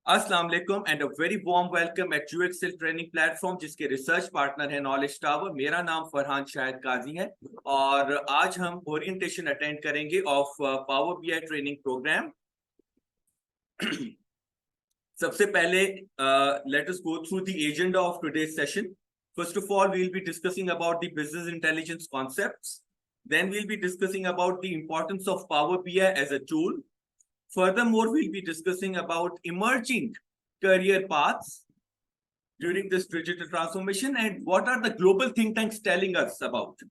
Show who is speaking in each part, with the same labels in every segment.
Speaker 1: अस्सलाम वालेकुम and a very warm welcome at UXL training platform जिसके रिसर्च पार्टनर है नॉलेज टावर। मेरा नाम फरहान शाहिद काजी है और आज हम ओरिएंटेशन अटेंड करेंगे of power BI training program. सबसे पहले let us go through the agenda of today's session. First of all, we'll be discussing about the business intelligence concepts. Then we'll be discussing about the importance of Power BI as a tool. Furthermore, we'll be discussing about emerging career paths during this digital transformation and what are the global think tanks telling us about.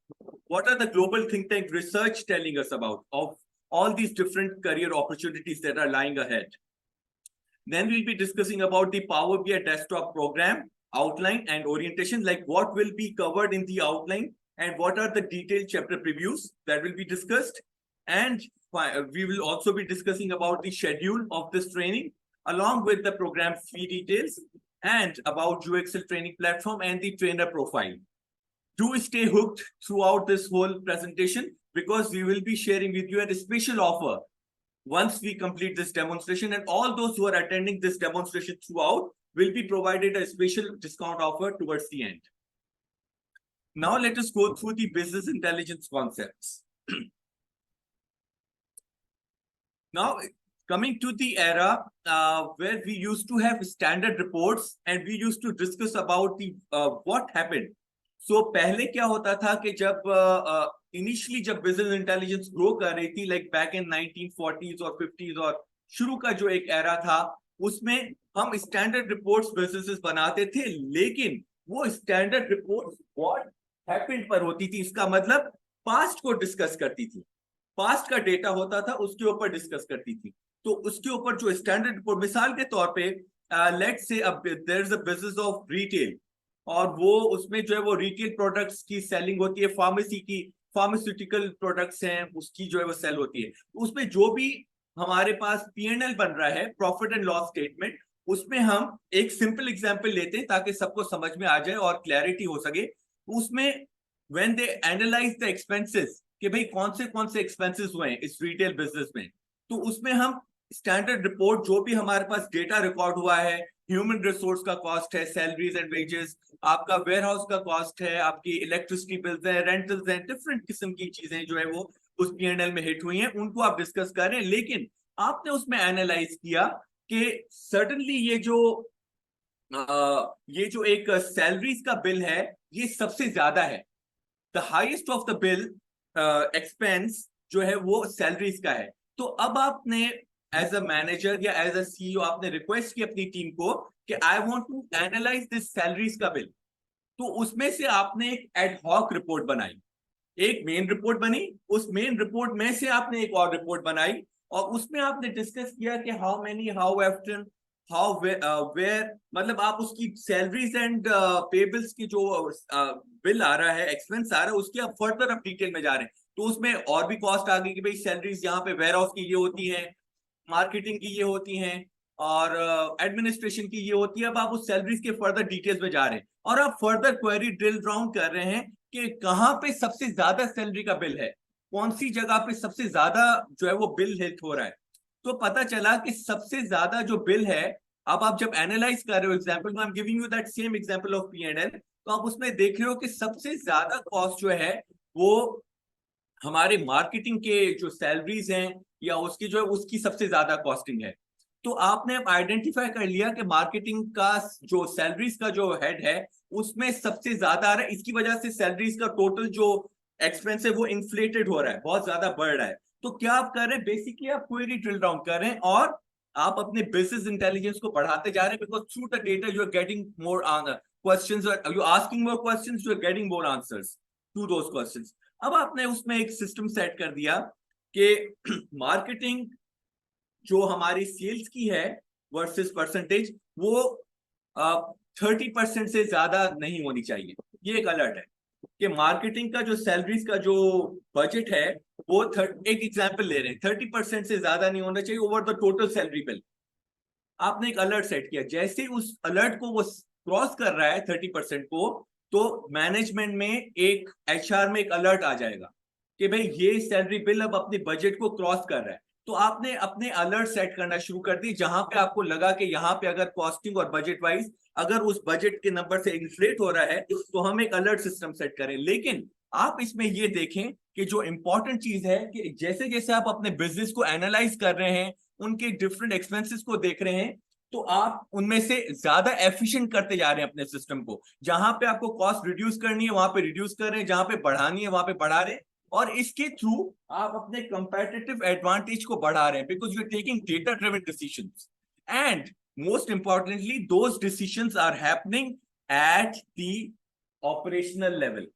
Speaker 1: What are the global think tank research telling us about of all these different career opportunities that are lying ahead. Then we'll be discussing about the Power BI desktop program outline and orientation, like what will be covered in the outline and what are the detailed chapter previews that will be discussed. And we will also be discussing about the schedule of this training along with the program fee details and about UXL training platform and the trainer profile. Do stay hooked throughout this whole presentation because we will be sharing with you a special offer once we complete this demonstration, and all those who are attending this demonstration throughout will be provided a special discount offer towards the end. Now let us go through the business intelligence concepts. Now coming to the era where we used to have standard reports and we used to discuss about the what happened. So पहले क्या होता था कि जब initially जब business intelligence grow कर रही थी, लाइक बैक इन 1940s और 50s और शुरू का जो एक एरा था, उसमें हम स्टैंडर्ड रिपोर्ट्स बिजनेसेस बनाते थे, लेकिन वो स्टैंडर्ड रिपोर्ट्स व्हाट हैपेंड पर होती थी। इसका मतलब पास्ट को डिस्कस करती थी, पास्ट का डेटा होता था उसके ऊपर डिस्कस करती थी। तो उसके ऊपर जो स्टैंडर्ड रिपोर्ट, मिसाल के तौर पे लेट्स से अब there is a business of retail और वो उसमें जो है वो रिटेल प्रोडक्ट्स की सेलिंग होती है, फार्मेसी की फार्मास्यूटिकल प्रोडक्ट्स हैं उसकी जो है वो सेल होती है। उसमें जो भी हमारे पास P&L बन रहा है, प्रॉफिट एंड लॉस स्टेटमेंट, उसमें हम एक सिंपल एग्जांपल लेते हैं ताकि सबको समझ में आ जाए और क्लैरिटी हो सके। उसमें when they analyse the expenses कि भाई कौन से एक्सपेंसेस हुए हैं इस रिटेल बिजनेस में, तो उसमें हम स्टैंडर्ड रिपोर्ट जो भी हमारे पास डेटा रिकॉर्ड हुआ है, ह्यूमन रिसोर्स का कॉस्ट है, सैलरीज एंड वेजेस, आपका वेयरहाउस का कॉस्ट है, आपकी इलेक्ट्रिसिटी बिल्स है, रेंटल्स हैं, डिफरेंट किस्म की चीजें जो है वो उस P&L में हिट हुई हैं, उनको आप डिस्कस करें। लेकिन आपने उसमें एनालाइज किया कि सर्टेनली ये जो एक सैलरीज का बिल है ये सबसे ज्यादा है, the highest of the bill expense जो है वो सैलरीज का है। तो अब आपने एज अ मैनेजर या एज अ CEO आपने रिक्वेस्ट की अपनी टीम को कि I want to analyse this salaries का बिल। तो उसमें से आपने एक एड हॉक रिपोर्ट बनाई, एक मेन रिपोर्ट बनी, उस मेन रिपोर्ट में से आपने एक और रिपोर्ट बनाई और उसमें आपने डिस्कस किया कि how many, how often, how where, मतलब आप उसकी सैलरीज एंड पेबल्स की जो बिल आ रहा है, एक्सपेंस आ रहा है, उसकी आप फर्दर आप डिटेल में जा रहे हैं। तो उसमें और भी कॉस्ट आ गई कि भाई सैलरीज यहाँ पे वेयर हाउस की ये होती है, मार्केटिंग की ये होती हैं और एडमिनिस्ट्रेशन की ये होती है। अब आप उस सैलरीज के फर्दर डिटेल्स में जा रहे हैं और आप फर्दर क्वेरी ड्रिल डाउन कर रहे हैं कि कहाँ पे सबसे ज्यादा सैलरी का बिल है, कौन सी जगह पे सबसे ज्यादा जो है वो बिल हिट हो रहा है। तो पता चला कि सबसे ज्यादा जो बिल है, अब आप जब एनालाइज कर रहे हो, example I am giving you that same example of P&L, तो आप उसमें देख रहे हो कि सबसे ज्यादा कॉस्ट जो है वो हमारे मार्केटिंग के जो सैलरीज हैं या उसकी जो है उसकी सबसे ज्यादा कॉस्टिंग है। तो आपने अब आइडेंटिफाई कर लिया कि मार्केटिंग का जो सैलरीज का जो हेड है उसमें सबसे ज्यादा आ रहा है, इसकी वजह से सैलरीज का टोटल जो एक्सपेंस है वो इन्फ्लेटेड हो रहा है, बहुत ज्यादा बढ़ रहा है। तो क्या आप कर रहे हैं, बेसिकली आप क्वेरी ड्रिल डाउन कर रहे हैं और आप अपने बिजनेस इंटेलिजेंस को बढ़ाते जा रहे हैं, because through the data you are getting more questions, you asking more questions, you are getting more answers to those questions. अब आपने उसमें एक सिस्टम सेट कर दिया कि मार्केटिंग जो हमारी सेल्स की है वर्सेस परसेंटेज वो 30% से ज्यादा नहीं होनी चाहिए। ये एक अलर्ट है कि मार्केटिंग का जो सैलरीज का जो बजट है वो एक एग्जांपल ले रहे हैं, 30% से ज्यादा नहीं होना चाहिए over the total salary bill. आपने एक अलर्ट सेट किया, जैसे उस अलर्ट को वो क्रॉस कर रहा है 30% को, तो मैनेजमेंट में एक HR में एक अलर्ट आ जाएगा कि भाई ये सैलरी बिल अब अपने बजट को क्रॉस कर रहा है। तो आपने अपने अलर्ट सेट करना शुरू कर दी, जहां पे आपको लगा कि यहाँ पे अगर कॉस्टिंग और बजट वाइज अगर उस बजट के नंबर से इन्फ्लेट हो रहा है तो हम एक अलर्ट सिस्टम सेट करें। लेकिन आप इसमें ये देखें कि जो इंपॉर्टेंट चीज है कि जैसे जैसे आप अपने बिजनेस को एनालाइज कर रहे हैं, उनके डिफरेंट एक्सपेंसेस को देख रहे हैं, तो आप उनमें से ज्यादा एफिशिएंट करते जा रहे हैं अपने सिस्टम को। जहां पे आपको कॉस्ट रिड्यूस करनी है वहां पे रिड्यूस कर रहे हैं, जहां पे बढ़ानी है वहां पे बढ़ा रहे हैं, और इसके थ्रू आप अपने कंपेटिटिव एडवांटेज को बढ़ा रहे हैं, because you are taking data driven decisions, and most importantly those decisions are happening at the operational level.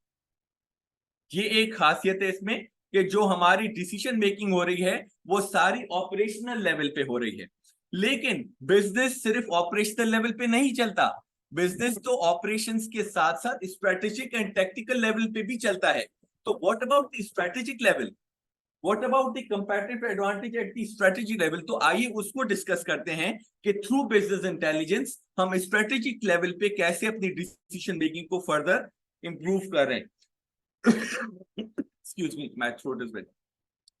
Speaker 1: ये एक खासियत है इसमें कि जो हमारी डिसीजन मेकिंग हो रही है वो सारी ऑपरेशनल लेवल पे हो रही है। लेकिन बिजनेस सिर्फ ऑपरेशनल लेवल पे नहीं चलता, बिजनेस तो ऑपरेशंस के साथ साथ स्ट्रेटेजिक एंड टेक्निकल लेवल पे भी चलता है। तो what about the strategic level, what about the comparative advantage at the strategy level? तो आइए उसको डिस्कस करते हैं कि थ्रू बिजनेस इंटेलिजेंस हम स्ट्रेटेजिक लेवल पे कैसे अपनी डिसीजन मेकिंग को फर्दर इंप्रूव कर रहे हैं। Excuse me, my throat is very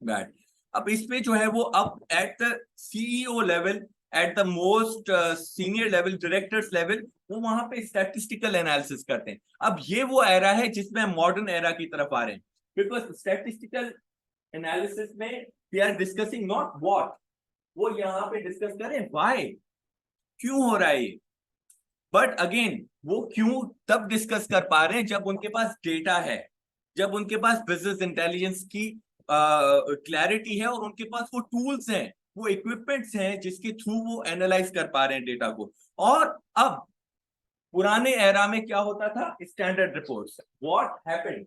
Speaker 1: bad. अब इसमें जो है वो अब at the CEO level, at the most senior level, directors level, वो वहां पे स्टैटिस्टिकल एनालिसिस करते हैं। अब ये वो एरा है जिसमें मॉडर्न एरा की तरफ आ रहे हैं, बिकॉज स्टैटिस्टिकल एनालिसिस में we are discussing not what, वो यहाँ पे डिस्कस करें व्हाई, क्यों हो रहा है ये। बट अगेन वो क्यों तब डिस्कस कर पा रहे हैं जब उनके पास डेटा है, जब उनके पास बिजनेस इंटेलिजेंस की क्लैरिटी है और उनके पास वो टूल्स हैं, वो इक्विपमेंट्स हैं जिसके थ्रू वो एनालाइज कर पा रहे हैं डेटा को। और अब पुराने एरा में क्या होता था, स्टैंडर्ड रिपोर्ट्स, व्हाट हैपेंड।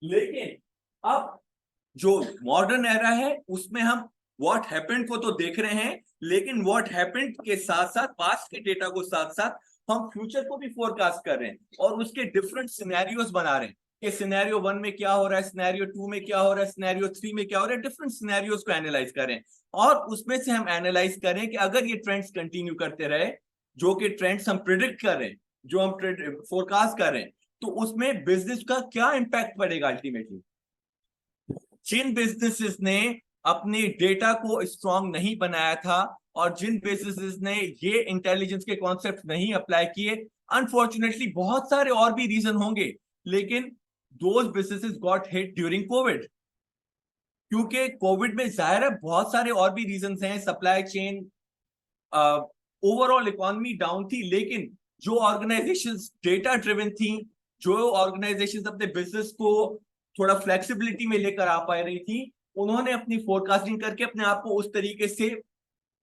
Speaker 1: लेकिन अब जो मॉडर्न एरा है उसमें हम व्हाट हैपेंड को तो देख रहे हैं, लेकिन व्हाट हैपेंड के साथ साथ पास्ट के डेटा को साथ साथ हम फ्यूचर को भी फोरकास्ट कर रहे हैं और उसके डिफरेंट सिनेरियोस बना रहे हैं कि सिनेरियो 1 में क्या हो रहा है, सिनेरियो 2 में क्या हो रहा है, सिनेरियो 3 में क्या हो रहा है, डिफरेंट सिनेरियोस को एनालाइज करें और उसमें से हम एनालाइज करें कि अगर ये ट्रेंड्स कंटिन्यू करते रहे, जो कि ट्रेंड्स हम प्रिडिक्ट कर रहे हैं, जो हम फोरकास्ट कर रहे हैं, तो उसमें बिजनेस का क्या इंपैक्ट पड़ेगा अल्टीमेटली। जिन बिजनेसेस ने अपने डेटा को स्ट्रांग नहीं बनाया था और जिन बिजनेसेस ने ये इंटेलिजेंस के कॉन्सेप्ट नहीं अप्लाई किए, अनफॉर्चुनेटली बहुत सारे और भी रीजन होंगे, लेकिन those businesses got hit during Covid. क्योंकि कोविड में जाहिर है बहुत सारे और भी रीजंस हैं, supply chain, overall economy down थी, लेकिन जो ऑर्गेनाइजेशंस डेटा ड्रिवन थी, जो ऑर्गेनाइजेशंस अपने बिजनेस को थोड़ा फ्लेक्सिबिलिटी में लेकर आ पा रही थी, उन्होंने अपनी फोरकास्टिंग करके अपने आप को उस तरीके से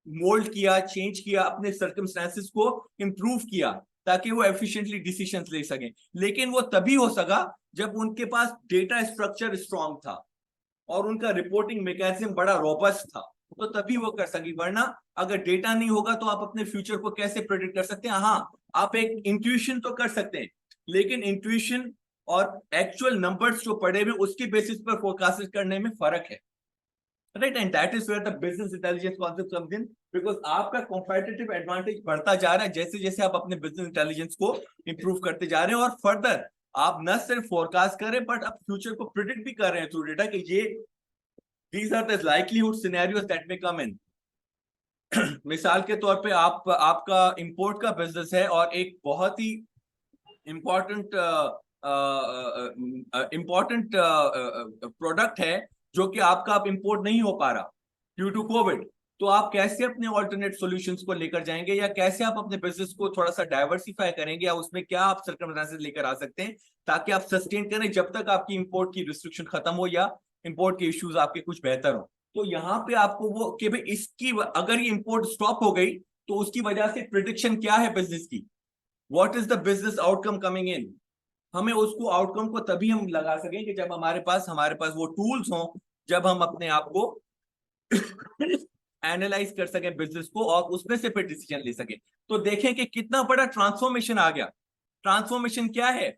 Speaker 1: मोल्ड किया, चेंज किया, अपने सर्कमस्टेंसेस को इंप्रूव किया ताकि वो एफिशिएंटली डिसीजंस ले सकें। लेकिन वो तभी हो सका जब उनके पास डेटा स्ट्रक्चर स्ट्रांग था और उनका रिपोर्टिंग मैकेनिज्म बड़ा रोबस्ट था, तो तभी वो कर सकी। वरना अगर डेटा नहीं होगा तो आप अपने फ्यूचर को कैसे प्रेडिक्ट कर सकते हैं? हाँ, आप एक इंट्यूशन तो कर सकते हैं, लेकिन इंट्यूशन और एक्चुअल नंबर्स जो पड़े हुए उसके बेसिस पर फोरकास्ट करने में फर्क है, right? And that is where the business intelligence concept comes in, because आपका कॉम्पिटिटिव एडवांटेज बढ़ता जा रहा है जैसे जैसे आप अपने बिजनेस इंटेलिजेंस को इंप्रूव करते जा रहे हैं, और फर्दर आप न सिर्फ फोरकास्ट करें बट आप फ्यूचर को प्रिडिक्ट भी कर रहे हैं थ्रू डेटा कि ये these are the likelihood scenarios that may come in. मिसाल के तौर पे आपका इंपोर्ट का बिजनेस है और एक बहुत ही इंपॉर्टेंट प्रोडक्ट है जो कि आपका अब इंपोर्ट नहीं हो पा रहा ड्यू टू कोविड, तो आप कैसे अपने ऑल्टरनेट सॉल्यूशंस को लेकर जाएंगे, या कैसे आप अपने बिजनेस को थोड़ा सा डाइवर्सिफाई करेंगे, या उसमें क्या आप सर्कमस्टेंसेस लेकर आ सकते हैं ताकि आप सस्टेन करें जब तक आपकी इंपोर्ट की रिस्ट्रिक्शन खत्म हो या इंपोर्ट के इश्यूज आपके कुछ बेहतर हो। तो यहाँ पे आपको वो कि भाई इसकी अगर ये इंपोर्ट स्टॉप हो गई तो उसकी वजह से प्रिडिक्शन क्या है बिजनेस की, what is the business outcome coming in, हमें उसको आउटकम को तभी हम लगा सकें कि जब हमारे पास वो टूल्स हों, जब हम अपने आप को एनालाइज कर सकें बिजनेस को और उसमें से फिर डिसीजन ले सकें। तो देखें कि कितना बड़ा ट्रांसफॉर्मेशन आ गया। ट्रांसफॉर्मेशन क्या है?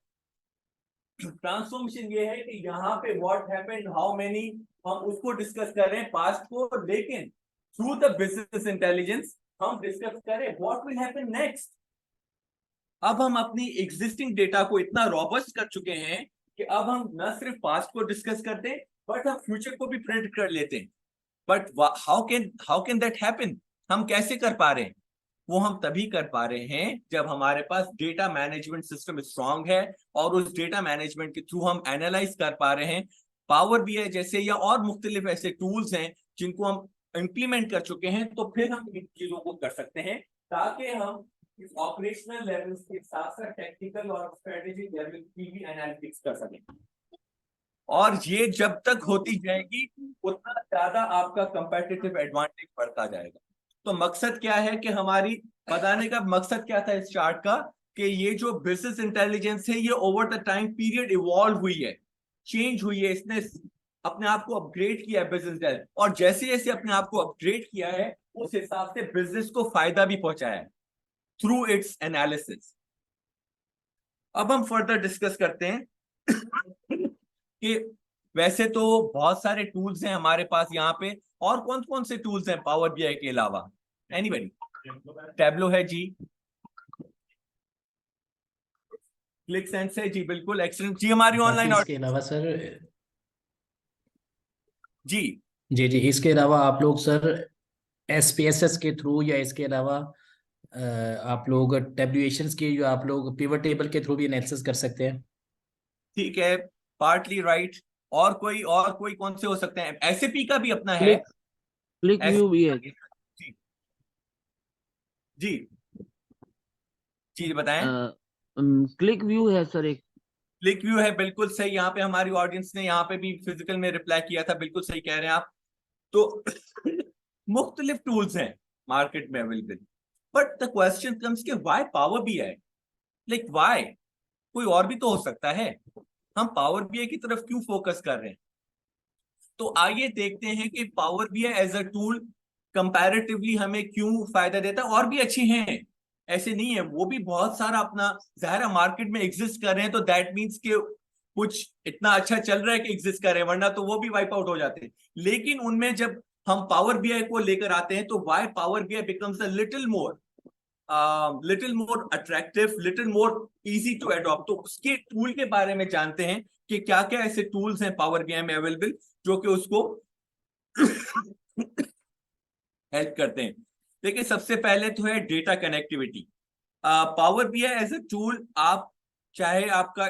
Speaker 1: ट्रांसफॉर्मेशन ये है कि यहाँ पे व्हाट हैपेंड, हाउ मेनी, हम उसको डिस्कस कर रहे हैं पास्ट को, लेकिन थ्रू द बिजनेस इंटेलिजेंस हम डिस्कस करें व्हाट विल हैपन नेक्स्ट। अब हम अपनी एग्जिस्टिंग डेटा को इतना रॉबस्ट कर चुके हैं कि अब हम न सिर्फ पास्ट को डिस्कस करते हैं बट हम फ्यूचर को भी प्रेडिक्ट कर लेते हैं। But how can that happen? हम कैसे कर पा रहे हैं? वो हम तभी कर पा रहे हैं जब हमारे पास डेटा मैनेजमेंट सिस्टम स्ट्रांग है, और उस डेटा मैनेजमेंट के थ्रू हम एनालाइज कर पा रहे हैं पावर बीआई जैसे या और मुख्तलिफ ऐसे टूल्स हैं जिनको हम इंप्लीमेंट कर चुके हैं। तो फिर हम इन चीजों को कर सकते हैं ताकि हम इस ऑपरेशनल लेवल्स के साथ साथ टेक्निकल और स्ट्रेटेजिक लेवल की भी एनालिटिक्स कर सकें। और ये जब तक होती जाएगी उतना ज्यादा आपका कंपेटिटिव एडवांटेज बढ़ता जाएगा। तो मकसद क्या है कि हमारी बताने का मकसद क्या था इस चार्ट का, कि ये जो बिजनेस इंटेलिजेंस है ये over the time period evolve हुई है, चेंज हुई है, इसने अपने आप को अपग्रेड किया है बिजनेस इंटेलिजेंस, और जैसे जैसे अपने आप को अपग्रेड किया है उस हिसाब से बिजनेस को फायदा भी पहुंचाया है थ्रू इट्स एनालिसिस। अब हम फर्दर डिस्कस करते हैं कि वैसे तो बहुत सारे टूल्स हैं हमारे पास यहाँ पे, और कौन कौन से टूल्स हैं पावर बीआई के अलावा? एनीबडी? टैब्लो है जी, क्लिक सेंस है जी, बिल्कुल एक्सीलेंट जी, हमारी
Speaker 2: बाकी
Speaker 1: ऑनलाइन
Speaker 2: इसके अलावा सर,
Speaker 1: जी
Speaker 2: जी जी, इसके अलावा आप लोग सर एसपीएसएस के थ्रू या इसके अलावा आप लोग टेबुलेशंस के, जो आप लोग पिवट टेबल के थ्रू भी एनालिसिस कर सकते हैं।
Speaker 1: ठीक है, पार्टली राइट। और कोई कौन से हो सकते हैं? एसएपी का भी अपना है,
Speaker 3: क्लिक क्लिक
Speaker 1: एस
Speaker 3: व्यू भी है।
Speaker 1: जी जी जी बताएं।
Speaker 3: क्लिक व्यू है सर एक।
Speaker 1: क्लिक व्यू है, बिल्कुल सही। यहाँ पे हमारी ऑडियंस ने यहाँ पे भी फिजिकल में रिप्लाई किया था, बिल्कुल सही कह रहे हैं आप। तो मुख्तलिफ टूल्स हैं मार्केट में available, but the question comes के why power BI? Like why? कोई और भी तो हो सकता है, हम पावर बीआई की तरफ क्यों फोकस कर रहे हैं? तो आइए देखते हैं कि Power BI as a tool comparatively हमें क्यों फायदा देता है। और भी अच्छे हैं, ऐसे नहीं है, वो भी बहुत सारा अपना ज़ाहिर मार्केट में एग्जिस्ट कर रहे हैं, तो दैट मीन्स के कुछ इतना अच्छा चल रहा है कि एग्जिस्ट कर रहे हैं, वरना तो वो भी वाइप आउट हो जाते हैं। लेकिन उनमें जब हम पावर बीआई को लेकर आते हैं तो why Power BI becomes a little more attractive, little more easy to adopt. तो उसके टूल के बारे में जानते हैं कि क्या क्या ऐसे टूल्स हैं पावर बीआई में अवेलेबल जो कि उसको हेल्प करते हैं। देखिए, सबसे पहले तो है data connectivity. Power BI as a tool, आप चाहे आपका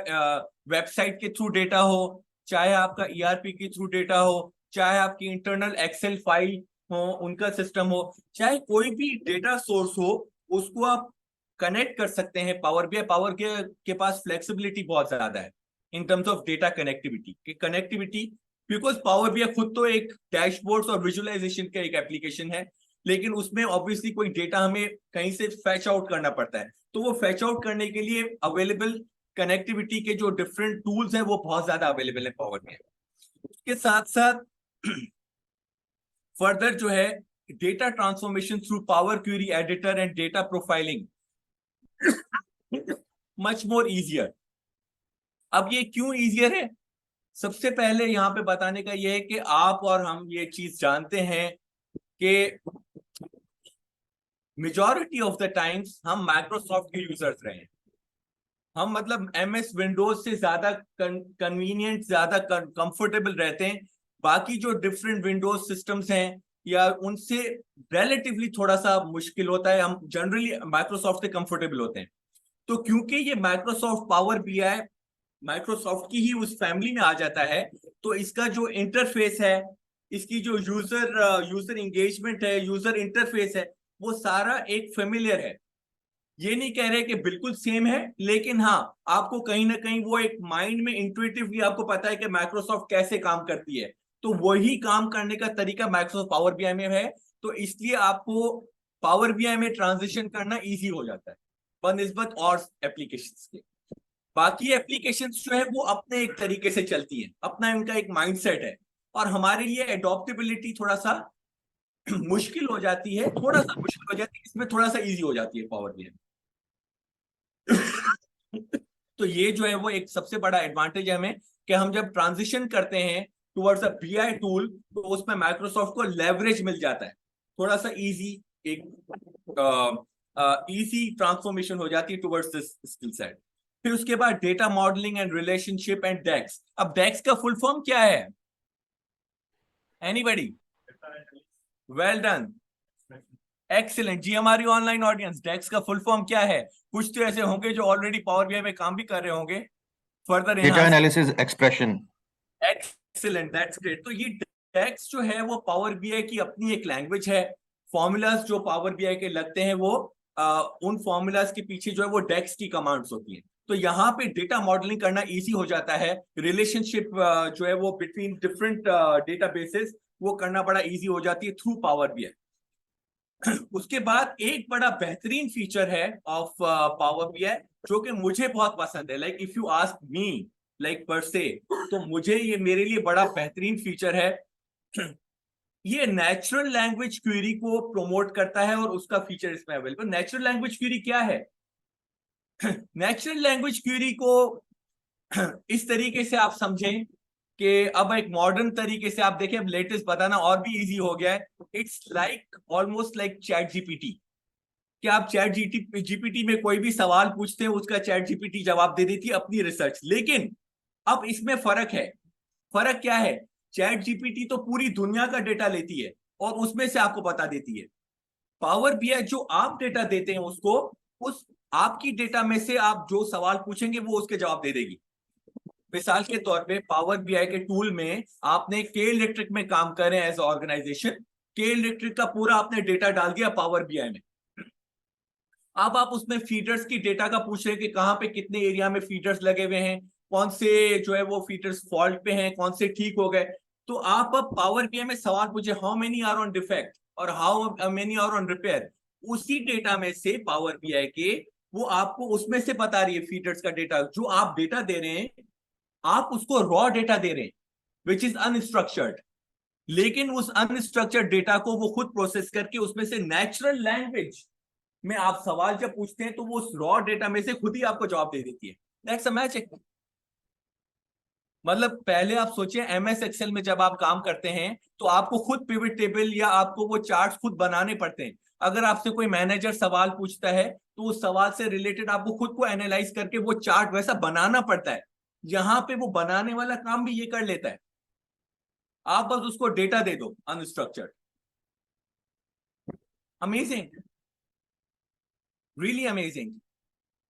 Speaker 1: वेबसाइट के थ्रू डेटा हो, चाहे आपका ईआरपी के थ्रू डेटा हो, चाहे आपकी इंटरनल एक्सेल फाइल हो, उनका सिस्टम हो, चाहे कोई भी डेटा सोर्स हो, उसको आप कनेक्ट कर सकते हैं पावर बीआई। पावर बीआई के पास फ्लेक्सिबिलिटी बहुत ज्यादा है in terms of data connectivity, because power BI खुद तो एक डैशबोर्ड्स और विजुअलाइजेशन का एक एप्लीकेशन है, लेकिन उसमें ऑब्वियसली कोई डेटा हमें कहीं से फैच आउट करना पड़ता है। तो वो फैच आउट करने के लिए अवेलेबल कनेक्टिविटी के जो डिफरेंट टूल्स हैं वो बहुत ज्यादा अवेलेबल है पावर में। उसके साथ साथ फर्दर जो है data transformation through power query editor and data profiling much more easier. अब ये क्यों इजियर है? सबसे पहले यहाँ पे बताने का ये है कि आप और हम ये चीज जानते हैं कि मेजॉरिटी ऑफ द टाइम्स हम माइक्रोसॉफ्ट के यूजर्स रहे हैं। हम मतलब एमएस विंडोज से ज्यादा कन्वीनियंट, ज्यादा कंफर्टेबल रहते हैं। बाकी जो डिफरेंट विंडोज सिस्टम्स हैं या उनसे रिलेटिवली थोड़ा सा मुश्किल होता है, हम जनरली माइक्रोसॉफ्ट से कंफर्टेबल होते हैं। तो क्योंकि ये माइक्रोसॉफ्ट पावर बीआई माइक्रोसॉफ्ट की ही उस फैमिली में आ जाता है, तो इसका जो इंटरफेस है, इसकी जो यूजर एंगेजमेंट है, यूजर इंटरफेस है, वो सारा एक फेमिलियर है। ये नहीं कह रहे कि बिल्कुल सेम है, लेकिन हाँ, आपको कहीं ना कहीं वो एक माइंड में इंट्यूटिवली आपको पता है कि माइक्रोसॉफ्ट कैसे काम करती है, तो वही काम करने का तरीका माइक्रोसॉफ्ट पावर बीआई में है। तो इसलिए आपको पावर बीआई में ट्रांजिशन करना इजी हो जाता है बनस्बत और एप्लीकेशंस के। बाकी एप्लीकेशंस जो है वो अपने एक तरीके से चलती है, अपना इनका एक माइंडसेट है, और हमारे लिए एडॉप्टेबिलिटी थोड़ा सा मुश्किल हो जाती है, थोड़ा सा मुश्किल हो जाती है, इसमें थोड़ा सा इजी हो जाती है पावर बीआई। तो ये जो है वो एक सबसे बड़ा एडवांटेज है हमें, कि हम जब ट्रांजिशन करते हैं टुवर्ड्स अ बीआई टूल, तो उसमें माइक्रोसॉफ्ट को लेवरेज मिल जाता है, थोड़ा सा इजी, एक इजी ट्रांसफॉर्मेशन हो जाती है टुवर्ड्स दिस स्किल सेट। फिर उसके बाद data modelling and relationship and DAX. अब डेक्स का फुल फॉर्म क्या है? एनीबडी? वेल डन, एक्सीलेंट जी। हमारी ऑनलाइन ऑडियंस, डेक्स का फुल फॉर्म क्या है? कुछ तो ऐसे होंगे जो ऑलरेडी पावर बीआई में काम भी कर रहे होंगे। Further
Speaker 4: data analysis expression.
Speaker 1: Excellent, that's great. तो ये डेक्स जो है वो पावर बीआई की अपनी एक लैंग्वेज है। फॉर्मूलाज जो पावर बीआई के लगते हैं वो उन फॉर्मूलाज के पीछे जो है वो डेक्स की कमांड्स होती हैं। तो यहाँ पे डेटा मॉडलिंग करना इजी हो जाता है। रिलेशनशिप जो है वो बिटवीन डिफरेंट डेटाबेसेस वो करना बड़ा इजी हो जाती है थ्रू पावर बीआई। उसके बाद एक बड़ा बेहतरीन फीचर है ऑफ पावर बीआई जो कि मुझे बहुत पसंद है। Like if you ask me, like पर से, तो मुझे ये मेरे लिए बड़ा बेहतरीन फीचर है। ये नेचुरल लैंग्वेज क्वेरी को प्रमोट करता है और उसका फीचर इसमें अवेलेबल। नेचुरल लैंग्वेज क्वेरी क्या है? नेचुरल लैंग्वेज क्वेरी को इस तरीके से आप समझें कि अब एक मॉडर्न तरीके से आप देखें, अब लेटेस्ट बताना और भी इजी हो गया है। It's like almost like chat GPT. कि आप चैट जीपीटी में कोई भी सवाल पूछते हैं, उसका चैट जीपीटी जवाब दे देती है अपनी रिसर्च। लेकिन अब इसमें फर्क है। फर्क क्या है? चैट जीपीटी तो पूरी दुनिया का डेटा लेती है और उसमें से आपको बता देती है। पावर बीआई जो आप डेटा देते हैं उसको, उस आपकी डेटा में से आप जो सवाल पूछेंगे वो उसके जवाब दे देगी। मिसाल के तौर पे पावर बीआई के टूल में आपने के इलेक्ट्रिक में काम कर रहे हैं एज ऑर्गेनाइजेशन, के इलेक्ट्रिक का पूरा आपने डेटा डाल दिया पावर बीआई में। अब आप उसमें फीडर्स की डेटा का पूछ रहे हैं कि कहाँ पे कितने एरिया में फीडर्स लगे हुए हैं, कौन से जो है वो फीडर्स फॉल्ट पे हैं, कौन से ठीक हो गए। तो आप अब पावर बीआई में सवाल पूछे how many are on defect और how many are on repair. उसी डेटा में से पावर बीआई के वो आपको उसमें से बता रही है फीडर्स का डेटा। जो आप डेटा दे रहे हैं आप उसको रॉ डेटा दे रहे हैं विच इज अनस्ट्रक्चर्ड, लेकिन उस अनस्ट्रक्चर्ड डेटा को वो खुद प्रोसेस करके उसमें से नेचुरल लैंग्वेज में आप सवाल जब पूछते हैं तो वो उस रॉ डेटा में से खुद ही आपको जवाब दे देती है। Next match. मतलब पहले आप सोचिए एमएस एक्सेल में जब आप काम करते हैं तो आपको खुद पिवट टेबल या आपको वो चार्ट्स खुद बनाने पड़ते हैं। अगर आपसे कोई मैनेजर सवाल पूछता है तो उस सवाल से रिलेटेड आपको खुद को एनालाइज करके वो चार्ट वैसा बनाना पड़ता है। यहां पे वो बनाने वाला काम भी ये कर लेता है, आप बस उसको डेटा दे दो अनस्ट्रक्चर्ड। Amazing, really amazing.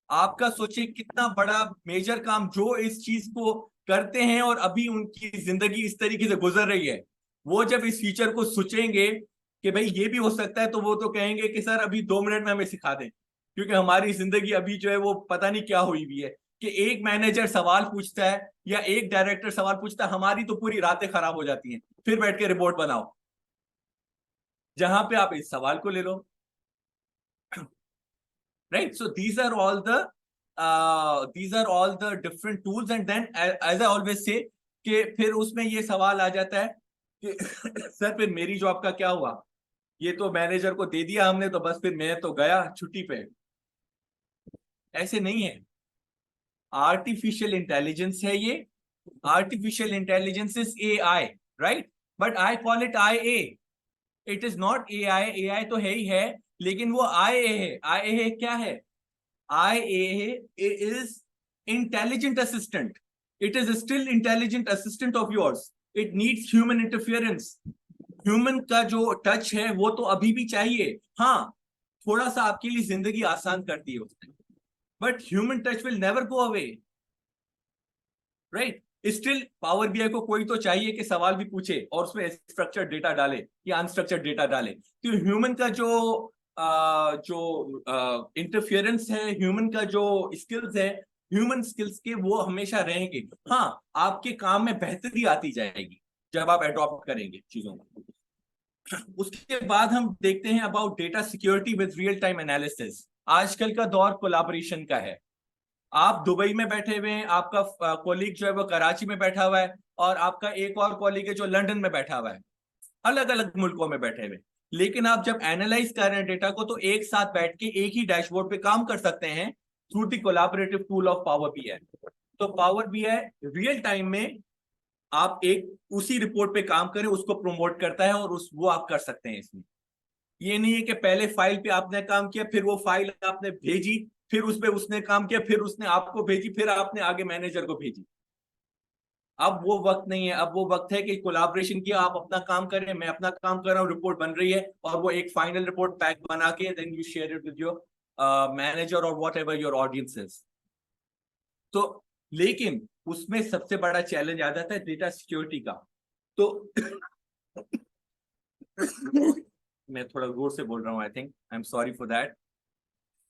Speaker 1: आपका सोचिए कितना बड़ा मेजर काम जो इस चीज को करते हैं और अभी उनकी जिंदगी इस तरीके से गुजर रही है। वो जब इस फीचर को सोचेंगे कि भाई ये भी हो सकता है, तो वो तो कहेंगे कि सर अभी 2 मिनट में हमें सिखा दें, क्योंकि हमारी जिंदगी अभी जो है वो पता नहीं क्या हुई हुई है कि एक मैनेजर सवाल पूछता है या एक डायरेक्टर सवाल पूछता है, हमारी तो पूरी रातें खराब हो जाती हैं, फिर बैठ के रिपोर्ट बनाओ। जहां पे आप इस सवाल को ले लो, right? So these are all the different tools, and then as I always say कि फिर उसमें ये सवाल आ जाता है कि सर फिर मेरी जॉब का क्या हुआ? ये तो मैनेजर को दे दिया हमने, तो बस फिर मैं तो गया छुट्टी पे। ऐसे नहीं है। आर्टिफिशियल इंटेलिजेंस है ये। Artificial intelligence is AI, right? But I call it IA। It is not AI तो है ही है, लेकिन वो IA है। IA क्या है? IA is intelligent assistant. It is still intelligent assistant of yours. It needs human interference. Human का जो टच है वो तो अभी भी चाहिए। हाँ, थोड़ा सा आपके लिए जिंदगी आसान करती है उसने, but human touch will never go away, right? Still power BI को कोई तो चाहिए कि सवाल भी पूछे और उसमें स्ट्रक्चर्ड डेटा डाले या अनस्ट्रक्चर्ड डेटा डाले। तो ह्यूमन का जो इंटरफियरेंस है, ह्यूमन का जो स्किल्स है, ह्यूमन स्किल्स के वो हमेशा रहेंगे। हाँ, आपके काम में बेहतरी आती जाएगी जब आप अडॉप्ट करेंगे चीजों को। उसके बाद हम देखते हैं about data security with real time analysis. आजकल का दौर कोलैबोरेशन का है। आप दुबई में बैठे हुए हैं, आपका कॉलीग जो है वो कराची में बैठा हुआ है, और आपका एक और कॉलीग है जो लंदन में बैठा हुआ है। अलग अलग मुल्कों में बैठे हुए, लेकिन आप जब एनालाइज कर रहे हैं डेटा को तो एक साथ बैठ के एक ही डैशबोर्ड पे काम कर सकते हैं through the collaborative tool of power BI. तो पावर बीआई रियल टाइम में आप एक उसी रिपोर्ट पे काम करें उसको प्रमोट करता है, और वो आप कर सकते हैं इसमें। ये नहीं है कि पहले फाइल पे आपने काम किया, फिर वो फाइल आपने भेजी, फिर उस पे उसने काम किया, फिर उसने आपको भेजी, फिर आपने आगे मैनेजर को भेजी। अब वो वक्त नहीं है, अब वो वक्त है कि कोलैबोरेशन किया, आप अपना काम करें, मैं अपना काम कर रहा हूँ, रिपोर्ट बन रही है और वो एक फाइनल रिपोर्ट पैक बना के then you share it with your manager और whatever your audience is. तो लेकिन उसमें सबसे बड़ा चैलेंज आ जाता है डेटा सिक्योरिटी का। तो मैं थोड़ा जोर से बोल रहा हूँ, I think, I am sorry for that.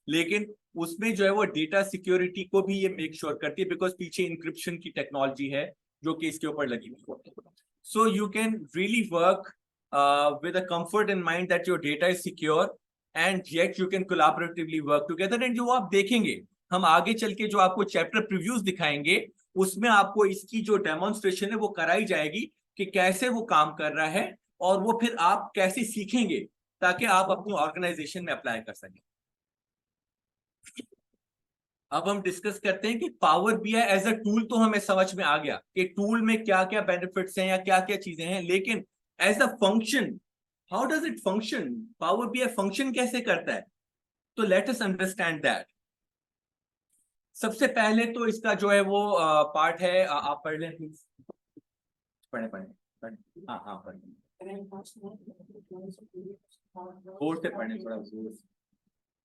Speaker 1: लेकिन उसमें जो है वो डेटा सिक्योरिटी को भी ये मेक श्योर करती है, बिकॉज पीछे इंक्रिप्शन की टेक्नोलॉजी है जो कि इसके ऊपर लगी हुई है। So you can really work with a comfort in mind that your data is secure and yet you can collaboratively work together। and जो आप देखेंगे, हम आगे चल के जो आपको चैप्टर प्रीव्यूज दिखाएंगे उसमें आपको इसकी जो डेमोन्स्ट्रेशन है वो कराई जाएगी कि कैसे वो काम कर रहा है और वो फिर आप कैसे सीखेंगे ताकि आप अपनी ऑर्गेनाइजेशन में अप्लाई कर सकें। अब हम डिस्कस करते हैं कि Power BI as a tool तो हमें समझ में आ गया कि टूल में क्या क्या बेनिफिट्स हैं या क्या क्या चीजें हैं, लेकिन as a function how does it function, Power BI function कैसे करता है, तो लेट अस अंडरस्टैंड दैट। सबसे पहले तो इसका जो है वो पार्ट है, आप पढ़ लें प्लीज, पढ़े पढ़े, हाँ हाँ पढ़े, जोर से पढ़े, थोड़ा जोर से।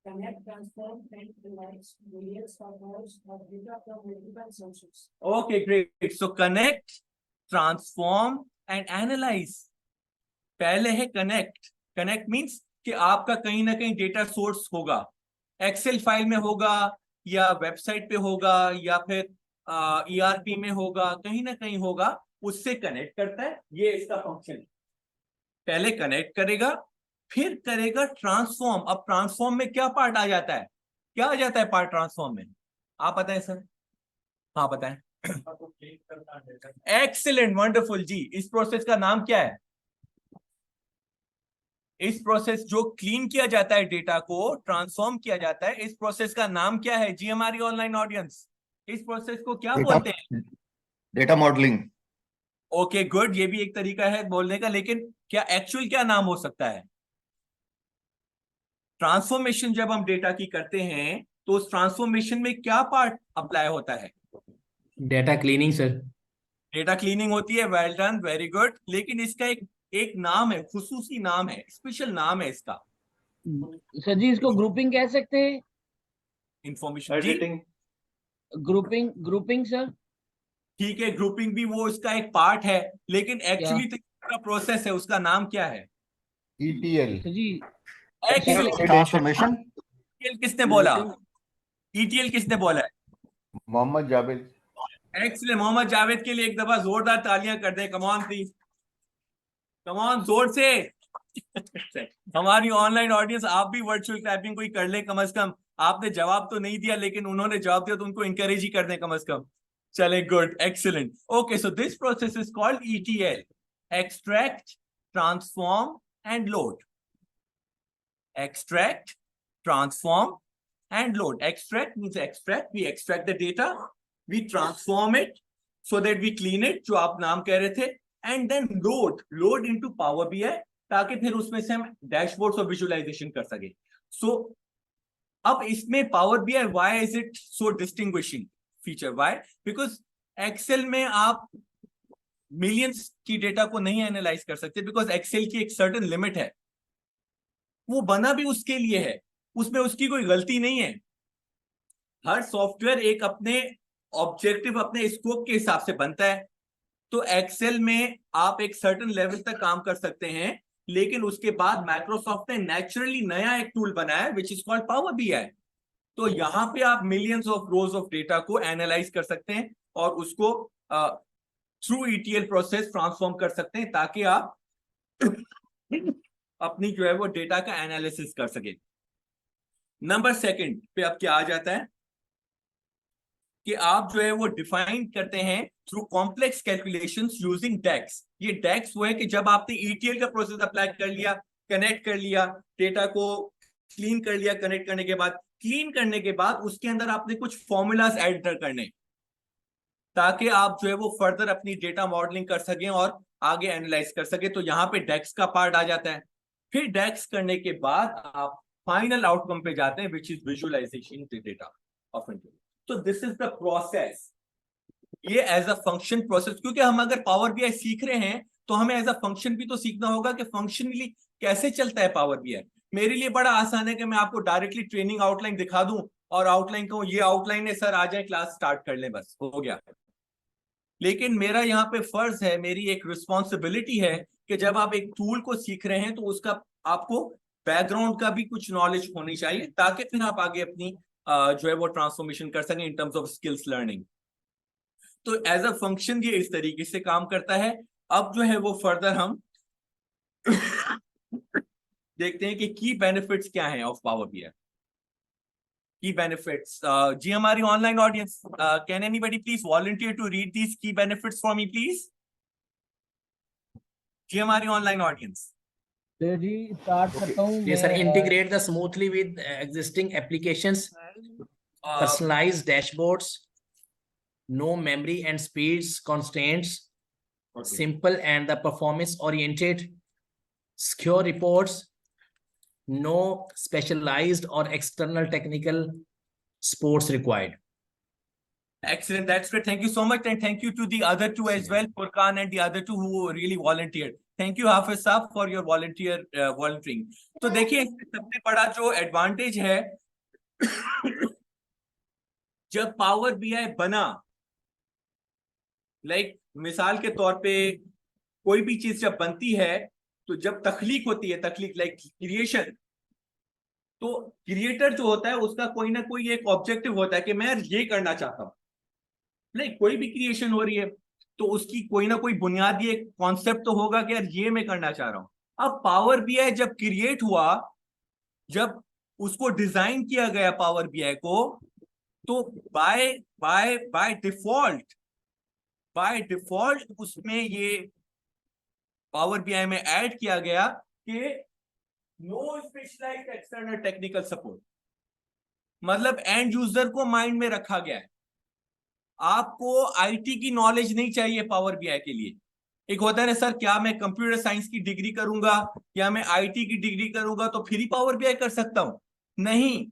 Speaker 4: Connect, transform, and analyze millions of rows of data from multiple sources.
Speaker 1: Okay, great. So connect, transform and analyze. पहले है कनेक्ट। कनेक्ट मींस कि आपका कहीं ना कहीं डेटा सोर्स होगा, एक्सेल फाइल में होगा या वेबसाइट पे होगा या फिर ईआरपी में होगा, कहीं ना कहीं होगा, उससे कनेक्ट करता है, ये इसका फंक्शन है। पहले कनेक्ट करेगा, फिर करेगा ट्रांसफॉर्म। अब ट्रांसफॉर्म में क्या पार्ट आ जाता है, क्या आ जाता है पार्ट ट्रांसफॉर्म में, आप बताएं सर। हाँ बताएं। एक्सीलेंट, वंडरफुल जी। इस प्रोसेस का नाम क्या है, इस प्रोसेस जो क्लीन किया जाता है डेटा को, ट्रांसफॉर्म किया जाता है, इस प्रोसेस का नाम क्या है जी हमारी ऑनलाइन ऑडियंस, इस प्रोसेस को क्या बोलते हैं?
Speaker 5: Data modelling.
Speaker 1: ओके गुड, ये भी एक तरीका है बोलने का, लेकिन क्या एक्चुअल क्या नाम हो सकता है? ट्रांसफॉर्मेशन जब हम डेटा की करते हैं तो उस ट्रांसफॉर्मेशन में क्या पार्ट अप्लाई होता है?
Speaker 2: Data cleaning sir.
Speaker 1: Data cleaning होती है, वेल डन, वेरी गुड। लेकिन इसका एक नाम है, खुसूसी नाम है, स्पेशल नाम है इसका,
Speaker 3: सर जी इसको ग्रुपिंग कह सकते हैं,
Speaker 1: इंफॉर्मेशन जी।
Speaker 5: एडिटिंग।
Speaker 3: Grouping, grouping sir.
Speaker 1: ठीक है, ग्रुपिंग भी वो इसका एक पार्ट है, लेकिन
Speaker 3: क्या
Speaker 1: एक्चुअली तो प्रोसेस है, उसका नाम क्या है?
Speaker 5: ईटीएल।
Speaker 3: सर जी?
Speaker 1: एक्सीलेंट।
Speaker 5: ट्रांसफॉर्मेशन।
Speaker 1: ईटीएल किसने बोला, ईटीएल किसने बोला है?
Speaker 5: मोहम्मद जावेद।
Speaker 1: एक्सीलेंट, मोहम्मद जावेद के लिए एक दफा जोरदार तालियां कर दे, come on please, come on, जोर से। हमारी ऑनलाइन ऑडियंस, आप भी वर्चुअल टाइपिंग कोई कर ले कम से कम। आपने जवाब तो नहीं दिया, लेकिन उन्होंने जवाब दिया तो उनको इंकरेज ही कर दें कम से कम। चले, good, excellent. Okay, so this process is called ETL, extract, transform and load. Extract, transform and load. Extract means extract, we extract the data, we transform it so that we clean it, जो आप नाम कह रहे थे, and then load into Power BI, ताकि फिर उसमें से हम डैशबोर्ड्स और विजुअलाइजेशन कर सके। So अब इसमें Power BI, why is it so distinguishing feature? Why? Because Excel में आप मिलियंस की डेटा को नहीं एनालाइज कर सकते, बिकॉज एक्सेल की एक सर्टेन लिमिट है, वो बना भी उसके लिए है, उसमें उसकी कोई गलती नहीं है। हर सॉफ्टवेयर एक अपने ऑब्जेक्टिव, अपने स्कोप के हिसाब से बनता है। तो एक्सेल में आप एक सर्टेन लेवल तक काम कर सकते हैं, लेकिन उसके बाद माइक्रोसॉफ्ट ने नेचुरली नया एक टूल बनाया which is called power BI. तो यहां पे आप millions of rose of data को एनालाइज कर सकते हैं और उसको थ्रू ईटीएल प्रोसेस ट्रांसफॉर्म कर सकते हैं, ताकि आप अपनी जो है वो डेटा का एनालिसिस कर सके। नंबर सेकंड पे अब क्या आ जाता है कि आप जो है वो डिफाइन करते हैं थ्रू कॉम्प्लेक्स कैलकुलेशंस यूजिंग डेक्स। ये डेक्स वो है कि जब आपने ईटीएल का प्रोसेस अप्लाई कर लिया, कनेक्ट कर लिया, डेटा को क्लीन कर लिया, कनेक्ट करने के बाद, क्लीन करने के बाद उसके अंदर आपने कुछ फॉर्मूलाज एंटर करने, ताकि आप जो है वो फर्दर अपनी डेटा मॉडलिंग कर सकें और आगे एनालाइज कर सके। तो यहाँ पे डेक्स का पार्ट आ जाता है। फिर डेक्स करने के बाद आप फाइनल आउटकम पे जाते हैं, which is visualisation data of interview. So this is the process ये एज अ फंक्शन प्रोसेस, क्योंकि हम अगर पावर बीआई सीख रहे हैं तो हमें एज अ फंक्शन भी तो सीखना होगा कि फंक्शनली कैसे चलता है पावर बीआई। मेरे लिए बड़ा आसान है कि मैं आपको डायरेक्टली ट्रेनिंग आउटलाइन दिखा दूं और आउटलाइन कहूं ये आउटलाइन है सर, आ जाए क्लास स्टार्ट कर लें, बस हो गया। लेकिन मेरा यहाँ पे फर्ज है, मेरी एक रिस्पॉन्सिबिलिटी है कि जब आप एक टूल को सीख रहे हैं तो उसका आपको बैकग्राउंड का भी कुछ नॉलेज होनी चाहिए, ताकि फिर आप आगे अपनी जो है वो ट्रांसफॉर्मेशन कर सकें in terms of skills learning. तो एज अ फंक्शन ये इस तरीके से काम करता है। अब जो है वो फर्दर हम देखते हैं कि की बेनिफिट्स क्या हैं of power BI. Key benefits, जी हमारी online audience, can anybody please volunteer to read these key benefits for me please? जी हमारी ऑनलाइन ऑडियंस।
Speaker 3: सर जी स्टार्ट करता हूँ
Speaker 2: ये सर,
Speaker 3: मैं।
Speaker 2: Integrate the smoothly with existing applications, personalized dashboards, no memory and speeds constraints, simple and the performance oriented, secure reports, no specialized or external technical supports required.
Speaker 1: Excellent, that's great. Thank you so much, and thank you to the other two as well, Furqan and the other two who really volunteered. Thank you Hafiz साहब for your volunteering. तो देखिए सबसे बड़ा जो advantage है जब power BI बना, मिसाल के तौर पे कोई भी चीज जब बनती है तो जब तख्लीक होती है, तख्लीक क्रिएशन, तो क्रिएटर जो होता है उसका कोई ना कोई एक ऑब्जेक्टिव होता है कि मैं ये करना चाहता हूं। कोई भी क्रिएशन हो रही है तो उसकी कोई ना कोई बुनियादी एक कॉन्सेप्ट तो होगा कि यार ये मैं करना चाह रहा हूं। अब पावर बीआई जब क्रिएट हुआ, जब उसको डिजाइन किया गया पावर बीआई को, तो बाय बाय बाय डिफॉल्ट उसमें ये पावर बीआई में ऐड किया गया कि no specialised external technical support. मतलब एंड यूजर को माइंड में रखा गया है, आपको आईटी की नॉलेज नहीं चाहिए पावर बीआई के लिए। एक होता है ना सर, क्या मैं कंप्यूटर साइंस की डिग्री करूंगा या मैं आईटी की डिग्री करूंगा तो फिर ही पावर बीआई कर सकता हूं? नहीं।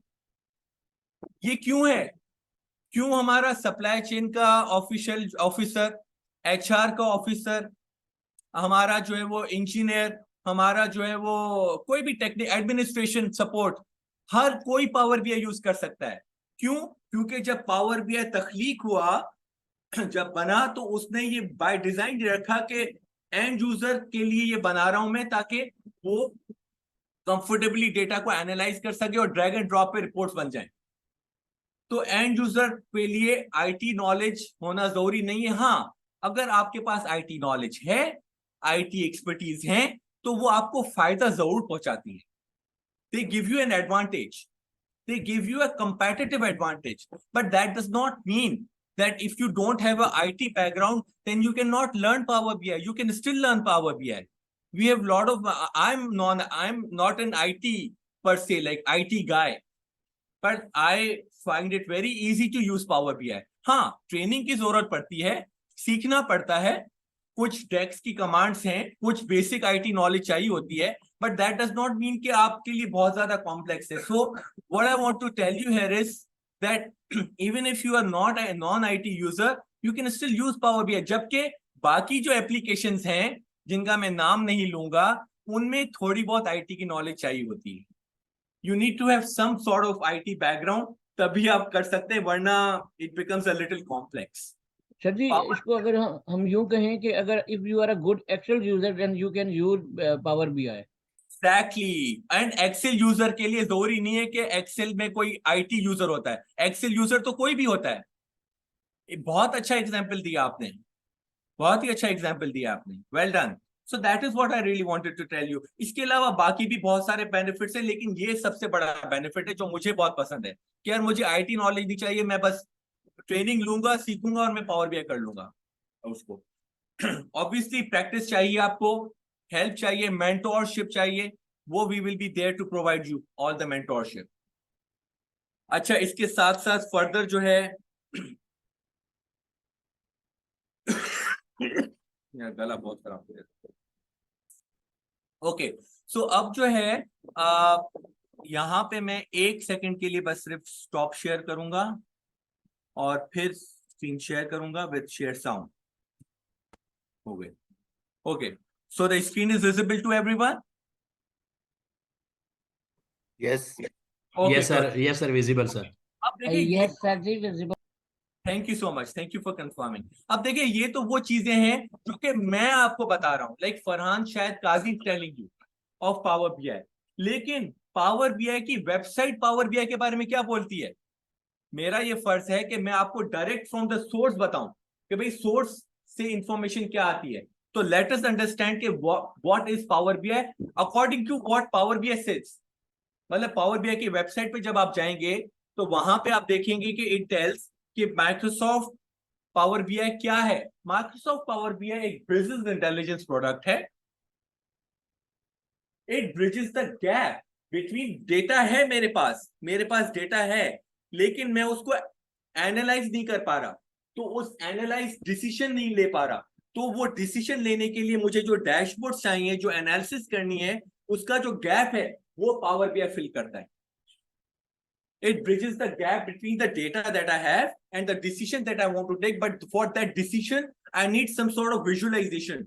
Speaker 1: ये क्यों है? क्यों हमारा सप्लाई चेन का ऑफिसर, एचआर का ऑफिसर, हमारा जो है वो इंजीनियर, हमारा जो है वो कोई भी टेक्निक एडमिनिस्ट्रेशन सपोर्ट, हर कोई पावर बीआई यूज कर सकता है? क्यों? क्योंकि जब पावर बीआई तख्लीक हुआ, जब बना, तो उसने ये बाय डिजाइन रखा कि एंड यूजर के लिए ये बना रहा हूं मैं, ताकि वो कंफर्टेबली डेटा को एनालाइज कर सके और ड्रैग एंड ड्रॉप पे रिपोर्ट्स बन जाए। तो एंड यूजर के लिए आईटी नॉलेज होना जरूरी नहीं है। हाँ, अगर आपके पास आईटी नॉलेज है, आईटी एक्सपर्टीज है, तो वो आपको फायदा जरूर पहुंचाती है। They give you an advantage, they give you a competitive advantage, but that does not mean that if you don't have a IT background then you cannot learn Power BI. You can still learn Power BI. We have lot of I'm not an IT per se, like IT guy, but I find it very easy to use Power BI. हाँ, training की जरूरत पड़ती है, सीखना पड़ता है, कुछ डेक्स की कमांड्स हैं, कुछ बेसिक आईटी नॉलेज चाहिए होती है, but that does not mean कि आपके लिए बहुत ज्यादा कॉम्प्लेक्स है। So what I want to tell you here is that even if you are not a non IT user, you can still use power BI. जबकि बाकी जो applications हैं जिनका मैं नाम नहीं लूंगा, उनमें थोड़ी बहुत आईटी की नॉलेज चाहिए होती है। You need to have some sort of IT background, तभी आप कर सकते हैं, वरना it becomes a little complex.
Speaker 3: Sir जी इसको अगर हम यूं कहें कि अगर if you are a good Excel user then you can use power BI.
Speaker 1: Exactly, and Excel user के लिए जरूरी नहीं है कि एक्सेल में कोई आईटी यूजर होता है, एक्सेल यूजर तो कोई भी होता है। बहुत अच्छा एग्जांपल दिया आपने, बहुत ही अच्छा एग्जांपल दिया आपने, well done. So that is what I really wanted to tell you. इसके अलावा बाकी भी बहुत सारे बेनिफिट्स हैं, लेकिन ये सबसे बड़ा बेनिफिट है जो मुझे बहुत पसंद है कि यार मुझे आईटी नॉलेज नहीं चाहिए, मैं बस ट्रेनिंग लूंगा, सीखूंगा और मैं पावर बीआई कर लूंगा उसको। ऑब्वियसली प्रैक्टिस चाहिए आपको, हेल्प चाहिए, मेंटोरशिप चाहिए, वो we will be there to provide you all the mentorship. अच्छा, इसके साथ साथ फर्दर जो है यार गला बहुत खराब हो गया। ओके, सो अब जो है यहाँ पे मैं 1 सेकंड के लिए बस सिर्फ स्टॉप शेयर करूंगा और फिर स्क्रीन शेयर करूंगा विद शेयर साउंड। हो गए। Okay, so the screen is visible to everyone.
Speaker 5: Yes.
Speaker 1: Okay
Speaker 2: yes sir visible sir.
Speaker 1: अब देखिए
Speaker 3: Yes, sir, जी, visible.
Speaker 1: Thank you so much, thank you for confirming. अब देखिए ये तो वो चीजें हैं जो कि मैं आपको बता रहा हूं, like Farhan Shahid Kazi telling you of power BI, लेकिन पावर बीआई की वेबसाइट पावर बीआई के बारे में क्या बोलती है? मेरा ये फर्ज है कि मैं आपको डायरेक्ट फ्रॉम द सोर्स बताऊं कि भाई सोर्स से इंफॉर्मेशन क्या आती है। तो लेट अस अंडरस्टैंड कि what is Power BI according to what Power BI says. मतलब पावर बीआई की वेबसाइट पे जब आप जाएंगे तो वहां पे आप देखेंगे कि इट टेल्स कि माइक्रोसॉफ्ट पावर बीआई क्या है। माइक्रोसॉफ्ट पावर बीआई एक बिजनेस इंटेलिजेंस प्रोडक्ट है। It bridges the gap between data है मेरे पास डेटा है, लेकिन मैं उसको एनालाइज नहीं कर पा रहा, तो उस एनालाइज डिसीजन नहीं ले पा रहा। तो वो डिसीजन लेने के लिए मुझे जो डैशबोर्ड चाहिए, जो एनालिसिस करनी है, उसका जो गैप है वो पावर बीआई फिल करता है। It bridges the gap between the data that I have and the decision that I want to take. But for that decision, I need some sort of visualization.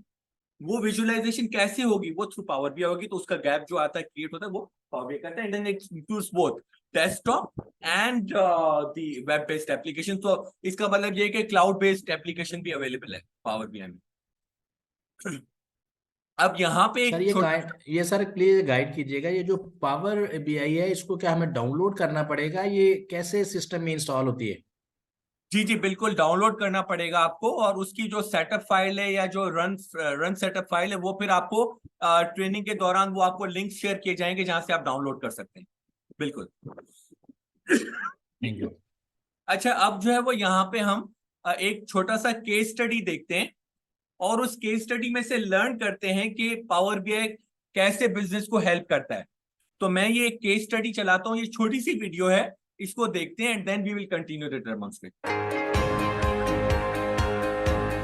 Speaker 1: वो visualisation कैसे होगी? वो through power BI होगी। तो उसका gap जो आता है, क्रिएट होता है, वो पावर बीआई करता है। And then it includes both desktop and the web based application. तो इसका मतलब ये है कि क्लाउड बेस्ड एप्लीकेशन भी अवेलेबल है पावर बीआई में। अब यहाँ पे
Speaker 2: सर
Speaker 1: एक
Speaker 2: ये सर प्लीज गाइड कीजिएगा, ये जो पावर बीआई है इसको क्या हमें डाउनलोड करना पड़ेगा? ये कैसे सिस्टम में इंस्टॉल होती है?
Speaker 1: जी जी बिल्कुल, डाउनलोड करना पड़ेगा आपको, और उसकी जो सेटअप फाइल है या जो रन सेटअप फाइल है वो फिर आपको ट्रेनिंग के दौरान वो आपको लिंक शेयर किए जाएंगे जहां से आप डाउनलोड कर सकते हैं। बिल्कुल।
Speaker 2: Thank you.
Speaker 1: अच्छा, अब जो है वो यहाँ पे हम एक छोटा सा केस स्टडी देखते हैं, और उस केस स्टडी में से लर्न करते हैं कि पावर बीआई कैसे बिजनेस को हेल्प करता है। तो मैं ये केस स्टडी चलाता हूँ, ये छोटी सी वीडियो है, इसको देखते हैं and then we will continue the demonstrate.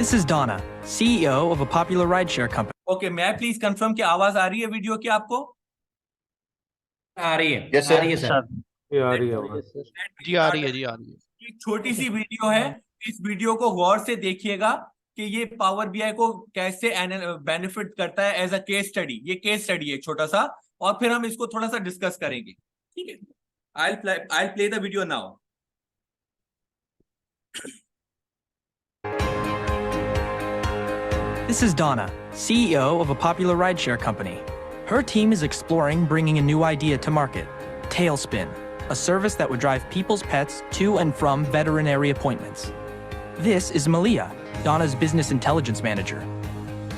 Speaker 6: This is Donna, CEO of a popular rideshare company.
Speaker 1: Okay, मैं प्लीज कंफर्म कि आवाज आ रही है वीडियो की आपको?
Speaker 2: आ रही है,
Speaker 5: Yes,
Speaker 2: आ
Speaker 5: sir.
Speaker 2: रही है सर।
Speaker 7: जी आ रही है।
Speaker 8: जी आ रही है, जी आ रही है।
Speaker 1: ये छोटी सी वीडियो है, इस वीडियो को गौर से देखिएगा कि ये पावर बीआई को कैसे बेनिफिट करता है एज अ केस स्टडी। ये केस स्टडी है छोटा सा, और फिर हम इसको थोड़ा सा डिस्कस करेंगे। ठीक है, I'll play the video now.
Speaker 6: This is Donna, CEO of a popular rideshare company. Her team is exploring bringing a new idea to market, Tailspin, a service that would drive people's pets to and from veterinary appointments. This is Malia, Donna's business intelligence manager.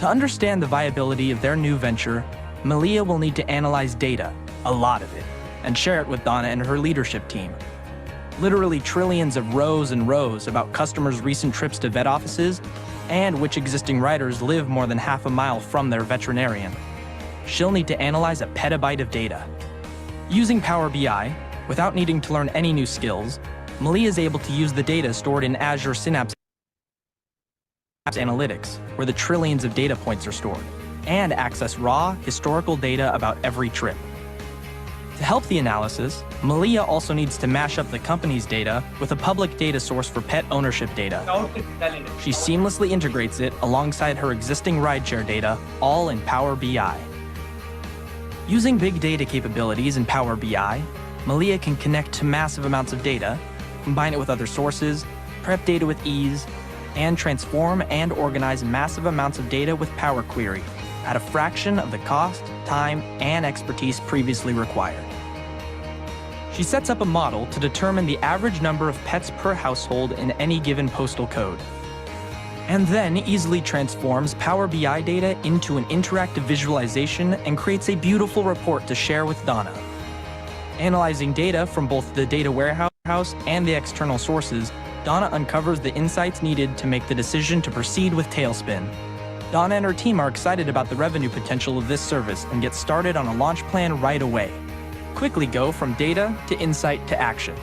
Speaker 6: To understand the viability of their new venture, Malia will need to analyze data, a lot of it, and share it with Donna and her leadership team. Literally trillions of rows and rows about customers' recent trips to vet offices and which existing riders live more than half a mile from their veterinarian. She'll need to analyze a petabyte of data. Using Power BI, without needing to learn any new skills, Malia is able to use the data stored in Azure Synapse Analytics, where the trillions of data points are stored, and access raw, historical data about every trip. To help the analysis, Malia also needs to mash up the company's data with a public data source for pet ownership data. She seamlessly integrates it alongside her existing rideshare data, all in Power BI. Using big data capabilities in Power BI, Malia can connect to massive amounts of data, combine it with other sources, prep data with ease, and transform and organize massive amounts of data with Power Query at a fraction of the cost, time, and expertise previously required. She sets up a model to determine the average number of pets per household in any given postal code, and then easily transforms Power BI data into an interactive visualization and creates a beautiful report to share with Donna. Analyzing data from both the data warehouse and the external sources, Donna uncovers the insights needed to make the decision to proceed with Tailspin. Donna and her team are excited about the revenue potential of this service and get started on a launch plan right away. Quickly go from data to insight to action.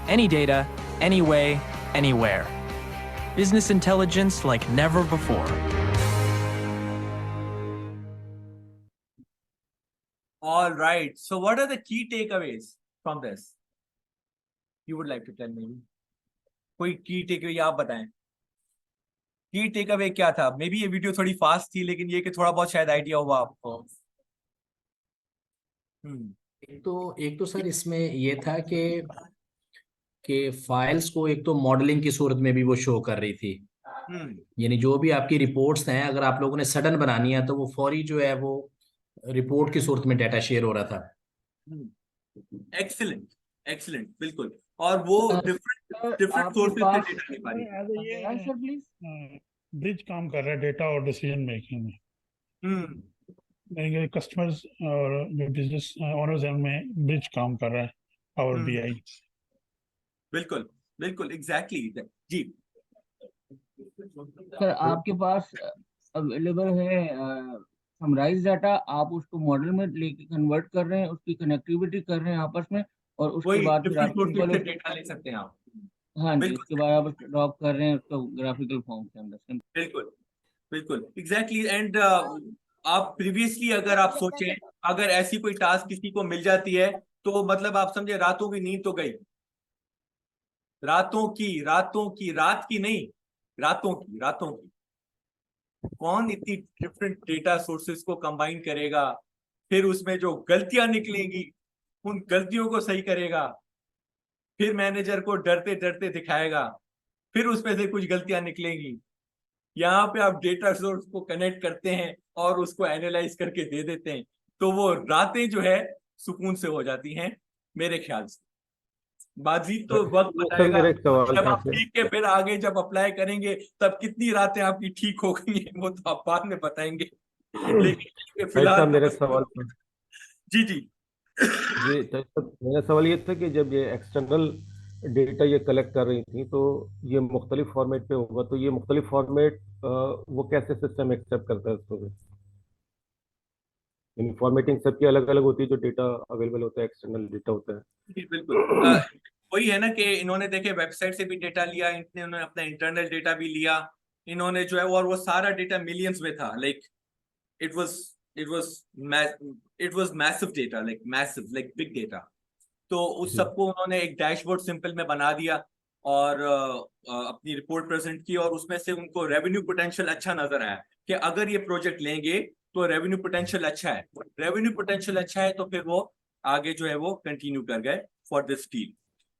Speaker 6: Any data, any way, anywhere. Business intelligence like never before.
Speaker 1: All right. So what are the key takeaways from this? You would like to tell me? कोई की take away आप बताएं, की take away क्या था? May be ये video थोड़ी fast थी, लेकिन ये कि थोड़ा बहुत शायद आइडिया हुआ आपको।
Speaker 2: एक तो सर इसमें ये था कि फाइल्स को एक तो मॉडलिंग की सूरत में भी वो शो कर रही थी। यानी जो भी आपकी रिपोर्ट्स हैं, अगर आप लोगों ने सडन बनानी है तो वो फौरी जो है वो रिपोर्ट की सूरत में डाटा शेयर हो रहा था।
Speaker 1: एक्सीलेंट, एक्सीलेंट, बिल्कुल। और वो डिफरेंट
Speaker 3: आपके
Speaker 1: सोर्सेज से
Speaker 3: पास
Speaker 1: डेटा ले पा रही है।
Speaker 3: yes, sir, please.
Speaker 7: ब्रिज काम कर रहा है डेटा और डिसीजन मेकिंग में। मेरे कस्टमर्स और जो बिजनेस ओनर्स हैं उनमें ब्रिज काम कर रहा है पावर बीआई।
Speaker 1: बिल्कुल, बिल्कुल, एग्जैक्टली जी।
Speaker 3: सर आपके पास अवेलेबल है समराइज डाटा, आप उसको मॉडल में लेके कन्वर्ट कर रहे हैं, उसकी कनेक्टिविटी कर रहे हैं आपस में, और उसके
Speaker 1: वही
Speaker 3: बाद फिर
Speaker 1: डिफरेंट
Speaker 3: आप
Speaker 1: सोर्सेज
Speaker 3: सिंपल
Speaker 1: से डेटा ले सकते हैं आप।
Speaker 3: हाँ जी,
Speaker 1: बिल्कुल,
Speaker 3: उसके बाद आप ड्रॉप कर रहे हैं उसको ग्राफिकल फॉर्म के अंदर।
Speaker 1: बिल्कुल, बिल्कुल, एग्जैक्टली। एंड आप प्रीवियसली अगर आप सोचें, अगर ऐसी कोई टास्क किसी को मिल जाती है तो मतलब आप समझे रातों की नींद तो गई। रातों की रात की नहीं, रातों की। कौन इतनी डिफरेंट डेटा सोर्सेज को कंबाइन करेगा, फिर उसमें जो गलतियां निकलेंगी उन गलतियों को सही करेगा, फिर मैनेजर को डरते डरते दिखाएगा, फिर उसमें से कुछ गलतियां निकलेंगी। यहाँ पे आप डेटा सोर्स को कनेक्ट करते हैं और उसको एनालाइज करके दे देते हैं, तो वो रातें जो है सुकून से हो जाती हैं मेरे ख्याल से। बाजी तो वक्त बताएगा,
Speaker 9: मेरा एक सवाल
Speaker 1: जब
Speaker 9: था
Speaker 1: आप ठीक के फिर आगे जब अप्लाई करेंगे तब कितनी रातें आपकी ठीक हो गई हैं वो तो आप बाद में बताएंगे, लेकिन फिलहाल
Speaker 9: साहब मेरा
Speaker 1: तो
Speaker 9: सवाल था
Speaker 1: जी
Speaker 9: जी मेरा सवाल ये था कि जब ये एक्सटर्नल डेटा ये कलेक्ट कर रही थी तो ये मुख्तलिफ फॉर्मेट पे होगा, तो ये मुख्तलिफ फॉर्मेट वो कैसे सिस्टम एक्सेप्ट करता है उसको? इन फॉर्मेटिंग सबकी अलग अलग होती है, जो डेटा अवेलेबल होता है एक्सटर्नल डेटा होता है।
Speaker 1: जी बिल्कुल। वही है ना कि इन्होंने देखे वेबसाइट से भी डेटा लिया, इन्होंने अपना इंटरनल डेटा भी लिया, इन्होंने जो है, और वो सारा डेटा मिलियंस में था। Like it was massive data, like big data. तो उस सबको उन्होंने एक डैशबोर्ड सिंपल में बना दिया और अपनी रिपोर्ट प्रेजेंट की, और उसमें से उनको रेवेन्यू पोटेंशियल अच्छा नजर आया कि अगर ये प्रोजेक्ट लेंगे तो रेवेन्यू पोटेंशियल अच्छा है। रेवेन्यू पोटेंशियल अच्छा है तो फिर वो आगे जो है वो कंटिन्यू कर गए फॉर दिस डील।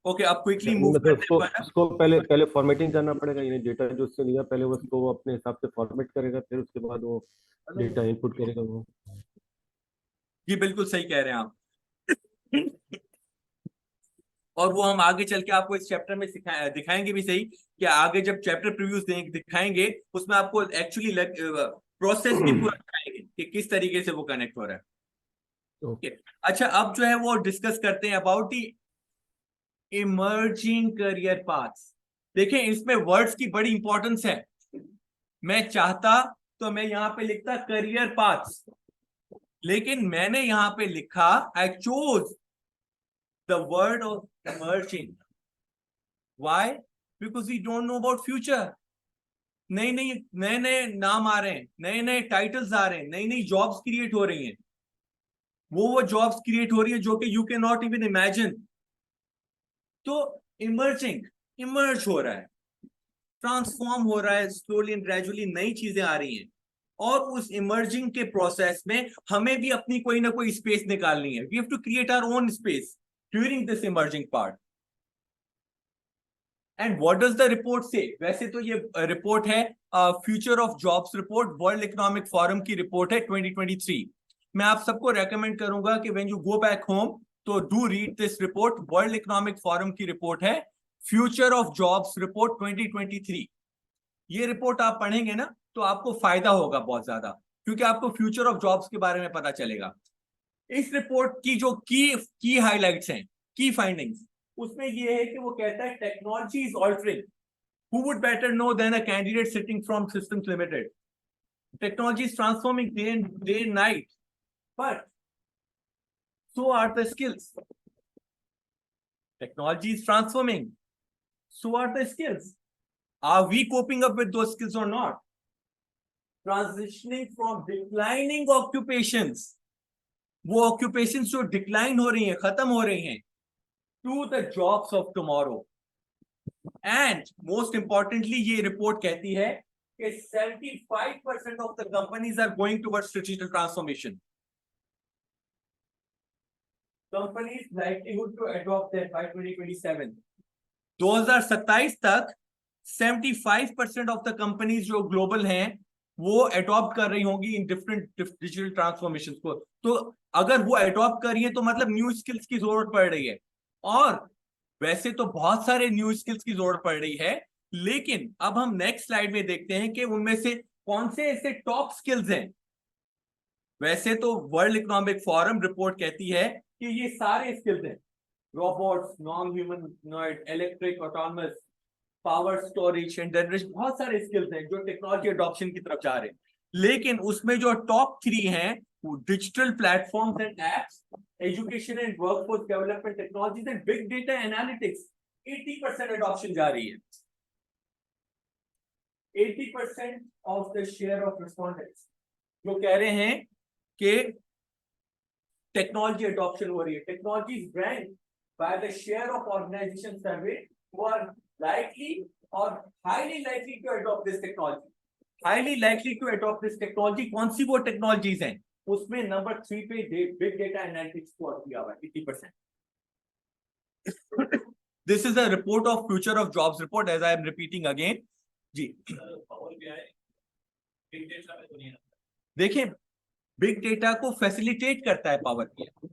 Speaker 1: ओके, अब क्विकली मूव
Speaker 9: मतलब
Speaker 1: करते हैं।
Speaker 9: उसको पहले फॉर्मेटिंग करना पड़ेगा, यानी डेटा जो उससे लिया पहले उसको वो अपने हिसाब से फॉर्मेट करेगा, फिर उसके बाद वो डेटा इनपुट करेगा वो।
Speaker 1: जी बिल्कुल सही कह रहे हैं आप। और वो हम आगे चल के आपको इस चैप्टर में दिखाएंगे भी सही, कि आगे जब चैप्टर प्रीव्यूज दिखाएंगे उसमें आपको एक्चुअली प्रोसेस भी पूरा दिखाएंगे कि किस तरीके से वो कनेक्ट हो रहा है। ओके, अच्छा, अब जो है वो डिस्कस करते हैं about the emerging career paths. देखें, इसमें वर्ड्स की बड़ी इंपॉर्टेंस है। मैं चाहता तो मैं यहाँ पे लिखता करियर पाथ्स, लेकिन मैंने यहाँ पे लिखा I chose the word of emerging. Why? Because we don't know about future. नए नाम आ रहे हैं, नए टाइटल्स आ रहे हैं, नई जॉब्स क्रिएट हो रही हैं। वो जॉब्स क्रिएट हो रही है जो कि you can not even imagine. तो इमर्ज हो रहा है, ट्रांसफॉर्म हो रहा है, स्लोली एंड ग्रेजुअली नई चीजें आ रही हैं, और उस इमर्जिंग के प्रोसेस में हमें भी अपनी कोई ना कोई स्पेस निकालनी है। We have to create our own space during this emerging part. And what does the report say? वैसे तो ये रिपोर्ट है future of jobs report, world economic forum की रिपोर्ट है 2023। मैं आप सबको रेकमेंड करूंगा कि when you go back home तो do read this report. World economic forum की रिपोर्ट है फ्यूचर ऑफ जॉब्स रिपोर्ट 2023। ये रिपोर्ट आप पढ़ेंगे ना तो आपको फायदा होगा बहुत ज्यादा, क्योंकि आपको फ्यूचर ऑफ जॉब्स के बारे में पता चलेगा। इस रिपोर्ट की जो की हाइलाइट्स हैं, की फाइंडिंग्स, उसमें ये है कि वो कहता है technology is altering. Who would better know than a candidate sitting from systems limited? Technology is transforming day and night, but so are the skills. Technology is transforming, so are the skills. Are we coping up with those skills or not? Transitioning from declining occupations, वो occupation जो decline हो रही हैं, खत्म हो रही हैं, to the jobs of tomorrow. And most importantly ये रिपोर्ट कहती है कि 75% of the companies are going towards digital transformation. Companies likelihood to adopt that by 2027. 2027 तक 75% ऑफ द कंपनीज जो ग्लोबल हैं वो अडॉप्ट कर रही होंगी इन डिफरेंट डिजिटल ट्रांसफॉर्मेशन को. तो अगर वो अडॉप्ट कर रही है तो मतलब न्यू स्किल्स की जरूरत पड़ रही है. और वैसे तो बहुत सारे न्यू स्किल्स की जरूरत पड़ रही है, लेकिन अब हम नेक्स्ट स्लाइड में देखते हैं कि उनमें से कौन से ऐसे टॉप स्किल्स हैं. वैसे तो वर्ल्ड इकोनॉमिक फोरम रिपोर्ट कहती है कि ये सारे स्किल्स हैं, robots, non humanoid, electric, autonomous, power storage and generation, बहुत सारे स्किल्स हैं जो टेक्नोलॉजी अडॉप्शन की तरफ जा रहे हैं. लेकिन उसमें जो टॉप 3 हैं वो digital platforms and apps, education and workforce development technologies and big data analytics. 80% adoption जा रही है. 80% of the share of respondents जो कह रहे हैं कि टेक्नोलॉजी अडॉप्शन हो रही है. Technology is ranked by the share of organisation survey who are likely or highly likely to adopt this technology. Highly likely to adopt this technology. कौन सी वो टेक्नोलॉजीज हैं? उसमें नंबर 3 पे बिग डेटा एनालिटिक्स को दिया हुआ है 80%. This is a report of future of jobs report, as I am repeating again. जी देखिए, बिग डेटा को फैसिलिटेट करता है पावर बीआई.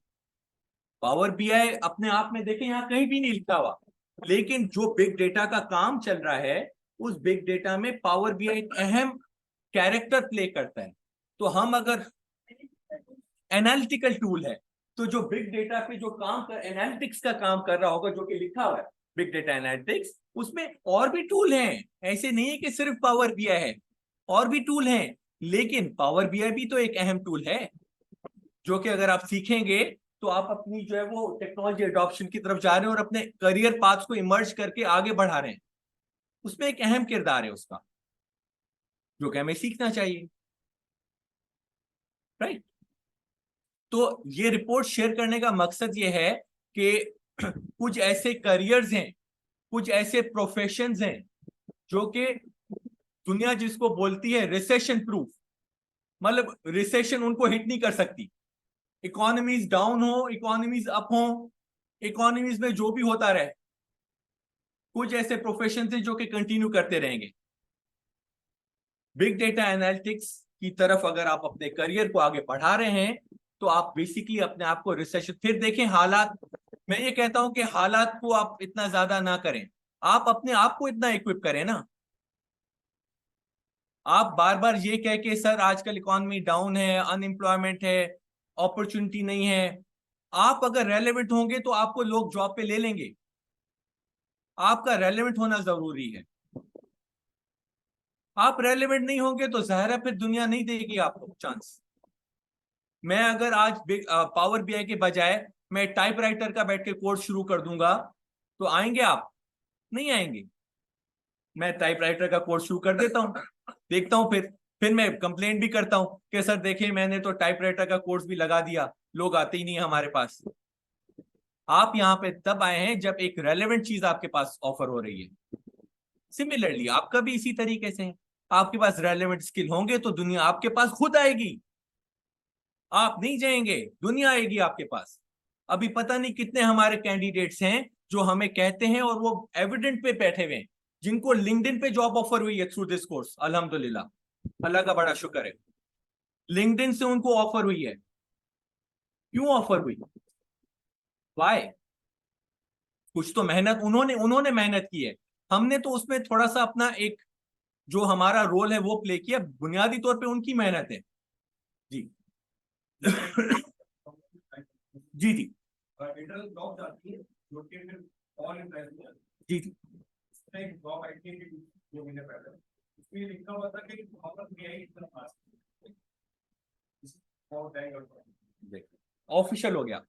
Speaker 1: पावर बीआई अपने आप में देखें यहाँ कहीं भी नहीं लिखा हुआ, लेकिन जो बिग डेटा का काम चल रहा है उस बिग डेटा में पावर बीआई एक अहम कैरेक्टर प्ले करता है. तो हम अगर एनालिटिकल टूल है तो जो बिग डेटा पे जो काम कर एनालिटिक्स का काम कर रहा होगा, जो कि लिखा हुआ है बिग डेटा एनालिटिक्स, उसमें और भी टूल हैं. ऐसे नहीं है कि सिर्फ पावर बीआई है, और भी टूल हैं. लेकिन पावर बीआई भी तो एक अहम टूल है जो कि अगर आप सीखेंगे तो आप अपनी जो है वो टेक्नोलॉजी अडॉप्शन की तरफ जा रहे हैं और अपने करियर पाथ को इमर्ज करके आगे बढ़ा रहे हैं. उसमें एक अहम किरदार है उसका, जो कि हमें सीखना चाहिए. राइट. तो ये रिपोर्ट शेयर करने का मकसद ये है कि कुछ ऐसे करियर्स हैं, कुछ ऐसे प्रोफेशंस हैं जो कि दुनिया जिसको बोलती है रिसेशन प्रूफ, मतलब रिसेशन उनको हिट नहीं कर सकती. इकोनॉमीज डाउन हो, इकोनॉमीज अप हो, इकोनॉमीज में जो भी होता रहे, कुछ ऐसे प्रोफेशन हैं जो कि कंटिन्यू करते रहेंगे. बिग डेटा एनालिटिक्स की तरफ अगर आप अपने करियर को आगे बढ़ा रहे हैं तो आप बेसिकली अपने आप को रिसेशन, फिर देखें हालात, मैं ये कहता हूं कि हालात को आप इतना ज्यादा ना करें, आप अपने आप को इतना इक्विप करें ना. आप बार बार ये कह के सर आजकल इकोनॉमी डाउन है, अनएम्प्लॉयमेंट है, अपॉर्चुनिटी नहीं है, आप अगर रेलेवेंट होंगे तो आपको लोग जॉब पे ले लेंगे. आपका रेलेवेंट होना जरूरी है. आप रेलेवेंट नहीं होंगे तो जाहिर है फिर दुनिया नहीं देगी आपको चांस. मैं अगर आज पावर बीआई के बजाय मैं टाइपराइटर का बैठ के कोर्स शुरू कर दूंगा तो आएंगे आप? नहीं आएंगे. मैं टाइपराइटर का कोर्स शुरू कर देता हूं, देखता हूं, फिर मैं कंप्लेंट भी करता हूं कि सर देखिए मैंने तो टाइपराइटर का कोर्स भी लगा दिया, लोग आते ही नहीं हमारे पास. आप यहाँ पे तब आए हैं जब एक रेलेवेंट चीज आपके पास ऑफर हो रही है. सिमिलरली आपका भी इसी तरीके से है. आपके पास रेलेवेंट स्किल होंगे तो दुनिया आपके पास खुद आएगी. आप नहीं जाएंगे, दुनिया आएगी आपके पास. अभी पता नहीं कितने हमारे कैंडिडेट्स हैं जो हमें कहते हैं और वो एविडेंट पे बैठे हुए हैं, जिनको लिंक्डइन पे जॉब ऑफर हुई है थ्रू दिस कोर्स. अल्हम्दुलिल्लाह, अल्लाह का बड़ा शुक्र है, लिंक्डइन से उनको ऑफर हुई है. क्यों ऑफर हुई? वाई? कुछ तो मेहनत उन्होंने मेहनत की है. हमने तो उसमें थोड़ा सा अपना एक जो हमारा रोल है वो प्ले किया. बुनियादी तौर पे उनकी मेहनत है. जी जी जी जी ऑफिशियल हो गया.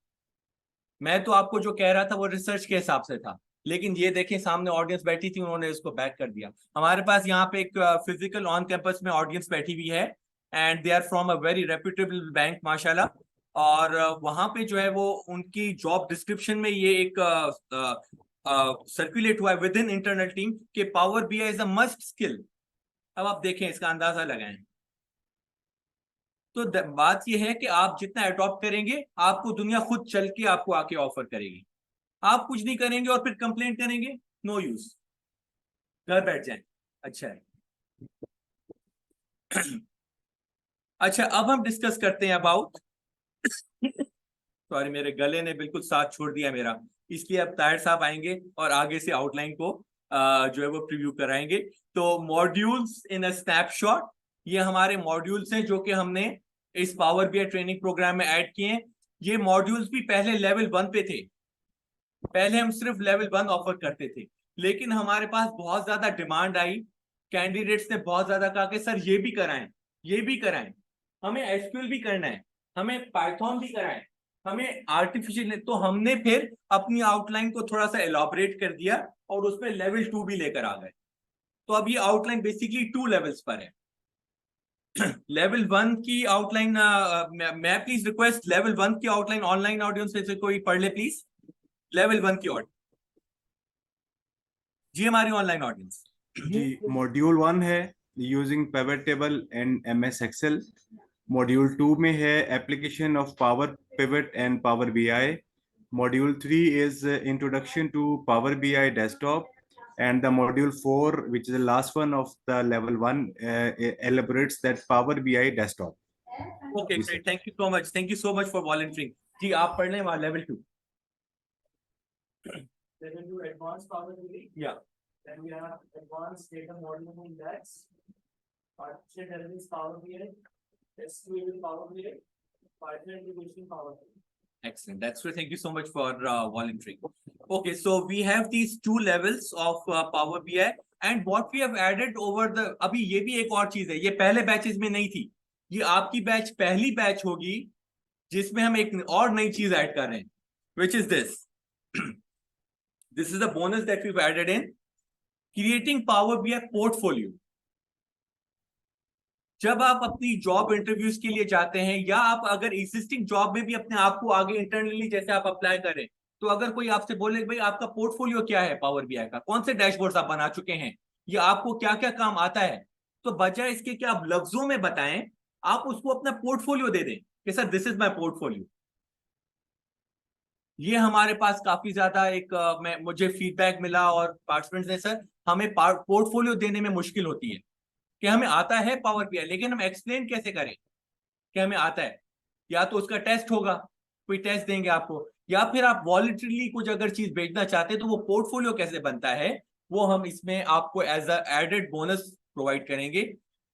Speaker 1: मैं तो आपको जो कह रहा था वो रिसर्च के हिसाब से था, लेकिन ये देखें सामने ऑडियंस बैठी थी, उन्होंने इसको बैक कर दिया. हमारे पास यहाँ पे एक फिजिकल ऑन कैंपस में ऑडियंस बैठी हुई है and they are from a very reputable bank माशाल्लाह. और वहां पे जो है वो उनकी जॉब डिस्क्रिप्शन में ये एक सर्कुलेट हुआ है विद इन इंटरनल टीम के power BI is a must skill. अब आप देखें, इसका अंदाजा लगाएं। तो बात यह है कि आप जितना अडॉप्ट करेंगे, आपको दुनिया खुद चल के आपको आके ऑफर करेगी। आप कुछ नहीं करेंगे और फिर कंप्लेन करेंगे, नो यूज, घर बैठ जाएं। अच्छा है। अच्छा, अब हम डिस्कस करते हैं अबाउट सॉरी, मेरे गले ने बिल्कुल साथ छोड़ दिया मेरा, इसलिए अब ताहिर साहब आएंगे और आगे से आउटलाइन को जो है वो प्रीव्यू कराएंगे। तो मॉड्यूल्स इन अ स्नैपशॉट, ये हमारे मॉड्यूल्स हैं जो कि हमने इस पावर बीआई ट्रेनिंग प्रोग्राम में ऐड किए हैं। ये मॉड्यूल्स भी पहले लेवल 1 पे थे, पहले हम सिर्फ लेवल 1 ऑफर करते थे, लेकिन हमारे पास बहुत ज्यादा डिमांड आई, कैंडिडेट्स ने बहुत ज्यादा कहा कि सर ये भी कराएं, ये भी कराएं, हमें एसक्यूएल भी करना है, हमें पाइथन भी कराएं, हमें आर्टिफिशियल। तो हमने फिर अपनी आउटलाइन को थोड़ा सा एलॉबरेट कर दिया और उसमें लेवल 2 भी लेकर आ गए। तो अब ये आउटलाइन बेसिकली 2 लेवल्स पर है। लेवल 1 की आउटलाइन, मैं प्लीज रिक्वेस्ट लेवल 1 की आउटलाइन ऑनलाइन ऑडियंस में से कोई पढ़ ले प्लीज। लेवल 1 की ऑडियंस जी, हमारी ऑनलाइन ऑडियंस
Speaker 10: जी। मॉड्यूल 1 है using pivot table and MS Excel. Module 2 में है application of Power Pivot and Power BI. Module 3 is introduction to Power BI desktop, and the module 4, which is the last one of the level 1, elaborates that Power BI desktop.
Speaker 1: Okay, great. Thank you so much. Thank you so much for volunteering. जी, आप पढ़ लें वहाँ level 2.
Speaker 4: Then we do advanced power BI.
Speaker 1: Yeah.
Speaker 4: Then we have advanced data modeling in DAX, artificial intelligence power BI, SQL power BI, Python integration power BI.
Speaker 1: Excellent. That's right. Thank you so much for volunteering. Okay, so we have these 2 levels of Power BI, and what we have added over the, अभी ये भी एक और चीज है, ये पहले batches में नहीं थी, ये आपकी बैच पहली बैच होगी जिसमें हम एक और नई चीज ऐड कर रहे हैं, which is this. This is the bonus that we've added in creating Power BI portfolio. जब आप अपनी जॉब इंटरव्यूज के लिए जाते हैं, या आप अगर एग्जिस्टिंग जॉब में भी अपने आप को आगे इंटरनली जैसे आप अप्लाई करें, तो अगर कोई आपसे बोले भाई आपका पोर्टफोलियो क्या है पावर बीआई का, कौन से डैशबोर्ड्स आप बना चुके हैं, या आपको क्या क्या काम आता है, तो बजाय इसके कि आप लफ्जों में बताएं, आप उसको अपना पोर्टफोलियो दे दें कि sir this is my portfolio. ये हमारे पास काफी ज्यादा एक मुझे फीडबैक मिला और पार्टिसिपेंट्स ने, सर हमें पोर्टफोलियो देने में मुश्किल होती है कि हमें आता है पावर बीआई, लेकिन हम एक्सप्लेन कैसे करें कि हमें आता है। या तो उसका टेस्ट होगा, कोई टेस्ट देंगे आपको, या फिर आप वॉलंटरीली कुछ अगर चीज भेजना चाहते हैं, तो वो पोर्टफोलियो कैसे बनता है वो हम इसमें आपको as a added bonus provide करेंगे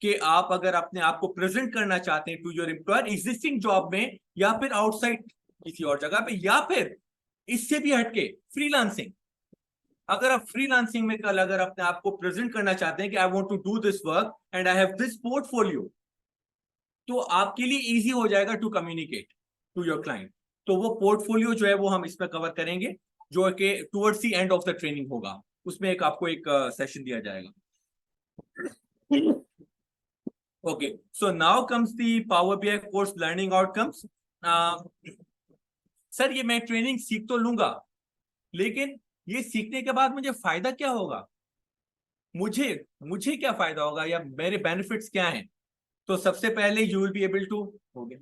Speaker 1: कि आप अगर अपने आप को प्रेजेंट करना चाहते हैं to your employer existing job में, या फिर आउटसाइड किसी और जगह पे, या फिर इससे भी हटके फ्रीलांसिंग। अगर आप फ्रीलांसिंग में कल अगर अपने आप को प्रेजेंट करना चाहते हैं कि I want to do this work and I have this portfolio, तो आपके लिए इजी हो जाएगा to communicate to your client. तो वो पोर्टफोलियो जो है वो हम इसमें कवर करेंगे, जो कि towards the end of the training होगा, उसमें आपको एक सेशन दिया जाएगा। Okay, so now comes the power BI course learning outcomes. Sir ये मैं ट्रेनिंग सीख तो लूंगा, लेकिन ये सीखने के बाद मुझे फायदा क्या होगा, मुझे क्या फायदा होगा, या मेरे बेनिफिट्स क्या हैं? तो सबसे पहले you will be able to, हो गया,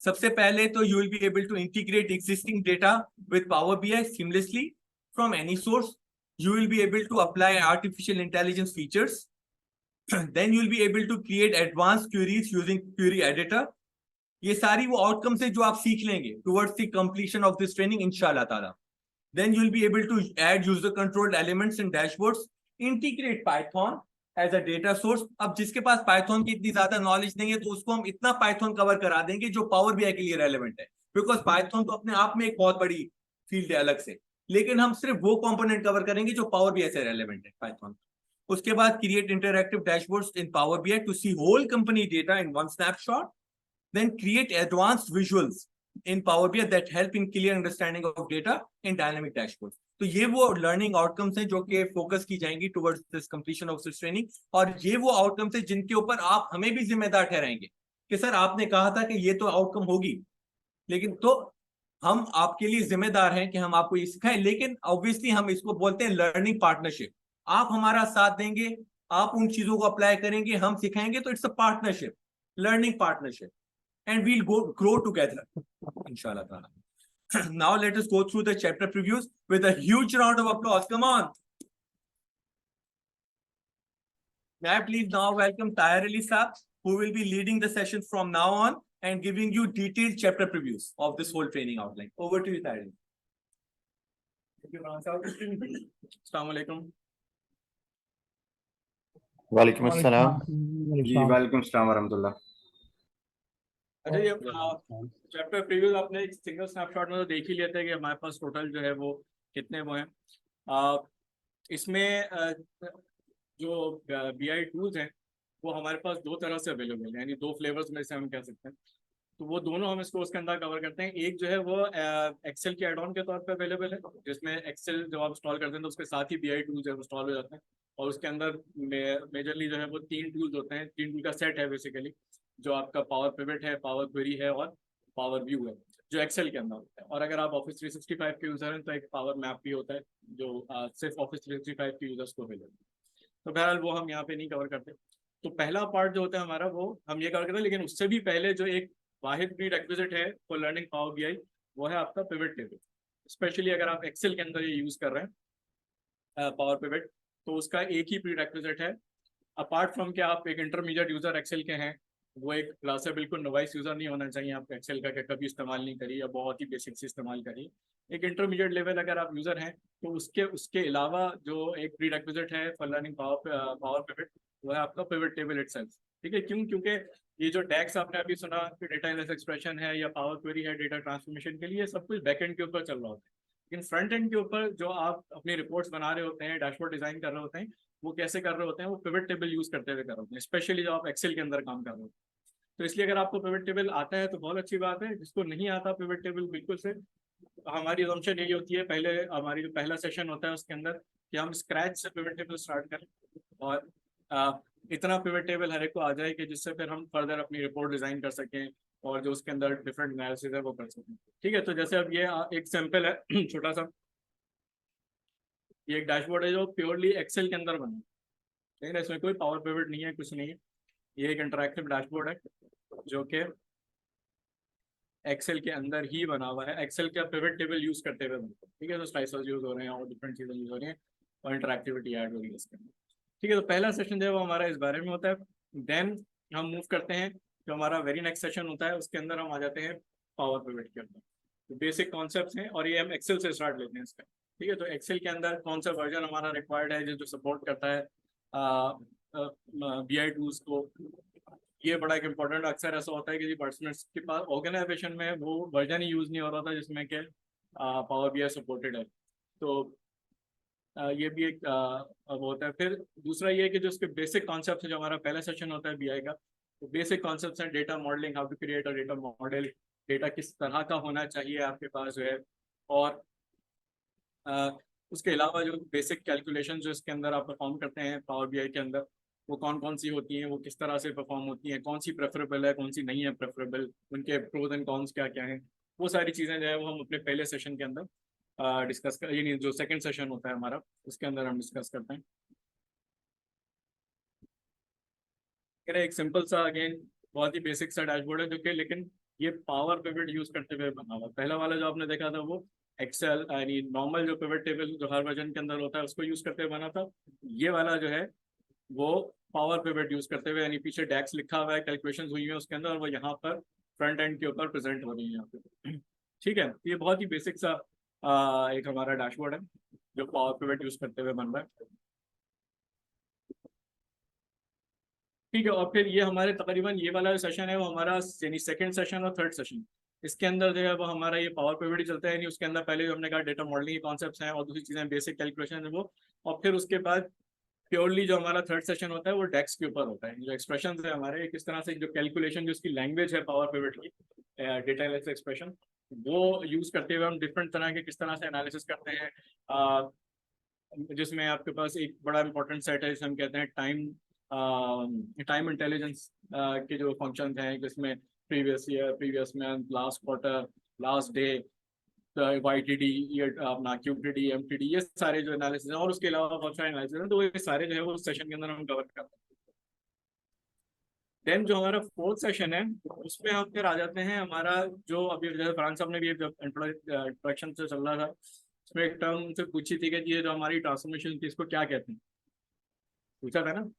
Speaker 1: सबसे पहले तो you will be able to integrate existing data with Power BI seamlessly from any source. You will be able to apply artificial intelligence features. Then you will be able to create advanced queries using query editor. ये सारी वो outcomes है जो आप सीख लेंगे towards the completion of this training इंशाल्लाह ताला. Then you will be able to add user controlled elements and dashboards. Integrate Python as a data source. अब जिसके पास Python की इतनी ज्यादा नॉलेज नहीं है, तो उसको हम इतना Python कवर करा देंगे जो Power BI के लिए रेलेवेंट है, बिकॉज Python तो अपने आप में एक बहुत बड़ी फील्ड है अलग से, लेकिन हम सिर्फ वो कंपोनेंट कवर करेंगे जो पावर बीआई से रेलेवेंट है पाइथन. उसके बाद create interactive dashboards in Power BI to see whole company data in one snapshot. Then create advanced visuals in Power BI that help in clear understanding of data in dynamic dashboards. तो ये वो learning outcomes हैं जो कि focus की जाएंगी towards this completion of this training. और ये वो आउटकम्स हैं जिनके ऊपर आप हमें भी जिम्मेदार ठहराएंगे कि सर आपने कहा था कि ये तो आउटकम होगी, लेकिन तो हम आपके लिए जिम्मेदार हैं कि हम आपको ये सिखाएं, लेकिन ऑब्वियसली हम इसको बोलते हैं लर्निंग पार्टनरशिप। आप हमारा साथ देंगे, आप उन चीजों को अप्लाई करेंगे, हम सिखाएंगे, तो it's a partnership, learning partnership, and we'll grow together, inshallah ta'ala. Now let us go through the chapter previews with a huge round of applause. Come on. May I please now welcome Tahir Ali Saab, who will be leading the session from now on and giving you detailed chapter previews of this whole training outline. Over to you, Tahir Ali. Thank you, Assalamu alaikum.
Speaker 5: वालेकुम अस्सलाम।
Speaker 10: जी वालेकुम अस्सलाम वरहमतुल्लाह।
Speaker 1: अच्छा, ये chapter preview आपने एक single snapshot में तो देख ही लिया था कि हमारे पास टोटल जो है वो कितने वो हैं। इसमें जो BI टूल्स हैं वो हमारे पास दो तरह से अवेलेबल है, यानी दो फ्लेवर्स में से हम कह सकते हैं। तो वो दोनों हम इस कोर्स के अंदर कवर करते हैं। एक जो है वो एक्सेल के एड ऑन के तौर पे अवेलेबल है, जिसमें एक्सेल जब आप इंस्टॉल करते हैं तो उसके साथ ही BI टूल्स है इंस्टॉल हो जाते हैं, और उसके अंदर मेजरली जो है वो 3 टूल्स होते हैं, 3 टूल का सेट है बेसिकली, जो आपका पावर पिवट है, पावर क्वेरी है और पावर व्यू है, जो एक्सेल के अंदर होता है। और अगर आप ऑफिस 365 के यूज़र हैं तो एक पावर मैप भी होता है, जो सिर्फ ऑफिस 365 के यूजर्स को अवेलेबल है। तो बहरहाल वो हम यहाँ पे नहीं कवर करते। तो पहला पार्ट जो होता है हमारा वो हम ये कवर करते हैं, लेकिन उससे भी पहले जो एक वाहिद प्रीरेक्विजिट है फॉर लर्निंग पावर BI, वो है आपका पिवट टेबल। स्पेशली अगर आप एक्सेल के अंदर ये यूज़ कर रहे हैं पावर पिवट, तो उसका एक ही प्रीरेक्विजिट है, अपार्ट फ्रॉम कि आप एक इंटरमीडिएट यूज़र एक्सेल के हैं, वो एक क्लास है, बिल्कुल नोवाइस यूज़र नहीं होना चाहिए आपका एक्सेल का, कि कभी इस्तेमाल नहीं करिए या बहुत ही बेसिक से इस्तेमाल करिए। एक इंटरमीडिएट लेवल अगर आप यूज़र हैं तो उसके अलावा जो एक प्रीरेक्विजिट है फॉर लर्निंग पावर पिवट, वो है आपका पिवट टेबल इटसेल्फ। ठीक है, क्योंकि ये जो टैक्स आपने अभी सुना कि डेटा एनालिसिस एक्सप्रेशन है या पावर क्वेरी है डेटा ट्रांसफॉर्मेशन के लिए, सब कुछ बैकएंड के ऊपर चल रहा होता है। लेकिन फ्रंट एंड के ऊपर जो आप अपनी रिपोर्ट्स बना रहे होते हैं, डैशबोर्ड डिजाइन कर रहे होते हैं, वो कैसे कर रहे होते हैं, वो पिवट टेबल यूज़ करते हुए कर रहे होते हैं, स्पेशली जब आप एक्सेल के अंदर काम कर रहे होते हैं। तो इसलिए अगर आपको पिवट टेबल आता है तो बहुत अच्छी बात है, जिसको नहीं आता पिवट टेबल बिल्कुल से, हमारी असम्पशन यही होती है पहले हमारी जो पहला सेशन होता है उसके अंदर कि हम स्क्रैच से पिवट टेबल स्टार्ट करें और इतना पिवट टेबल हर एक को आ जाए कि जिससे फिर हम फर्दर अपनी रिपोर्ट डिज़ाइन कर सकें और जो उसके अंदर डिफरेंट एनालिसिस है वो कर सकें। ठीक है, तो जैसे अब ये एक सैंपल है छोटा सा, ये एक डैशबोर्ड है जो प्योरली एक्सेल के अंदर बना है, लेकिन इसमें कोई पावर पिवट नहीं है, कुछ नहीं है। ये एक इंटरैक्टिव डैशबोर्ड है जो कि एक्सेल के अंदर ही बना हुआ है, एक्सेल का पिवट टेबल यूज़ करते हुए बनता है। ठीक है, तो स्लाइसर्स यूज़ हो रहे हैं और डिफरेंट चीज़ें यूज़ हो रही हैं और इंटरैक्टिविटी ऐड हो रही है इसके अंदर। ठीक है, तो पहला सेशन जो है वो हमारा इस बारे में होता है। देन हम मूव करते हैं, जो हमारा वेरी नेक्स्ट सेशन होता है उसके अंदर हम आ जाते हैं पावर पिवट के अंदर। तो बेसिक कॉन्सेप्ट्स हैं और ये हम एक्सेल से स्टार्ट लेते हैं इसका। ठीक है, तो एक्सेल के अंदर कौन सा वर्जन हमारा रिक्वायर्ड है जो सपोर्ट करता है BI टूल्स को, ये बड़ा एक इम्पोर्टेंट। अक्सर ऐसा होता है कि पर्सनल के पास ऑर्गेनाइजेशन में वो वर्जन ही यूज़ नहीं हो रहा था जिसमें कि पावर BI सपोर्टेड है। तो ये भी एक अब होता है। फिर दूसरा ये है कि जो उसके बेसिक कॉन्सेप्ट्स है, जो हमारा पहला सेशन होता है BI का, तो बेसिक कॉन्सेप्ट्स हैं data modelling, how to create a data model, data किस तरह का होना चाहिए आपके पास जो है, और उसके अलावा जो बेसिक कैलकुलेशन जो इसके अंदर आप परफॉर्म करते हैं पावर BI के अंदर, वो कौन कौन सी होती हैं, वो किस तरह से परफॉर्म होती हैं, कौन सी प्रेफरेबल है, कौन सी नहीं है प्रेफरेबल, उनके प्रोज एंड कॉन्स क्या क्या हैं, वो सारी चीज़ें जो है वो हम अपने पहले सेशन के अंदर डिस्कस कर, यानी जो सेकंड सेशन होता है हमारा उसके अंदर हम डिस्कस करते हैं। एक सिंपल सा अगेन बहुत ही बेसिक सा डैशबोर्ड है जो कि लेकिन ये पावर पिवट यूज़ करते हुए बना हुआ। पहला वाला जो आपने देखा था वो एक्सेल यानी नॉर्मल जो पिवट टेबल जो हर वर्जन के अंदर होता है उसको यूज़ करते हुए बना था। ये वाला जो है वो पावर पिवट यूज़ करते हुए, यानी पीछे डैक्स लिखा हुआ है, कैलकुलेशंस हुई है उसके अंदर, और वो यहाँ पर फ्रंट एंड के ऊपर प्रेजेंट हो रही है यहाँ पे। ठीक है, ये बहुत ही बेसिक सा एक हमारा डैशबोर्ड है जो पावर पिवट यूज़ करते हुए बन रहा है। ठीक है, और फिर ये हमारे तकरीबन ये वाला सेशन है वो हमारा यानी सेकंड सेशन और थर्ड सेशन, इसके अंदर जो है वो हमारा ये पावर पिवट ही चलता है। यानी उसके अंदर पहले जो हमने कहा डेटा मॉडलिंग के कॉन्सेप्ट्स हैं और दूसरी चीज़ें बेसिक कैलकुलेशन है वो, और फिर उसके बाद प्योरली जो हमारा थर्ड सेशन होता है वो डेक्स के ऊपर होता है। जो एक्सप्रेशन है हमारे किस तरह से जो कैलकुलेशन जो उसकी लैंग्वेज है पावर पिवट की डेटा एनालिसिस एक्सप्रेशन, वो यूज़ करते हुए हम डिफरेंट तरह के किस तरह से एनालिसिस करते हैं, जिसमें आपके पास एक बड़ा इंपॉर्टेंट सेट है जिसे हम कहते हैं टाइम इंटेलिजेंस के जो फंक्शन हैं, जिसमें previous year, previous month, last quarter, last day,
Speaker 11: YTD, ये अपना QTD, MTD, ये सारे जो एनालिसिस हैं, और उसके अलावा बहुत सारे एनालिसिस हैं, तो ये सारे जो है वो सेशन के अंदर हम कवर करते हैं। देन जो हमारा फोर्थ सेशन है उसमें हम फिर आ जाते हैं, हमारा जो अभी जैसे फरहान साहब ने भी इंट्रोडक्शन से चल रहा था, उसमें एक टर्म से पूछी थी कि ये जो हमारी ट्रांसफॉर्मेशन थी इसको क्या कहते हैं, पूछा था ना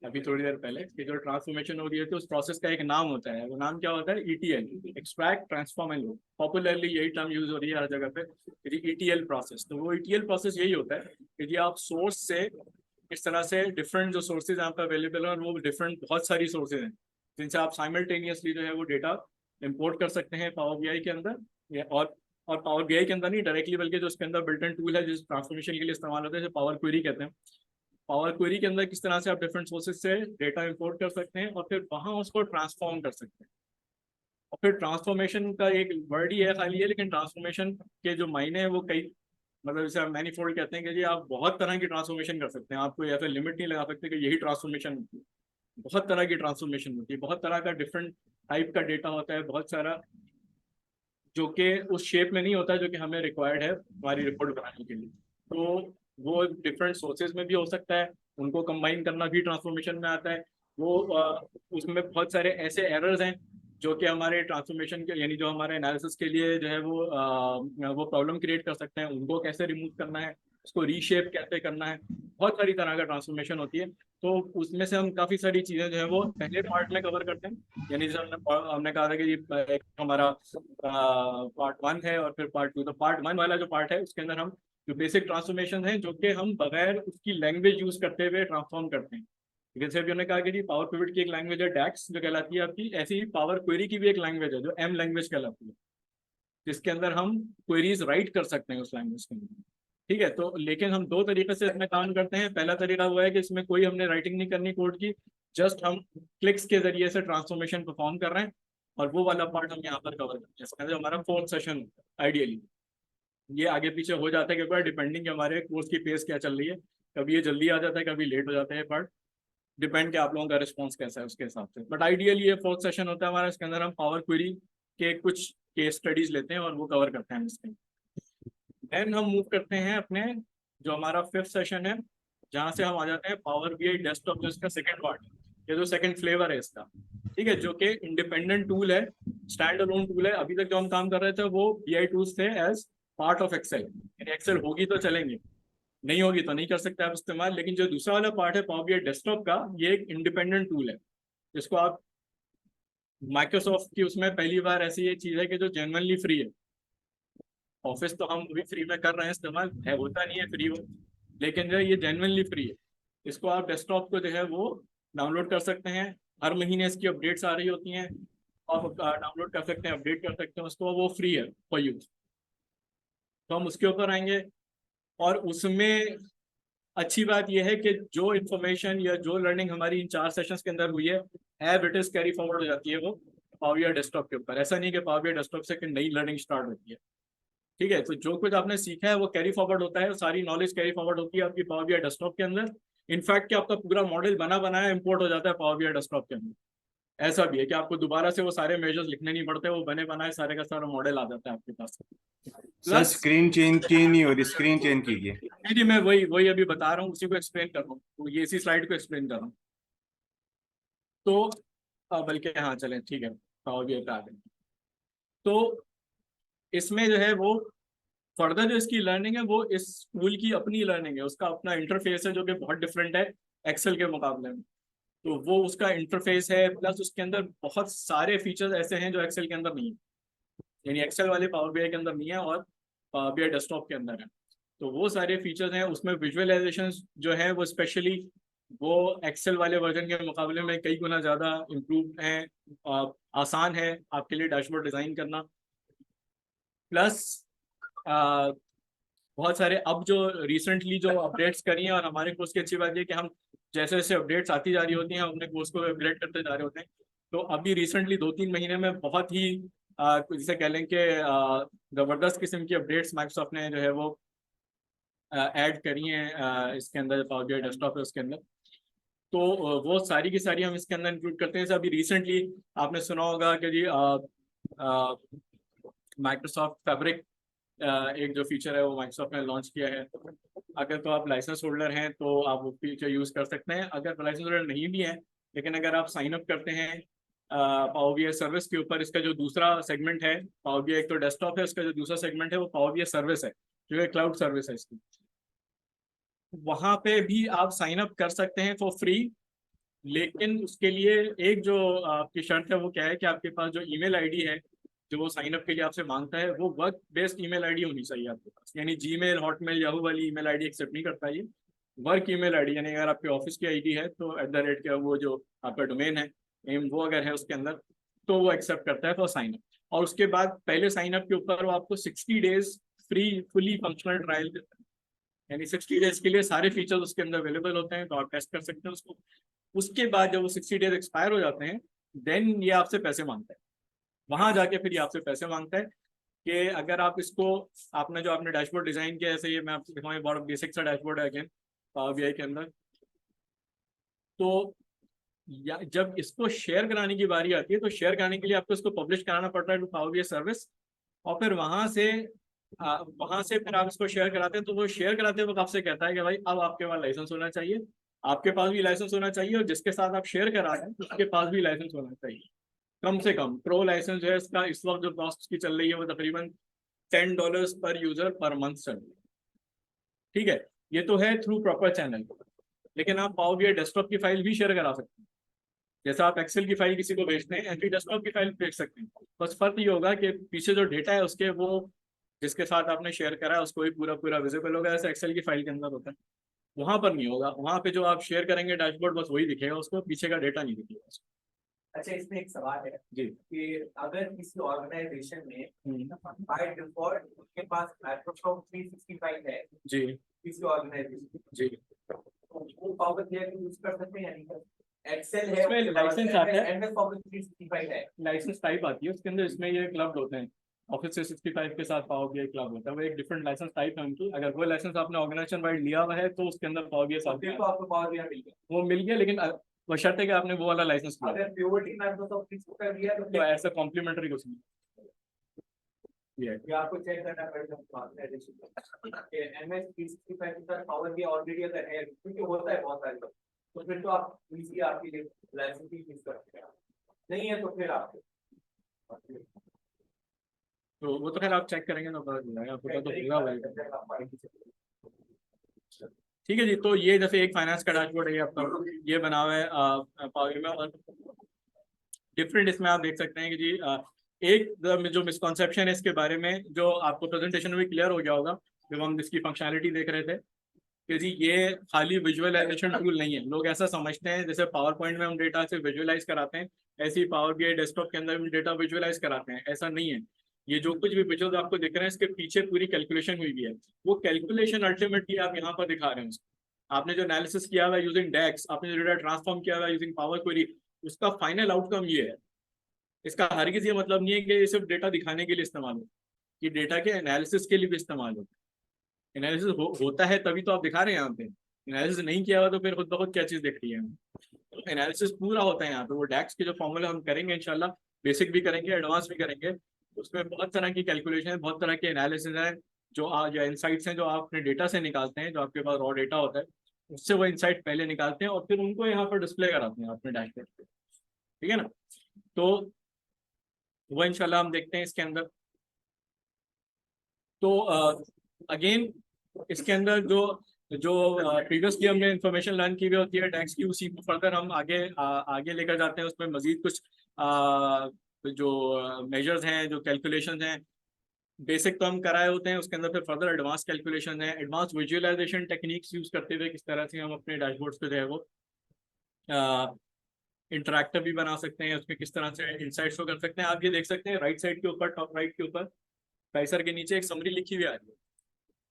Speaker 11: अभी थोड़ी देर पहले कि जो ट्रांसफॉर्मेशन हो रही है तो उस प्रोसेस का एक नाम होता है, वो नाम क्या होता है? ETL, extract transform and load. Popularly यही टर्म यूज हो रही है हर जगह पे, ETL प्रोसेस। तो वो ETL प्रोसेस यही होता है कि आप सोर्स से इस तरह से डिफरेंट जो सोर्सेज यहाँ पे अवेलेबल है, और वो डिफरेंट बहुत सारी सोर्सेज हैं जिनसे आप साइमल्टेनियसली जो है वो डेटा इंपोर्ट कर सकते हैं पावर BI के अंदर, और पावर BI के अंदर नहीं डायरेक्टली, बल्कि जो उसके अंदर बिल्ट इन टूल है जिस ट्रांसफॉर्मेशन के लिए इस्तेमाल होता है, जो पावर क्वेरी कहते हैं। पावर क्वेरी के अंदर किस तरह से आप डिफरेंट सोर्सेज से डेटा इंपोर्ट कर सकते हैं और फिर वहाँ उसको ट्रांसफॉर्म कर सकते हैं। और फिर ट्रांसफॉर्मेशन का एक वर्ड ही है खाली है, लेकिन ट्रांसफॉर्मेशन के जो मायने हैं वो कई, मतलब जैसे आप मैनीफोल्ड कहते हैं कि जी आप बहुत तरह की ट्रांसफॉर्मेशन कर सकते हैं, आपको ऐसा लिमिट नहीं लगा सकते कि यही ट्रांसफॉर्मेशन होती है। बहुत तरह की ट्रांसफॉर्मेशन होती है, बहुत तरह का डिफरेंट टाइप का डेटा होता है, बहुत सारा, जो कि उस शेप में नहीं होता है जो कि हमें रिक्वायर्ड है हमारी रिपोर्ट बनाने के लिए। तो वो डिफरेंट सोर्सेज में भी हो सकता है, उनको कंबाइन करना भी ट्रांसफॉर्मेशन में आता है। वो उसमें बहुत सारे ऐसे एरर्स हैं जो कि हमारे ट्रांसफॉर्मेशन के, यानी जो हमारे एनालिसिस के लिए जो है वो प्रॉब्लम क्रिएट कर सकते हैं, उनको कैसे रिमूव करना है, उसको रीशेप कैसे करना है। बहुत सारी तरह का ट्रांसफॉर्मेशन होती है, तो उसमें से हम काफ़ी सारी चीज़ें जो है वो पहले पार्ट में कवर करते हैं। यानी जैसे हमने कहा था कि ये एक हमारा पार्ट 1 है और फिर पार्ट 2। तो पार्ट 1 वाला जो पार्ट है उसके अंदर हम जो बेसिक ट्रांसफॉर्मेशन है जो कि हम बगैर उसकी लैंग्वेज यूज करते हुए ट्रांसफॉर्म करते हैं। जैसे अभी हमने कहा कि जी पावर पिवट की एक लैंग्वेज है DAX जो कहलाती है आपकी, ऐसी ही पावर क्वेरी की भी एक लैंग्वेज है जो M लैंग्वेज कहलाती है, जिसके अंदर हम क्वेरीज राइट कर सकते हैं उस लैंग्वेज के अंदर। ठीक है, तो लेकिन हम दो तरीके से इसमें काम करते हैं। पहला तरीका हुआ है कि इसमें कोई हमने राइटिंग नहीं करनी कोड की, जस्ट हम क्लिक्स के जरिए से ट्रांसफॉर्मेशन परफॉर्म कर रहे हैं, और वो वाला पार्ट हम यहाँ पर कवर करते हैं। इसका जो हमारा फोर्थ सेशन आइडियली ये आगे पीछे हो जाता है क्योंकि डिपेंडिंग हमारे कोर्स की पेस क्या चल रही है, कभी ये जल्दी आ जाता है, कभी लेट हो जाता है पार्ट, डिपेंड कि आप लोगों का रिस्पॉन्स कैसा है उसके हिसाब से। बट आइडियली ये फोर्थ सेशन होता है हमारा, इसके अंदर हम पावर क्वेरी के कुछ केस स्टडीज लेते हैं और वो कवर करते हैं इसके। देन हम मूव करते हैं अपने जो हमारा फिफ्थ सेशन है, जहाँ से हम आ जाते हैं पावर BI डेस्कटॉप, जो इसका सेकंड पार्ट है, ये जो सेकंड फ्लेवर है इसका, ठीक है, जो कि इंडिपेंडेंट टूल है, स्टैंड अलोन टूल है। अभी तक जो हम काम कर रहे थे वो BI टूल्स थे एज पार्ट ऑफ एक्सेल, यानी एक्सेल होगी तो चलेंगे, नहीं होगी तो नहीं कर सकते आप इस्तेमाल। लेकिन जो दूसरा वाला पार्ट है पावर BI डेस्कटॉप का, ये एक इंडिपेंडेंट टूल है, जिसको आप माइक्रोसॉफ्ट की उसमें पहली बार ऐसी ये चीज़ है कि जो जेन्युइनली फ्री है। ऑफिस तो हम भी फ्री में कर रहे हैं इस्तेमाल, है होता नहीं है फ्री वो, लेकिन जो ये जेन्युइनली फ्री है, इसको आप डेस्कटॉप को जो है वो डाउनलोड कर सकते हैं। हर महीने इसकी अपडेट्स आ रही होती हैं, आप डाउनलोड कर सकते हैं, अपडेट कर सकते हैं उसको, वो फ्री है फॉर यूज। तो हम उसके ऊपर आएंगे, और उसमें अच्छी बात यह है कि जो इन्फॉर्मेशन या जो लर्निंग हमारी इन 4 सेशंस के अंदर हुई है, as it is carry forward हो जाती है वो पावर BI डेस्कटॉप के ऊपर। ऐसा नहीं कि पावर BI डेस्कटॉप से नई लर्निंग स्टार्ट होती है, ठीक है। तो जो कुछ आपने सीखा है वो कैरी फॉरवर्ड होता है, सारी नॉलेज कैरी फॉरवर्ड होती है आपकी पावर BI डेस्कटॉप के अंदर। इनफैक्ट कि आपका पूरा मॉडल बना बनाया इंपोर्ट हो जाता है पावर BI डेस्कटॉप के अंदर। ऐसा भी है कि आपको दोबारा से वो सारे मेजर्स लिखने नहीं पड़ते, वो बने बनाए सारे का सारा मॉडल आ जाता है आपके पास।
Speaker 10: सर स्क्रीन चेंज की नहीं हो रही, स्क्रीन चेंज कीजिए।
Speaker 11: नहीं, मैं वही अभी बता रहा हूँ, उसी को एक्सप्लेन कर रहा हूँ, तो ये इसी स्लाइड को एक्सप्लेन कर रहा हूँ। तो बल्कि हाँ चलें, ठीक है, पावर BI पे आ गए। तो इसमें जो है वो फर्दर जो इसकी लर्निंग है वो इस टूल की अपनी लर्निंग है, उसका अपना इंटरफेस है जो कि बहुत डिफरेंट है एक्सेल के मुकाबले में। तो वो उसका इंटरफेस है, प्लस उसके अंदर बहुत सारे फीचर्स ऐसे हैं जो एक्सेल के अंदर नहीं है, यानी एक्सेल वाले पावर BI के अंदर नहीं है और पावर BI डेस्कटॉप के अंदर है। तो वो सारे फीचर्स हैं उसमें। विजुअलाइजेशन जो है वो स्पेशली वो एक्सेल वाले वर्जन के मुकाबले में कई गुना ज़्यादा इम्प्रूव हैं, आसान है आपके लिए डैशबोर्ड डिज़ाइन करना। प्लस बहुत सारे अब जो रिसेंटली जो अपडेट्स करी हैं, और हमारे कोर्स की अच्छी बात है कि हम जैसे जैसे अपडेट्स आती जा रही होती हैं अपने कोर्स को अपग्रेड करते जा रहे होते हैं। तो अभी रिसेंटली 2-3 महीने में बहुत ही जैसे कह लें कि ज़बरदस्त किस्म की अपडेट्स माइक्रोसॉफ्ट ने जो है वो ऐड करी हैं इसके अंदर, पावर BI डेस्कटॉप है उसके अंदर। तो वो सारी की सारी हम इसके अंदर इंक्लूड करते हैं। जैसे अभी रिसेंटली आपने सुना होगा कि जी माइक्रोसॉफ्ट फैब्रिक एक जो फीचर है वो माइक्रोसॉफ्ट ने लॉन्च किया है। अगर तो आप लाइसेंस होल्डर हैं तो आप वो फीचर यूज़ कर सकते हैं। अगर लाइसेंस होल्डर नहीं भी है, लेकिन अगर आप साइन अप करते हैं पावर बीआई सर्विस के ऊपर, इसका जो दूसरा सेगमेंट है, पावर बीआई एक तो डेस्कटॉप है, उसका जो दूसरा सेगमेंट है वो पावर बीआई सर्विस है, जो है क्लाउड सर्विस है इसकी। वहाँ पे भी आप साइन अप कर सकते हैं फॉर फ्री, लेकिन उसके लिए एक जो आपकी शर्त है वो क्या है कि आपके पास जो ईमेल आईडी है जो वो साइन अप के लिए आपसे मांगता है वो वर्क बेस्ड ईमेल आईडी होनी चाहिए आपके पास। यानी जीमेल, हॉटमेल, याहू वाली ईमेल आईडी एक्सेप्ट नहीं करता ये। वर्क ईमेल आईडी यानी अगर आपके ऑफिस की आईडी है तो @ का वो जो आपका डोमेन है वो अगर है उसके अंदर तो वो एक्सेप्ट करता है फॉर साइन अप। और उसके बाद पहले साइन अप के ऊपर वो आपको 60 days free fully functional trial देता है, यानी 60 डेज के लिए सारे फीचर्स उसके अंदर अवेलेबल होते हैं, तो आप टेस्ट कर सकते हैं उसको। उसके बाद जब वो 60 डेज एक्सपायर हो जाते हैं देन ये आपसे पैसे मांगता है। वहां जाके फिर ये आपसे पैसे मांगता है कि अगर आप इसको आपने जो आपने डैशबोर्ड डिजाइन किया, ऐसे ये मैं आपको दिखाऊंगा, बहुत बेसिक सा डैशबोर्ड है अगेन पावर बीआई के अंदर। तो जब इसको शेयर कराने की बारी आती है तो शेयर कराने के लिए आपको इसको पब्लिश कराना पड़ता है टू पावर बीआई सर्विस, और फिर वहां से फिर आप इसको शेयर कराते हैं। तो वो शेयर कराते वक्त आपसे कहता है कि भाई अब आपके पास लाइसेंस होना चाहिए, आपके पास भी लाइसेंस होना चाहिए, और जिसके साथ आप शेयर करा रहे हैं उसके पास भी लाइसेंस होना चाहिए। कम से कम प्रो लाइसेंस जो है इसका इस वक्त जो कॉस्ट की चल रही है वो तकरीबन $10 पर यूजर पर मंथ चल रही है। ठीक है, ये तो है थ्रू प्रॉपर चैनल, लेकिन आप पावर बीआई डेस्कटॉप की फाइल भी शेयर करा सकते हैं। जैसा आप एक्सेल की फाइल किसी को भेजते हैं ऐसे डेस्कटॉप की फाइल भेज सकते हैं। बस फर्क ये होगा कि पीछे जो डेटा है उसके वो जिसके साथ आपने शेयर करा है उसको ही पूरा विजिबल होगा, जैसे एक्सेल की फाइल के अंदर होता है। वहां पर नहीं होगा, वहां पे जो आप शेयर करेंगे डैशबोर्ड बस वही दिखेगा, उसको पीछे का डेटा नहीं दिखेगा।
Speaker 4: अच्छा, इसमें एक सवाल है जी कि अगर किसी ऑर्गेनाइजेशन में बाय डिफॉल्ट उसके पास माइक्रोसॉफ्ट 365 है
Speaker 11: जी,
Speaker 4: किसी ऑर्गेनाइजेशन
Speaker 11: जी,
Speaker 4: तो वो पावर बीआई यूज कर सकते हैं या नहीं कर सकते? एक्सेल है,
Speaker 11: इसमें लाइसेंस आता है,
Speaker 4: एमएस ऑफिस 365 है,
Speaker 11: लाइसेंस टाइप आती है उसके अंदर, इसमें ये क्लब होते हैं। ऑफिस 365 के साथ पावर बीआई क्लब होता है, वो एक डिफरेंट लाइसेंस टाइप है उनकी। अगर वो लाइसेंस आपने ऑर्गेनाइजेशन वाइड लिया हुआ है तो उसके अंदर पावर बीआई साथ
Speaker 4: तो आपको पावर बीआई मिल गया,
Speaker 11: वो मिल गया, लेकिन वो शर्त है कि आपने वो वाला लाइसेंस लिया।
Speaker 4: अगर प्योरिटी माइक्रोसॉफ्ट 365 लिया
Speaker 11: तो ऐसा कॉम्प्लीमेंट्री कुछ नहीं
Speaker 4: ये आपको चेक करना पड़ेगा कि एमएस 365 के साथ पावर बीआई ऑलरेडी अगर है, क्योंकि होता है बहुत सारे लोग, तो फिर तो आप इजी आपके लिए लाइसेंस यूज कर सकते हैं। नहीं है तो फिर आप
Speaker 11: तो वो तो खैर आप चेक करेंगे ना, पता चलेगा आपको, तो पूरा ठीक है जी। तो ये जैसे एक फाइनेंस का डैशबोर्ड है, ये आपका ये बना हुआ है पावर में, और डिफरेंट इसमें आप देख सकते हैं कि जी एक जो मिसकॉन्सेप्शन है इसके बारे में जो आपको प्रेजेंटेशन में क्लियर हो गया होगा जब हम इसकी फंक्शनैलिटी देख रहे थे कि जी ये खाली विजुअलाइजेशन टूल नहीं है। लोग ऐसा समझते हैं जैसे पावर पॉइंट में हम डेटा से विजुअलाइज कराते हैं, ऐसे ही पावर बीआई डेस्कटॉप के अंदर भी डेटा विजुअलाइज कराते हैं, ऐसा नहीं है। ये जो कुछ भी विजुअल्स आपको दिख रहे हैं इसके पीछे पूरी कैलकुलेशन हुई भी है। वो कैलकुलेशन अल्टीमेटली आप यहाँ पर दिखा रहे हैं उसको। आपने जो एनालिसिस किया हुआ यूजिंग डेक्स, आपने जो डेटा ट्रांसफॉर्म किया हुआ यूजिंग पावर क्वेरी, उसका फाइनल आउटकम ये है। इसका हरगिज़ ये मतलब नहीं है कि ये सिर्फ डेटा दिखाने के लिए इस्तेमाल हो, ये डेटा के एनालिसिस के लिए भी इस्तेमाल हो। एनालिसिस होता है तभी तो आप दिखा रहे हैं यहाँ पे, एनालिसिस नहीं किया हुआ तो फिर खुद ब खुद क्या चीज़ दिख रही है। तो एनालिसिस पूरा होता है यहाँ पे। वो डेक्स के जो फॉर्मूला हम करेंगे इंशाल्लाह, बेसिक भी करेंगे, एडवांस भी करेंगे, उसमें बहुत तरह की कैलकुलेशन है, बहुत तरह के एनालिसिस है, जो इंसाइट्स हैं जो आप अपने डेटा से निकालते हैं, जो आपके पास रॉ डेटा होता है उससे वो इंसाइट पहले निकालते हैं और फिर उनको यहाँ पर डिस्प्ले कराते हैं अपने डैशबोर्ड पे। ठीक है ना, तो वो इंशाल्लाह हम देखते हैं इसके अंदर। तो अगेन इसके अंदर जो प्रीवियसली हमने इंफॉर्मेशन लर्न की हुई होती है टैक्स की, उसी को फर्दर हम आगे लेकर जाते हैं। उसमें मजीद कुछ जो मेजर्स हैं, जो कैलकुलेशन हैं, बेसिक तो हम कराए होते हैं, उसके अंदर फिर फर्दर एडवांस कैलकुलेशन है, एडवांस विजुअलाइजेशन टेक्निक्स यूज करते हुए किस तरह से हम अपने डैशबोर्ड्स पे जो है वो इंटरैक्टिव भी बना सकते हैं, उसमें किस तरह से इंसाइट्स को कर सकते हैं। आप ये देख सकते हैं राइट साइड के ऊपर, टॉप राइट के ऊपर कर्सर के नीचे एक समरी लिखी हुई आ रही है।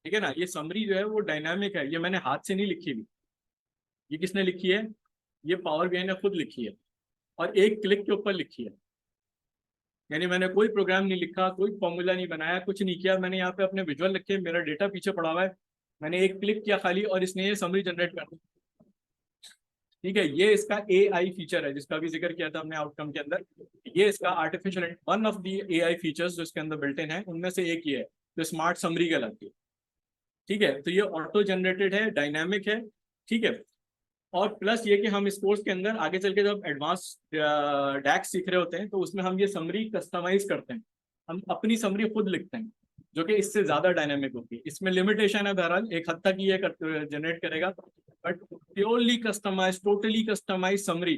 Speaker 11: ठीक है ना, ये समरी जो है वो डायनामिक है, ये मैंने हाथ से नहीं लिखी हुई। ये किसने लिखी है? ये पावर बीआई ने खुद लिखी है और एक क्लिक के ऊपर लिखी है। यानी मैंने कोई प्रोग्राम नहीं लिखा, कोई फॉर्मूला नहीं बनाया, कुछ नहीं किया। मैंने यहाँ पे अपने विजुअल रखे, मेरा डेटा पीछे पड़ा हुआ है, मैंने एक क्लिक किया खाली और इसने ये समरी जनरेट कर दी। ठीक है, ये इसका AI फीचर है जिसका भी जिक्र किया था हमने आउटकम के अंदर। ये इसका artificial one of the AI features जो इसके अंदर बिल्ट इन है उनमें से एक ही है। जो स्मार्ट समरी कहलाती है। ठीक है, तो ये ऑटो जनरेटेड है, डायनामिक है। ठीक है, और प्लस ये कि हम इस कोर्स के अंदर आगे चल के जब एडवांस डैक्स सीख रहे होते हैं तो उसमें हम ये समरी कस्टमाइज करते हैं, हम अपनी समरी खुद लिखते हैं जो कि इससे ज्यादा डायनामिक होती है। इसमें लिमिटेशन है बहरहाल, एक हद तक ये जनरेट करेगा, but purely customise, totally customise summary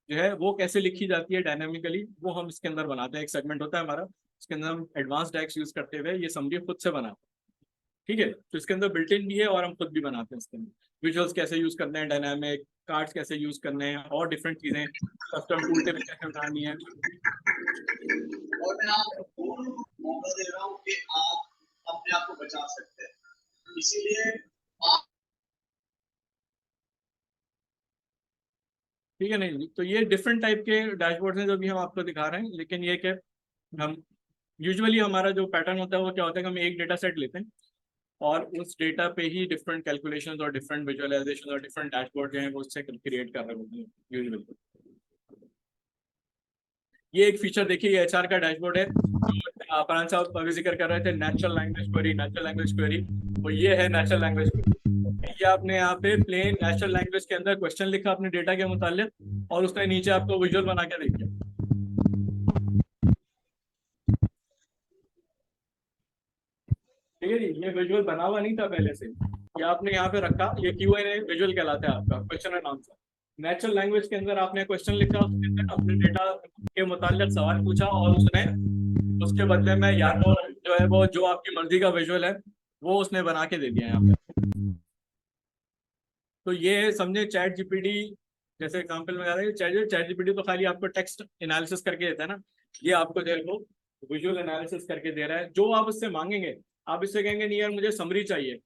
Speaker 11: जो है वो कैसे लिखी जाती है डायनामिकली, वो हम इसके अंदर बनाते हैं। एक सेगमेंट होता है हमारा, उसके अंदर हम एडवांस डैक्स यूज करते हुए ये समरी खुद से बनाते हैं। ठीक है, तो इसके अंदर बिल्ट इन भी है और हम खुद भी बनाते हैं इसके अंदर। विजुअल्स कैसे यूज करने हैं, डायनामिक कार्ड्स कैसे यूज करने हैं, और डिफरेंट चीजें, कस्टम टूल टेबल कैसे उठानी है।
Speaker 4: और मैं आपको मौका दे रहा हूँ कि आप अपने आप को बचा सकते हैं, इसीलिए आप
Speaker 11: ठीक है। नहीं, तो ये डिफरेंट टाइप के डैशबोर्ड हैं जो भी हम आपको दिखा रहे हैं, लेकिन ये कि हम यूजुअली हमारा जो पैटर्न होता है वो क्या होता है कि हम एक डेटा सेट लेते हैं और उस डेटा पे ही डिफरेंट कैलकुलेशंस और डिफरेंट विजुअलाइजेशन और डिफरेंट डैशबोर्ड जो हैं वो उससे क्रिएट कर रहे होते हैं यूजुअली। ये एक फीचर देखिए, ये एचआर का डैशबोर्ड है, परान साहब अभी जिक्र कर रहे थे natural language query, natural language query, तो ये है नेचुरल लैंग्वेज क्वेरी। ये आपने यहाँ पे प्लेन नेचुरल लैंग्वेज के अंदर क्वेश्चन लिखा अपने डेटा के मुतालिक और उसके नीचे आपको विजुअल बना के देखिए। ठीक है जी, ये विजुअल बना हुआ नहीं था पहले से, ये आपने यहाँ पे रखा, ये Q&A विजुअल कहलाता है आपका, question and answer. Natural language के अंदर आपने क्वेश्चन लिखा, उसके अंदर अपने डेटा के मुतालिक सवाल पूछा और उसने उसके बदले में या तो जो है वो जो आपकी मर्जी का विजुअल है वो उसने बना के दे दिया यहाँ पे। तो ये समझे चैट जीपीटी जैसे एग्जाम्पल में चैट जीपीटी तो खाली आपको टेक्स्ट एनालिसिस करके देता है ना, ये आपको जो है वो विजुअल एनालिसिस करके दे रहा है। जो आप उससे मांगेंगे, आप इससे कहेंगे नहीं यार मुझे समरी चाहिए,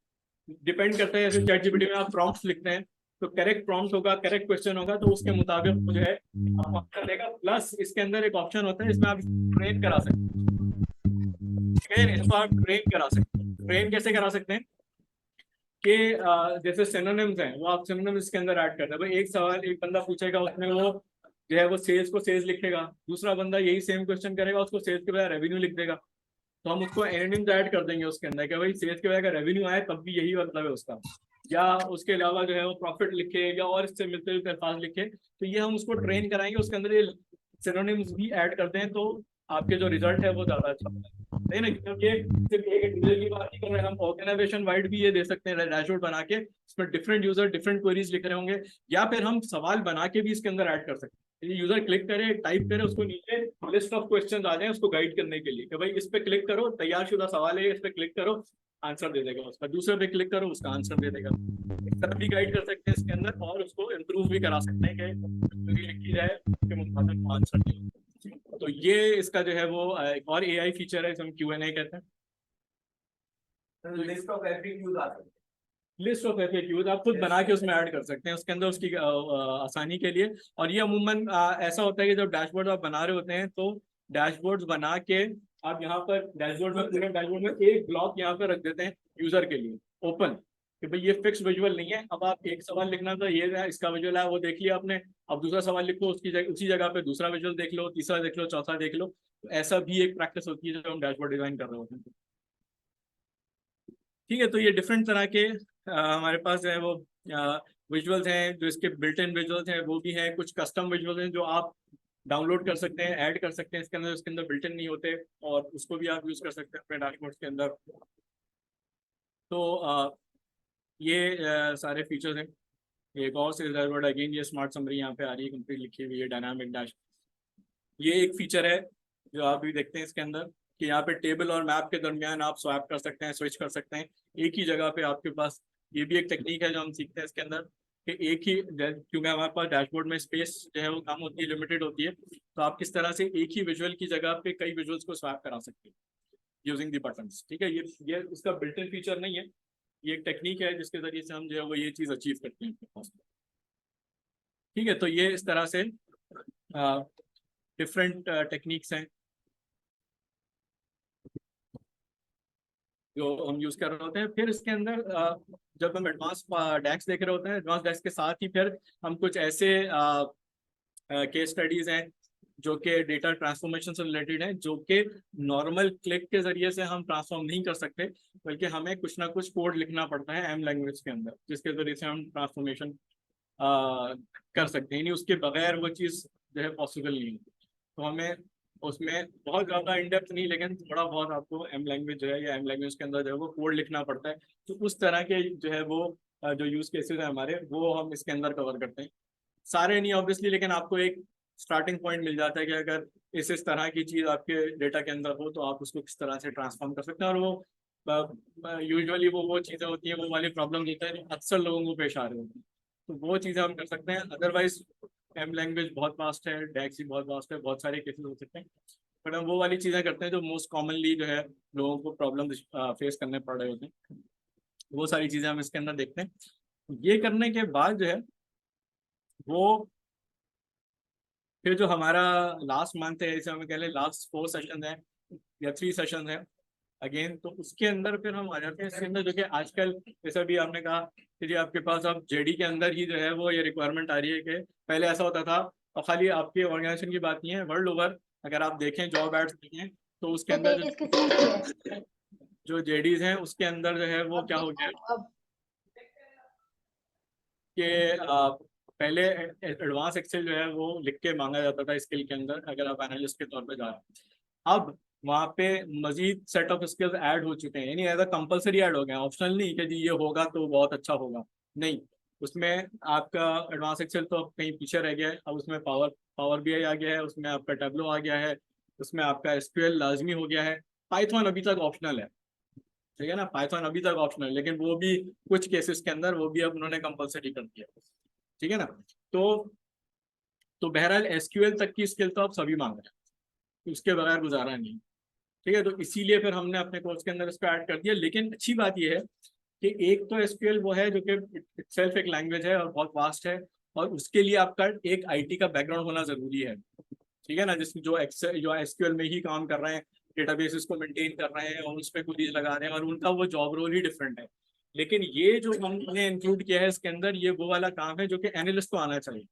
Speaker 11: डिपेंड करता है। जैसे चैट जीपीटी में आप प्रॉम्प्ट्स लिखते हैं तो करेक्ट प्रॉम्प्ट होगा, करेक्ट क्वेश्चन होगा, तो उसके मुताबिक जो है आपको आंसर देगा। प्लस इसके अंदर एक ऑप्शन होता है, इसमें आप ट्रेन करा सकते हैं, इसको आप ट्रेन करा सकते हैं। ट्रेन कैसे करा सकते हैं कि जैसे सिनोनिम्स हैं वो आप सिनोनिम्स इसके अंदर ऐड करते हैं। भाई एक सवाल एक बंदा पूछेगा, उसमें वो जो है वो सेल्स को सेल्स लिख देगा, दूसरा बंदा यही सेम क्वेश्चन करेगा, उसको सेल्स के बजाय रेवेन्यू लिख देगा, तो हम उसको एनोनिम्स ऐड कर देंगे उसके अंदर कि भाई सेल्स के बजाय अगर रेवेन्यू आए तब भी यही मतलब है उसका, या उसके अलावा जो है वो प्रॉफिट लिखे या और इससे मिलते जुलते अल्फाज लिखे। तो ये हम उसको ट्रेन कराएंगे, उसके अंदर ये सिनोनिम्स भी ऐड करते हैं, तो आपके जो रिजल्ट है वो ज्यादा अच्छा होता है ना। क्योंकि सिर्फ एक इंडिविजुअल की बात नहीं कर रहे हैं, हम ऑर्गेनाइजेशन वाइड भी ये दे सकते हैं डैशबोर्ड बना के, इसमें डिफरेंट यूजर डिफरेंट क्वेरीज लिख रहे होंगे, या फिर हम सवाल बना के भी इसके अंदर ऐड कर सकते हैं। यूजर क्लिक करे, टाइप करे, उसको नीचे लिस्ट ऑफ क्वेश्चन आ जाए उसको गाइड करने के लिए कि भाई इस पे क्लिक करो, तैयारशुदा सवाल है, इस पे क्लिक करो, आंसर दे देगा उसका, दूसरे पे क्लिक करो उसका आंसर दे देगा। इस तरह भी गाइड कर सकते हैं इसके अंदर, और उसको इम्प्रूव भी करा सकते हैं कि लिखी जाए उसके मुताबिक आंसर दे। तो ये इसका जो है वो एक और एआई फीचर है, हम Q&A कहते हैं।
Speaker 4: लिस्ट ऑफ FAQs आ सकते हैं,
Speaker 11: लिस्ट ऑफ FAQs आप खुद बना के उसमें ऐड कर सकते हैं उसके अंदर उसकी आसानी के लिए। और ये अमूमन ऐसा होता है कि जब डैशबोर्ड आप बना रहे होते हैं तो डैशबोर्ड्स बना के आप यहाँ पर डैशबोर्ड में पूरे डैशबोर्ड में एक ब्लॉक यहाँ पर रख देते हैं यूजर के लिए ओपन, कि भाई ये फिक्स विजुअल नहीं है, अब आप एक सवाल लिखना था ये है, इसका विजुअल है वो देख लिया आपने, अब दूसरा सवाल लिखो उसकी उसी जगह पे दूसरा विजुअल देख लो, तीसरा देख लो, चौथा देख लो। तो ऐसा भी एक प्रैक्टिस होती है जब हम डैशबोर्ड डिजाइन कर रहे होते हैं। ठीक है, तो ये डिफरेंट तरह के हमारे पास जो है वो विजुअल्स हैं, जो इसके बिल्ट इन विजुअल्स हैं वो भी हैं, कुछ कस्टम विजुअल्स हैं जो आप डाउनलोड कर सकते हैं, ऐड कर सकते हैं इसके अंदर, उसके अंदर बिल्ट इन नहीं होते, और उसको भी आप यूज कर सकते हैं अपने डैशबोर्ड्स के अंदर। तो ये सारे फीचर्स हैं। एक और से डैशबोर्ड अगेन ये स्मार्ट समरी यहाँ पे आ रही है, कंप्लीट लिखी हुई है, डायनामिक डैश। ये एक फीचर है जो आप भी देखते हैं इसके अंदर कि यहाँ पे टेबल और मैप के दरमियान आप स्वैप कर सकते हैं, स्विच कर सकते हैं एक ही जगह पे आपके पास। ये भी एक टेक्निक है जो हम सीखते हैं इसके अंदर कि एक ही, क्योंकि हमारे पास डैशबोर्ड में स्पेस जो है वो कम होती है, लिमिटेड होती है, तो आप किस तरह से एक ही विजुअल की जगह पे कई विजुअल्स को स्वैप करा सकते हैं यूजिंग दी बटन्स। ठीक है, ये इसका बिल्ट इन फीचर नहीं है, ये एक टेक्निक है जिसके जरिए से हम जो है वो ये चीज़ अचीव करते हैं अपने पास। ठीक है, तो ये इस तरह से डिफरेंट टेक्निक्स हैं जो हम यूज कर रहे होते हैं। फिर इसके अंदर जब हम एडवांस डैक्स देख रहे होते हैं, एडवांस डैक्स के साथ ही फिर हम कुछ ऐसे केस स्टडीज हैं जो कि डेटा ट्रांसफॉर्मेशन से रिलेटेड है, जो कि नॉर्मल क्लिक के जरिए से हम ट्रांसफॉर्म नहीं कर सकते, बल्कि हमें कुछ ना कुछ कोड लिखना पड़ता है एम लैंग्वेज के अंदर, जिसके जरिए से हम ट्रांसफॉर्मेशन कर सकते हैं। यानी उसके बगैर वो चीज़ जो है पॉसिबल नहीं है। तो हमें उसमें बहुत ज़्यादा इन डेप्थ नहीं, लेकिन थोड़ा बहुत आपको एम लैंग्वेज जो है या एम लैंग्वेज के अंदर जो है वो कोड लिखना पड़ता है। तो उस तरह के जो है वो जो यूज़ केसेस है हमारे, वो हम इसके अंदर कवर करते हैं। सारे नहीं ऑब्वियसली, लेकिन आपको एक स्टार्टिंग पॉइंट मिल जाता है कि अगर इस तरह की चीज़ आपके डेटा के अंदर हो तो आप उसको किस तरह से ट्रांसफॉर्म कर सकते हैं। और वो यूजुअली वो चीज़ें होती हैं, वो वाली प्रॉब्लम होता है जो अक्सर लोगों को पेश आ रही होती हैं, तो वो चीज़ें हम कर सकते हैं। अदरवाइज एम लैंग्वेज बहुत वास्ट है, डेक्स भी बहुत वास्ट है, बहुत सारे केसेस हो सकते हैं, बट हम वो वाली चीज़ें करते हैं जो मोस्ट कॉमनली जो है लोगों को प्रॉब्लम फेस करने पड़ रहे होते हैं। वो सारी चीज़ें हम इसके अंदर देखते हैं। ये करने के बाद जो है वो फिर जो हमारा लास्ट मंथ है, जैसे हमें कह लें लास्ट 4 सेशन है या 3 सेशन है अगेन, तो उसके अंदर फिर हम आ जाते हैं इसके अंदर, जो कि आजकल जैसा भी आपने कहा कि जी आपके पास अब जेडी के अंदर ही जो है वो ये रिक्वायरमेंट आ रही है कि पहले ऐसा होता था, और खाली आपके ऑर्गेनाइजेशन की बात नहीं है, वर्ल्ड ओवर अगर आप देखें जॉब एड्स देखें तो उसके अंदर जो जेडीज हैं उसके अंदर जो है वो क्या हो गया कि पहले एडवांस एक्सेल जो है वो लिख के मांगा जाता था स्किल के अंदर, अगर आप एनालिस्ट के तौर पे जा रहे हैं। अब वहाँ पे मजीद सेट ऑफ स्किल्स ऐड हो चुके हैं, यानी एज अ कंपलसरी ऐड हो गए हैं, ऑप्शनल नहीं कि जी ये होगा तो बहुत अच्छा होगा, नहीं। उसमें आपका एडवांस एक्सेल तो अब कहीं पीछे रह गया है, अब उसमें पावर बीआई आ गया है, उसमें आपका टेब्लो आ गया है, उसमें आपका एसक्यूएल लाजमी हो गया है। पाइथन अभी तक ऑप्शनल है, ठीक है ना, पाइथन अभी तक ऑप्शनल है, लेकिन वो भी कुछ केसेस के अंदर वो भी अब उन्होंने कंपलसरी कर दिया, ठीक है ना। तो बहरहाल एसक्यूएल तक की स्किल तो आप सभी मांग रहे हैं, उसके बगैर गुजारा नहीं, ठीक है। तो इसीलिए फिर हमने अपने कोर्स के अंदर इसको ऐड कर दिया। लेकिन अच्छी बात यह है कि एक तो एसक्यूएल वो है जो कि इटसेल्फ एक लैंग्वेज है और बहुत वास्ट है, और उसके लिए आपका एक आईटी का बैकग्राउंड होना जरूरी है, ठीक है ना, जो एसक्यूएल में ही काम कर रहे हैं, डेटाबेसेस को मेंटेन कर रहे हैं और उस पर क्वेरीज लगा रहे हैं, और उनका वो जॉब रोल ही डिफरेंट है। लेकिन ये जो हमने इंक्लूड किया है इसके अंदर, ये वो वाला काम है जो कि एनालिस्ट को आना चाहिए।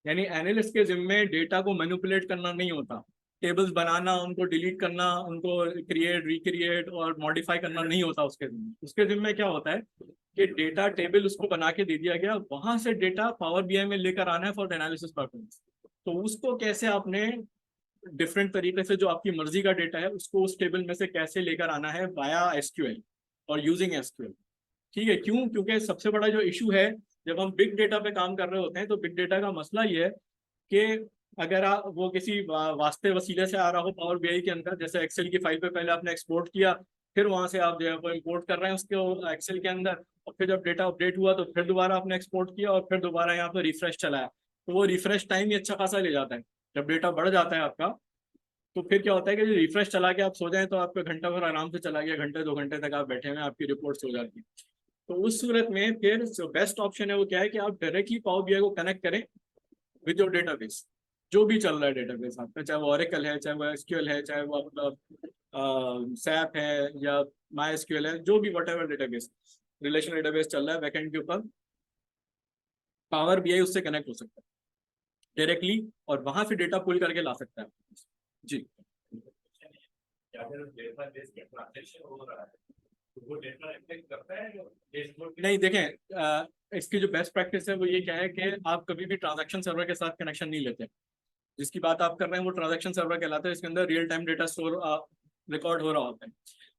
Speaker 11: यानी एनालिस्ट के जिम्मे डेटा को मैनिपुलेट करना नहीं होता, टेबल्स बनाना, उनको डिलीट करना, उनको क्रिएट रिक्रिएट और मॉडिफाई करना नहीं होता उसके जिम्मे। उसके जिम्मे क्या होता है कि डेटा टेबल उसको बना के दे दिया गया, वहां से डेटा पावर बीआई में लेकर आना है फॉर एनालिसिस पर्पस। तो उसको कैसे आपने डिफरेंट तरीके से, जो आपकी मर्जी का डेटा है, उसको उस टेबल में से कैसे लेकर आना है वाया एसक्यूएल और यूजिंग एसक्यूएल, ठीक है। क्यों? क्योंकि सबसे बड़ा जो इशू है जब हम बिग डेटा पे काम कर रहे होते हैं, तो बिग डेटा का मसला ये है कि अगर आप वो किसी वास्ते वसीले से आ रहा हो पावर बीआई के अंदर, जैसे एक्सेल की फाइल पे पहले आपने एक्सपोर्ट किया, फिर वहां से आप जो है वो इम्पोर्ट कर रहे हैं उसके एक्सेल के अंदर, और फिर जब डेटा अपडेट हुआ तो फिर दोबारा आपने एक्सपोर्ट किया और फिर दोबारा यहाँ पर रिफ्रेश चलाया, तो वो रिफ्रेश टाइम ही अच्छा खासा ले जाता है। जब डेटा बढ़ जाता है आपका, तो फिर क्या होता है कि रिफ्रेश चला के आप सो जाए तो आपका घंटा भर आराम से चला गया, घंटे 2 घंटे तक आप बैठे हुए, आपकी रिपोर्ट्स हो जाती है। तो उस सूरत में फिर जो बेस्ट ऑप्शन है वो क्या है कि आप डायरेक्टली पावर बीआई को कनेक्ट करें विद योर डेटाबेस, जो भी चल रहा है डेटाबेस आपका, चाहे वो ओरेकल है, चाहे वो एसक्यूएल है, चाहे वो आपका सैप है या माई एसक्यूएल है, जो भी what ever database, relation database चल रहा है बैकएंड के ऊपर, पावर बीआई उससे कनेक्ट हो सकता है डायरेक्टली, और वहां से डेटा पुल करके ला सकता है जी। नहीं, देखें इसकी जो बेस्ट प्रैक्टिस है वो ये क्या है कि आप कभी भी ट्रांजैक्शन सर्वर के साथ कनेक्शन नहीं लेते। जिसकी बात आप कर रहे हैं वो ट्रांजैक्शन सर्वर कहलाता है, इसके अंदर real time data store record हो रहा होता है।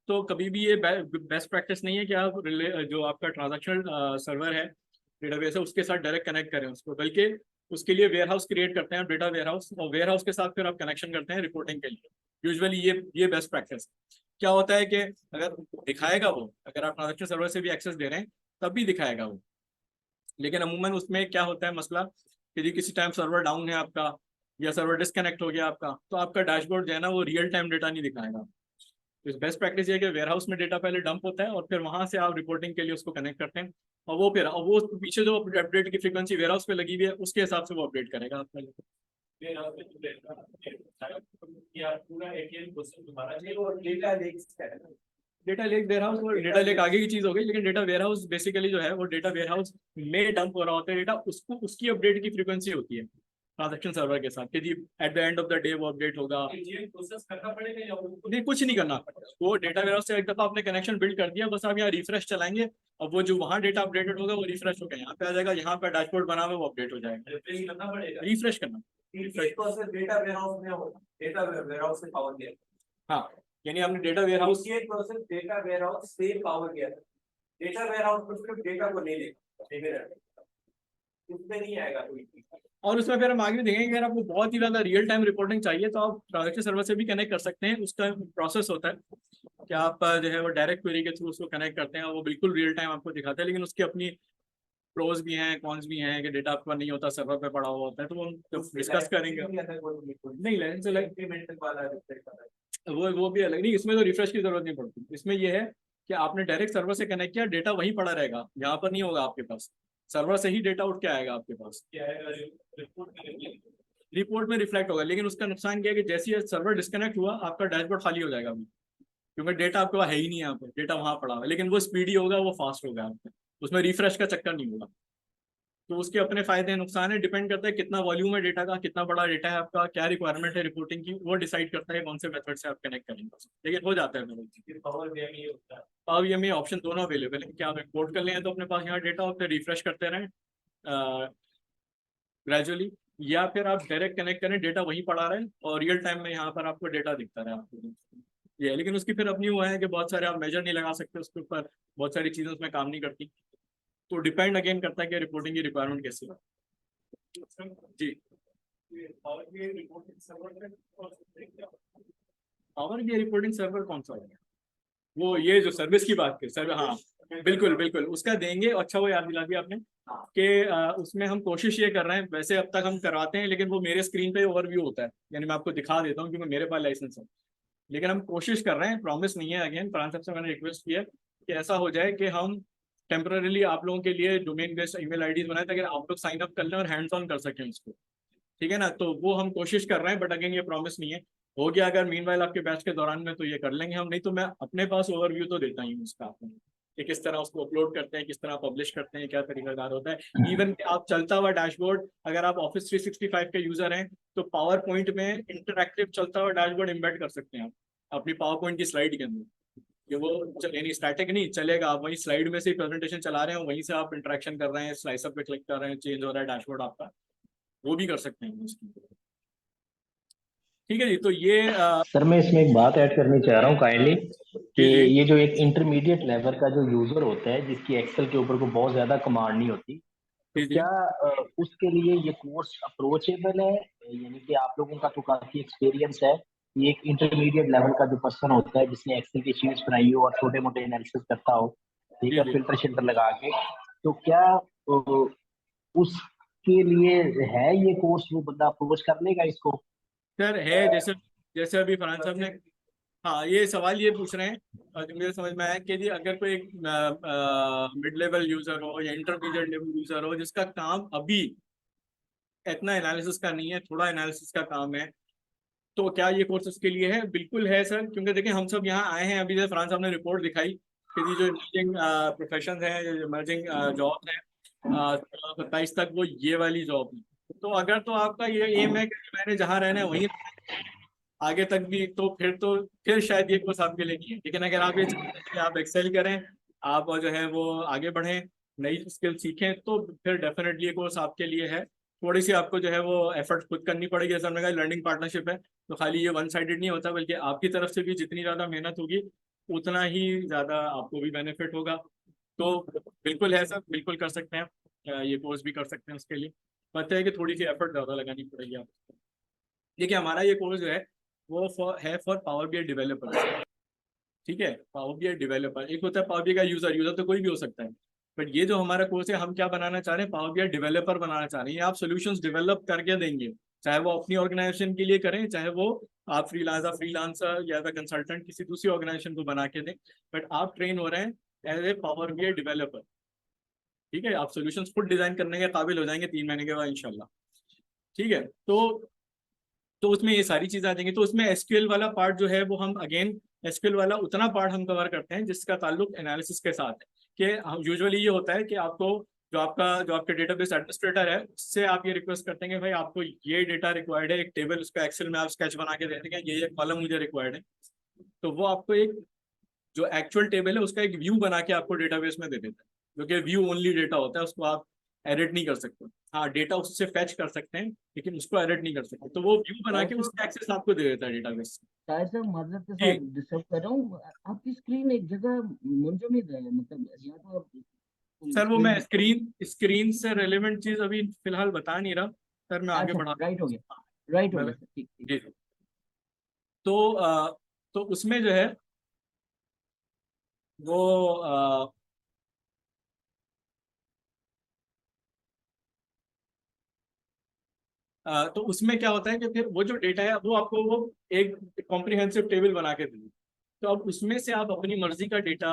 Speaker 11: तो कभी भी ये बेस्ट प्रैक्टिस नहीं है कि आप जो आपका ट्रांजैक्शन सर्वर है, डेटाबेस है, उसके साथ डायरेक्ट कनेक्ट करें उसको, बल्कि उसके लिए वेयर हाउस क्रिएट करते हैं, डेटा वेयर हाउस, और वेयर हाउस के साथ फिर आप कनेक्शन करते हैं रिपोर्टिंग के लिए। यूजुअली ये बेस्ट प्रैक्टिस। क्या होता है कि अगर दिखाएगा वो, अगर आप ट्रांजैक्शन सर्वर से भी एक्सेस दे रहे हैं तब भी दिखाएगा वो, लेकिन अमूमन उसमें क्या होता है मसला कि जी किसी टाइम सर्वर डाउन है आपका या सर्वर डिस्कनेक्ट हो गया आपका, तो आपका डैशबोर्ड जो है ना वो रियल टाइम डेटा नहीं दिखाएगा। तो बेस्ट प्रैक्टिस ये है कि वेयर हाउस में डेटा पहले डंप होता है और फिर वहां से आप रिपोर्टिंग के लिए उसको कनेक्ट करते हैं, और वो पीछे जो अपडेट की फ्रीक्वेंसी वेयर हाउस पे लगी हुई है उसके हिसाब से वो अपडेट करेगा आपका। डेटा लेक वेयर हाउस और डेटा लेक आगे की चीज हो गई, लेकिन डेटा वेयर हाउस बेसिकली जो है वो डेटा वेयर हाउस में डंप हो रहा होता है डेटा, उसको उसकी अपडेट की फ्रीक्वेंसी होती है। ट्रांजैक्शन सर्वर के साथ कि जी at the end of the day वो अपडेट होगा।
Speaker 4: ये प्रोसेस करना पड़ेगा या वो
Speaker 11: नहीं, कुछ नहीं करना, वो डेटा वेयरहाउस से एक दफा आपने कनेक्शन बिल्ड कर दिया, बस आप यहाँ रिफ्रेश चलाएंगे और वो जो वहाँ डेटा अपडेटेड होगा वो रिफ्रेश होकर यहाँ पे आ जाएगा, यहाँ पे डैशबोर्ड बना हुआ वो अपडेट हो जाएगा।
Speaker 4: रिफ्रेश करना पड़ेगा,
Speaker 11: रिफ्रेश करना,
Speaker 4: ये प्रोसेस डेटा वेयरहाउस में होगा, डेटा वेयरहाउस से पावर गया,
Speaker 11: हाँ, यानी आपने डेटा वेयरहाउस
Speaker 4: ये प्रोसेस डेटा वेयरहाउस से पावर गया, डेटा वेयरहाउस में सिर्फ डेटा को ले लेगा, उसमें नहीं आएगा कोई।
Speaker 11: और उसमें फिर हम आगे देखेंगे अगर आपको बहुत ही ज़्यादा रियल टाइम रिपोर्टिंग चाहिए तो आप ट्रांजैक्शन सर्वर से भी कनेक्ट कर सकते हैं। उसका प्रोसेस होता है कि आप जो है वो डायरेक्ट क्वेरी के थ्रू उसको कनेक्ट करते हैं और वो बिल्कुल रियल टाइम आपको दिखाता है, लेकिन उसकी अपनी प्रोज भी हैं, कॉन्स भी हैं कि डेटा आपका नहीं होता, सर्वर पे पड़ा हुआ होता है, तो वो हम जब डिस्कस करेंगे। नहीं, लाइसेंस वो भी अलग नहीं, इसमें तो रिफ्रेश की जरूरत नहीं पड़ती। इसमें ये है कि आपने डायरेक्ट सर्वर से कनेक्ट किया, डेटा वहीं पड़ा रहेगा, यहाँ पर नहीं होगा आपके पास, सर्वर से ही डेटा उठ के आएगा आपके पास, रिपोर्ट में रिफ्लेक्ट होगा। लेकिन उसका नुकसान क्या है कि जैसे ही सर्वर डिस्कनेक्ट हुआ आपका डैशबोर्ड खाली हो जाएगा, क्योंकि डेटा आपके पास है ही नहीं, यहाँ पे डेटा वहाँ पड़ा हुआ है, लेकिन वो स्पीडी होगा, वो फास्ट होगा, आपका उसमें रिफ्रेश का चक्कर नहीं होगा। तो उसके अपने फायदे नुकसान है, डिपेंड करता है कितना वॉल्यूम है डेटा का, कितना बड़ा डेटा है आपका, क्या रिक्वायरमेंट है रिपोर्टिंग की, वो डिसाइड करता है कौन से मेथड से आप कनेक्ट करेंगे, लेकिन हो जाता है।
Speaker 4: पावर बीआई होता है,
Speaker 11: पावर बीआई ऑप्शन दोनों अवेलेबल है कि आप एक्सपोर्ट कर लें तो अपने पास यहाँ डेटा और फिर रिफ्रेश करते रहें ग्रेजुअली, या फिर आप डायरेक्ट कनेक्ट करें, डेटा वहीं पड़ा रहे और रियल टाइम में यहाँ पर आपको डेटा दिखता रहे आपको ये। लेकिन उसकी फिर अपनी वो है कि बहुत सारे आप मेजर नहीं लगा सकते उसके ऊपर, बहुत सारी चीज़ें उसमें काम नहीं करती, तो डिपेंड अगेन करता है कि रिपोर्टिंग की रिक्वायरमेंट कैसी है। जी, पावर बीआई रिपोर्टिंग सर्वर कौन सा है? वो ये जो सर्विस की बात करें सर्वर, हाँ बिल्कुल बिल्कुल उसका देंगे। अच्छा, वो याद दिला दिया आपने कि उसमें हम कोशिश ये कर रहे हैं, वैसे अब तक हम करवाते हैं लेकिन वो मेरे स्क्रीन पे ओवरव्यू होता है, यानी मैं आपको दिखा देता हूँ क्योंकि मेरे पास लाइसेंस है, लेकिन हम कोशिश कर रहे हैं, प्रॉमिस नहीं है। अगेन प्रांत साहब से मैंने रिक्वेस्ट किया कि ऐसा हो जाए कि हम टेम्पररीली आप लोगों के लिए डोमेन बेस्ड ईमेल आईडीज बनाए ताकि आप लोग साइन अप कर लें और हैंड्स ऑन कर सकें इसको, ठीक है ना। तो वो हम कोशिश कर रहे हैं, बट अगेन ये प्रॉमिस नहीं है। हो गया अगर मीनवाइल आपके बैच के दौरान में तो ये कर लेंगे हम, नहीं तो मैं अपने पास ओवरव्यू तो देता ही हूँ उसका आपको कि किस तरह उसको अपलोड करते हैं, किस तरह पब्लिश करते हैं, क्या तरीकाकार होता है। इवन आप चलता हुआ डैशबोर्ड, अगर आप ऑफिस 365 के यूजर हैं तो पावर पॉइंट में इंटरएक्टिव चलता हुआ डैशबोर्ड एम्बेड कर सकते हैं आप अपनी पावर पॉइंट की स्लाइड के अंदर, कि वो यानी स्टैटिक नहीं चलेगा, आप वही स्लाइड में से प्रेजेंटेशन चला रहे हैं, वहीं से आप इंटरेक्शन कर रहे हैं, स्लाइसर पे क्लिक कर रहे हैं, चेंज हो रहा है डैशबोर्ड आपका, वो भी कर सकते हैं उसकी। ठीक है जी, तो ये
Speaker 2: सर मैं इसमें एक बात ऐड करनी चाह रहा हूँ काइंडली कि ये जो एक इंटरमीडिएट लेवल का जो यूजर होता है जिसकी एक्सेल के ऊपर को बहुत ज्यादा कमांड नहीं होती, तो क्या उसके लिए ये कोर्स अप्रोचेबल है? यानी कि आप लोगों का तो काफी एक्सपीरियंस है, ये एक इंटरमीडिएट लेवल का जो पर्सन होता है जिसने एक्सेल की शीट्स बनाई हो और छोटे मोटे एनालिसिस करता हो, ठीक है, फिल्टर शिल्टर लगा के, तो क्या उसके लिए है ये कोर्स, वो बंदा अप्रोच कर लेगा इसको?
Speaker 11: सर है, जैसे अभी फरहान साहब ने हाँ ये सवाल ये पूछ रहे हैं, जो मेरे समझ में आया कि जी अगर कोई एक मिड लेवल यूजर हो या इंटरमीडिएट लेवल यूजर हो जिसका काम अभी इतना एनालिसिस का नहीं है, थोड़ा एनालिसिस का काम है, तो क्या ये कोर्स उसके लिए है? बिल्कुल है सर, क्योंकि देखिए हम सब यहाँ आए हैं, अभी जैसे फरहान साहब ने रिपोर्ट दिखाई कि जी जो इमर्जिंग प्रोफेशन है, जो इमर्जिंग जॉब है 27 तक, वो ये वाली जॉब है। तो अगर तो आपका ये एम है कि मैंने जहाँ रहना है वहीं आगे तक भी, तो फिर शायद ये कोर्स आपके लिए नहीं है। लेकिन अगर आप ये चाहते हैं आप एक्सेल करें, आप जो है वो आगे बढ़ें, नई स्किल सीखें, तो फिर डेफिनेटली ये कोर्स आपके लिए है। थोड़ी सी आपको जो है वो एफर्ट खुद करनी पड़ेगी, जैसे हमने कहा लर्निंग पार्टनरशिप है, तो खाली ये वन साइडेड नहीं होता, बल्कि आपकी तरफ से भी जितनी ज़्यादा मेहनत होगी उतना ही ज़्यादा आपको भी बेनिफिट होगा। तो बिल्कुल है सर, बिल्कुल कर सकते हैं, ये कोर्स भी कर सकते हैं। उसके लिए पता है कि थोड़ी सी एफर्ट ज़्यादा लगानी पड़ेगी आपको। देखिए हमारा ये कोर्स जो है वो फॉर पावर बीआई डेवलपर, ठीक है, पावर बीआई डेवलपर। एक होता है पावर बीआई का यूजर तो कोई भी हो सकता है, बट ये जो हमारा कोर्स है हम क्या बनाना चाह रहे हैं, पावर बीआई डेवलपर बनाना चाह रहे हैं। आप सॉल्यूशंस डेवलप करके देंगे, चाहे वो अपनी ऑर्गेनाइजेशन के लिए करें, चाहे वो आप फ्रीलांसर या कंसल्टेंट किसी दूसरी ऑर्गेनाइजेशन को बना के दें, बट आप ट्रेन हो रहे हैं as a Power BI developer, ठीक है। आप सॉल्यूशंस खुद डिजाइन करने के काबिल हो जाएंगे 3 महीने के बाद इंशाल्लाह, ठीक है। तो उसमें ये सारी चीज़ें आ जाएंगी। तो उसमें एसक्यूएल वाला पार्ट जो है वो हम अगेन एसक्यूएल वाला उतना पार्ट हम कवर करते हैं जिसका ताल्लुक एनालिसिस के साथ है, कि यूजुअली ये होता है कि आपको जो आपके डेटाबेस एडमिनिस्ट्रेटर है उससे आप ये रिक्वेस्ट करते हैं कि भाई आपको ये डेटा रिक्वायर्ड है, एक टेबल उसका एक्सेल में आप स्केच बना के देते हैं ये कॉलम मुझे रिक्वायर्ड है, तो वो आपको एक जो एक्चुअल टेबल है उसका एक व्यू बना के आपको डेटाबेस में दे देता है, जो कि व्यू ओनली डेटा होता है, उसको आप एडिट नहीं कर सकते। हाँ, डेटा उससे फैच कर सकते हैं लेकिन उसको एडिट नहीं कर सकते, तो वो व्यू बना के उसका एक्सेस आपको दे देता है डेटाबेस।
Speaker 3: शायद सर माजरत के साथ डिस्टर्ब कर रहा हूँ, आपकी स्क्रीन एक जगह मुंजमद है, मतलब या तो आप
Speaker 11: सर वो मैं स्क्रीन से रेलेवेंट चीज अभी फिलहाल बता नहीं रहा सर, मैं आगे बढ़ा।
Speaker 3: राइट हो गया, राइट हो गया सर, ठीक
Speaker 11: जी। तो उसमें जो है वो तो उसमें क्या होता है कि फिर वो जो डेटा है वो आपको वो एक कॉम्प्रिहेंसिव टेबल बना के देगी, तो अब उसमें से आप अपनी मर्जी का डेटा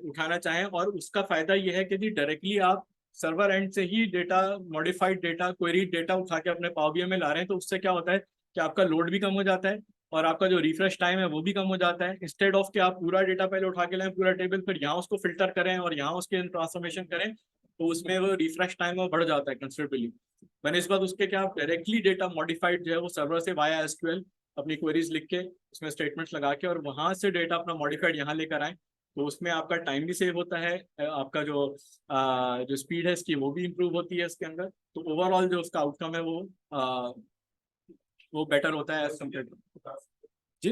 Speaker 11: उठाना चाहें, और उसका फायदा ये है कि जी डायरेक्टली आप सर्वर एंड से ही data, modified data, query data उठा के अपने पावर बीआई में ला रहे हैं, तो उससे क्या होता है कि आपका लोड भी कम हो जाता है और आपका जो रिफ्रेश टाइम है वो भी कम हो जाता है। इंस्टेड ऑफ कि आप पूरा डेटा पहले उठा के लाएं, पूरा टेबल, फिर यहाँ उसको फिल्टर करें और यहाँ उसके ट्रांसफॉर्मेशन करें, तो उसमें वो रिफ्रेश टाइम वो बढ़ जाता है कंसिडरेबली। मैंने इस बात उसके क्या आप डायरेक्टली डेटा मॉडिफाइड जो है वो सर्वर से वाया एसक्यूएल अपनी क्वेरीज लिख के उसमें स्टेटमेंट्स लगा के और वहां से डेटा अपना मॉडिफाइड यहाँ लेकर आए, तो उसमें आपका टाइम भी सेव होता है, आपका जो स्पीड है इसकी वो भी इम्प्रूव होती है इसके अंदर, तो ओवरऑल जो उसका आउटकम है वो बेटर होता है एज कम्पेयर टू। जी,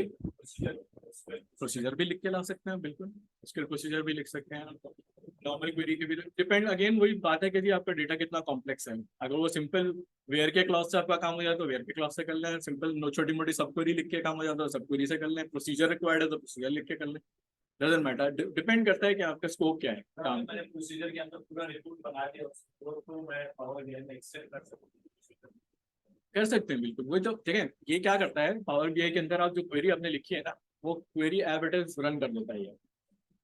Speaker 11: प्रोसीजर भी लिख के ला सकते हैं, बिल्कुल उसके प्रोसीजर भी लिख सकते हैं, नॉर्मल क्वेरी के भी डिपेंड, अगेन वही बात है कि जी आपका डेटा कितना कॉम्प्लेक्स है। अगर वो सिंपल वेयर के क्लॉज से आपका काम हो जाए तो वेयर के क्लॉज से कर लें, सिंपल छोटी मोटी सब क्वेरी लिख के काम हो जाता है सब क्वेरी से कर लें, प्रोसीजर रिक्वायर्ड है तो प्रोसीजर लिख के कर लें, डजंट मैटर, डिपेंड करता है कि आपका स्कोप क्या है काम।
Speaker 4: मैंने प्रोसीजर के अंदर पूरा रिपोर्ट बना के उसको मैं पावर बीआई में एक्सेप्ट
Speaker 11: कर सकते हैं बिल्कुल। वो जो देखें ये क्या करता है पावर बीआई के अंदर, आप जो क्वेरी आपने लिखी है ना वो query as it is run कर देता है ये,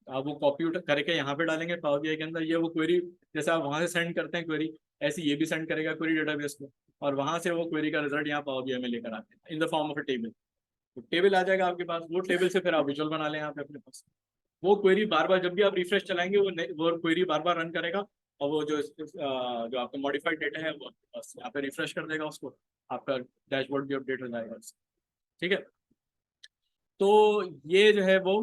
Speaker 11: आप वो कॉपी करके यहाँ पे डालेंगे पावर बीआई के अंदर, ये वो क्वेरी जैसे आप वहाँ से सेंड करते हैं क्वेरी, ऐसे ये भी सेंड करेगा क्वेरी डेटाबेस को, और वहाँ से वो क्वेरी का रिजल्ट यहाँ पावर बीआई में लेकर आते हैं in the form of a table, तो टेबल आ जाएगा आपके पास, वो टेबल से फिर आप विजुअल बना लें यहाँ पे अपने पास, वो क्वेरी बार बार जब भी आप रिफ्रेश चलाएंगे वो क्वेरी बार बार रन करेगा, और वो जो आपका मॉडिफाइड डेटा है वो बस यहाँ पे रिफ्रेश कर देगा उसको, आपका डैशबोर्ड भी अपडेट हो जाएगा। ठीक है, तो ये जो है वो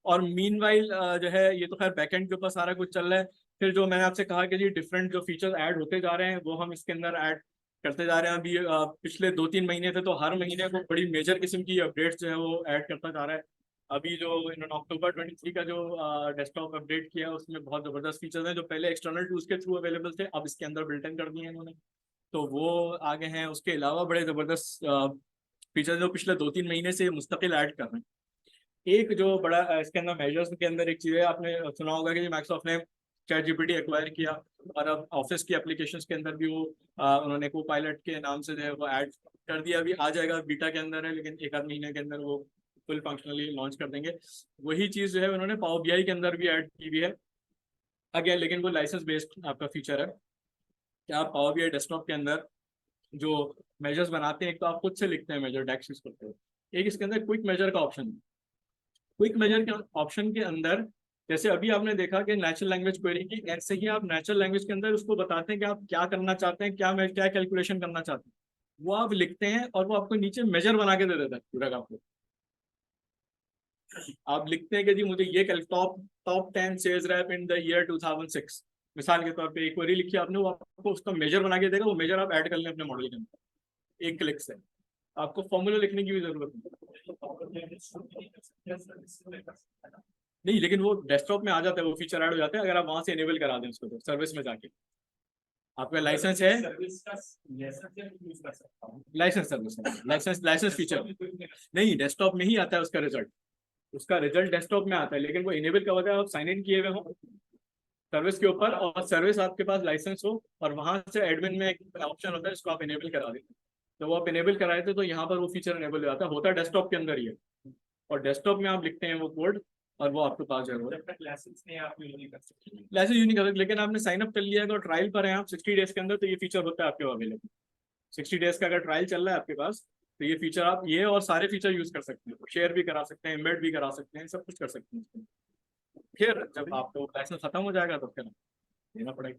Speaker 11: और मीनवाइल जो है ये तो खैर बैकएंड के ऊपर सारा कुछ चल रहा है। फिर जो मैंने आपसे कहा कि जी डिफरेंट जो फीचर्स ऐड होते जा रहे हैं वो हम इसके अंदर ऐड करते जा रहे हैं। अभी पिछले 2-3 महीने थे तो हर महीने को बड़ी मेजर किस्म की अपडेट्स जो है वो ऐड करता जा रहा है। अभी जो इन्होंने अक्टूबर 23 का जो डेस्कटॉप अपडेट किया उसमें बहुत ज़बरदस्त फीचर्स हैं जो पहले एक्सटर्नल टूल्स के थ्रू अवेलेबल थे, अब इसके अंदर बिल्ट इन कर दिए हैं इन्होंने, तो वो आगे हैं। उसके अलावा बड़े ज़बरदस्त फीचर्स जो पिछले 2-3 महीने से मुस्तकिल ऐड कर रहे हैं। एक जो बड़ा इसके अंदर मेजर्स के अंदर एक चीज़ है, आपने सुना होगा कि माइक्रोसॉफ्ट ने चैट जीपीटी एक्वायर किया और अब ऑफिस की एप्लीकेशंस के अंदर भी वो उन्होंने को पायलट के नाम से जो है वो ऐड कर दिया, अभी आ जाएगा, बीटा के अंदर है लेकिन 1-8 महीने के अंदर वो फुल फंक्शनली लॉन्च कर देंगे। वही चीज़ जो है उन्होंने पावर बीआई के अंदर भी ऐड की हुई है अगेन, लेकिन वो लाइसेंस बेस्ड आपका फीचर है कि आप पावर बीआई डेस्कटॉप के अंदर जो मेजर्स बनाते हैं, एक तो आप खुद से लिखते हैं मेजर डेक्स यूज करते हो, एक इसके अंदर क्विक मेजर का ऑप्शन है। क्विक मेजर के ऑप्शन के अंदर जैसे अभी आपने देखा कि नेचुरल लैंग्वेज क्वेरी की, ऐसे ही आप नेचुरल लैंग्वेज के अंदर उसको बताते हैं कि आप क्या करना चाहते हैं, क्या कैलकुलेशन करना चाहते हैं, वो आप लिखते हैं और वो आपको नीचे मेजर बना के दे देता है पूरा का आपको। आप लिखते हैं कि जी मुझे ये top 10 sales rep in the year 2006 मिसाल के तौर पे एक क्वेरी लिखी आपने, वो आपको उसका मेजर बना के देगा, वो मेजर आप ऐड कर लें अपने मॉडल के अंदर एक क्लिक से, आपको फॉर्मूला लिखने की भी जरूरत नहीं, लेकिन वो डेस्कटॉप में आ जाता है, वो फीचर ऐड हो जाता है अगर आप वहां से इनेबल करा दें उसको, तो सर्विस में जाके आपका लाइसेंस है, लाइसेंस फीचर नहीं, डेस्कटॉप में ही आता है उसका रिजल्ट डेस्कटॉप में आता है, लेकिन वो इनेबल कब होता है, आप साइन इन किए हुए हो सर्विस के ऊपर और सर्विस आपके पास लाइसेंस हो और वहां से एडमिन में एक ऑप्शन होता है जिसको आप इनेबल करा देते, तो वो आप इनेबल कराए थे तो यहाँ पर वो फीचर इनेबल हो जाता है, होता है डेस्कटॉप के अंदर ही है, और डेस्कटॉप में आप लिखते हैं वो कोड और वो आपके पास जाएगा। लाइसेंस यूज नहीं कर सकते, लेकिन आपने साइन अप कर लिया है और ट्रायल पर है आप 60 डेज के अंदर, तो ये फीचर होता है आपके अवेलेबल। 60 डेज का अगर ट्रायल चल रहा है आपके पास तो ये फीचर आप ये और सारे फीचर यूज कर सकते हैं, शेयर भी करा सकते हैं, एम्बेड भी करा सकते हैं, सब कुछ कर सकते हैं। फिर जब आपको लाइसेंस खत्म हो जाएगा तो फिर देना पड़ेगा।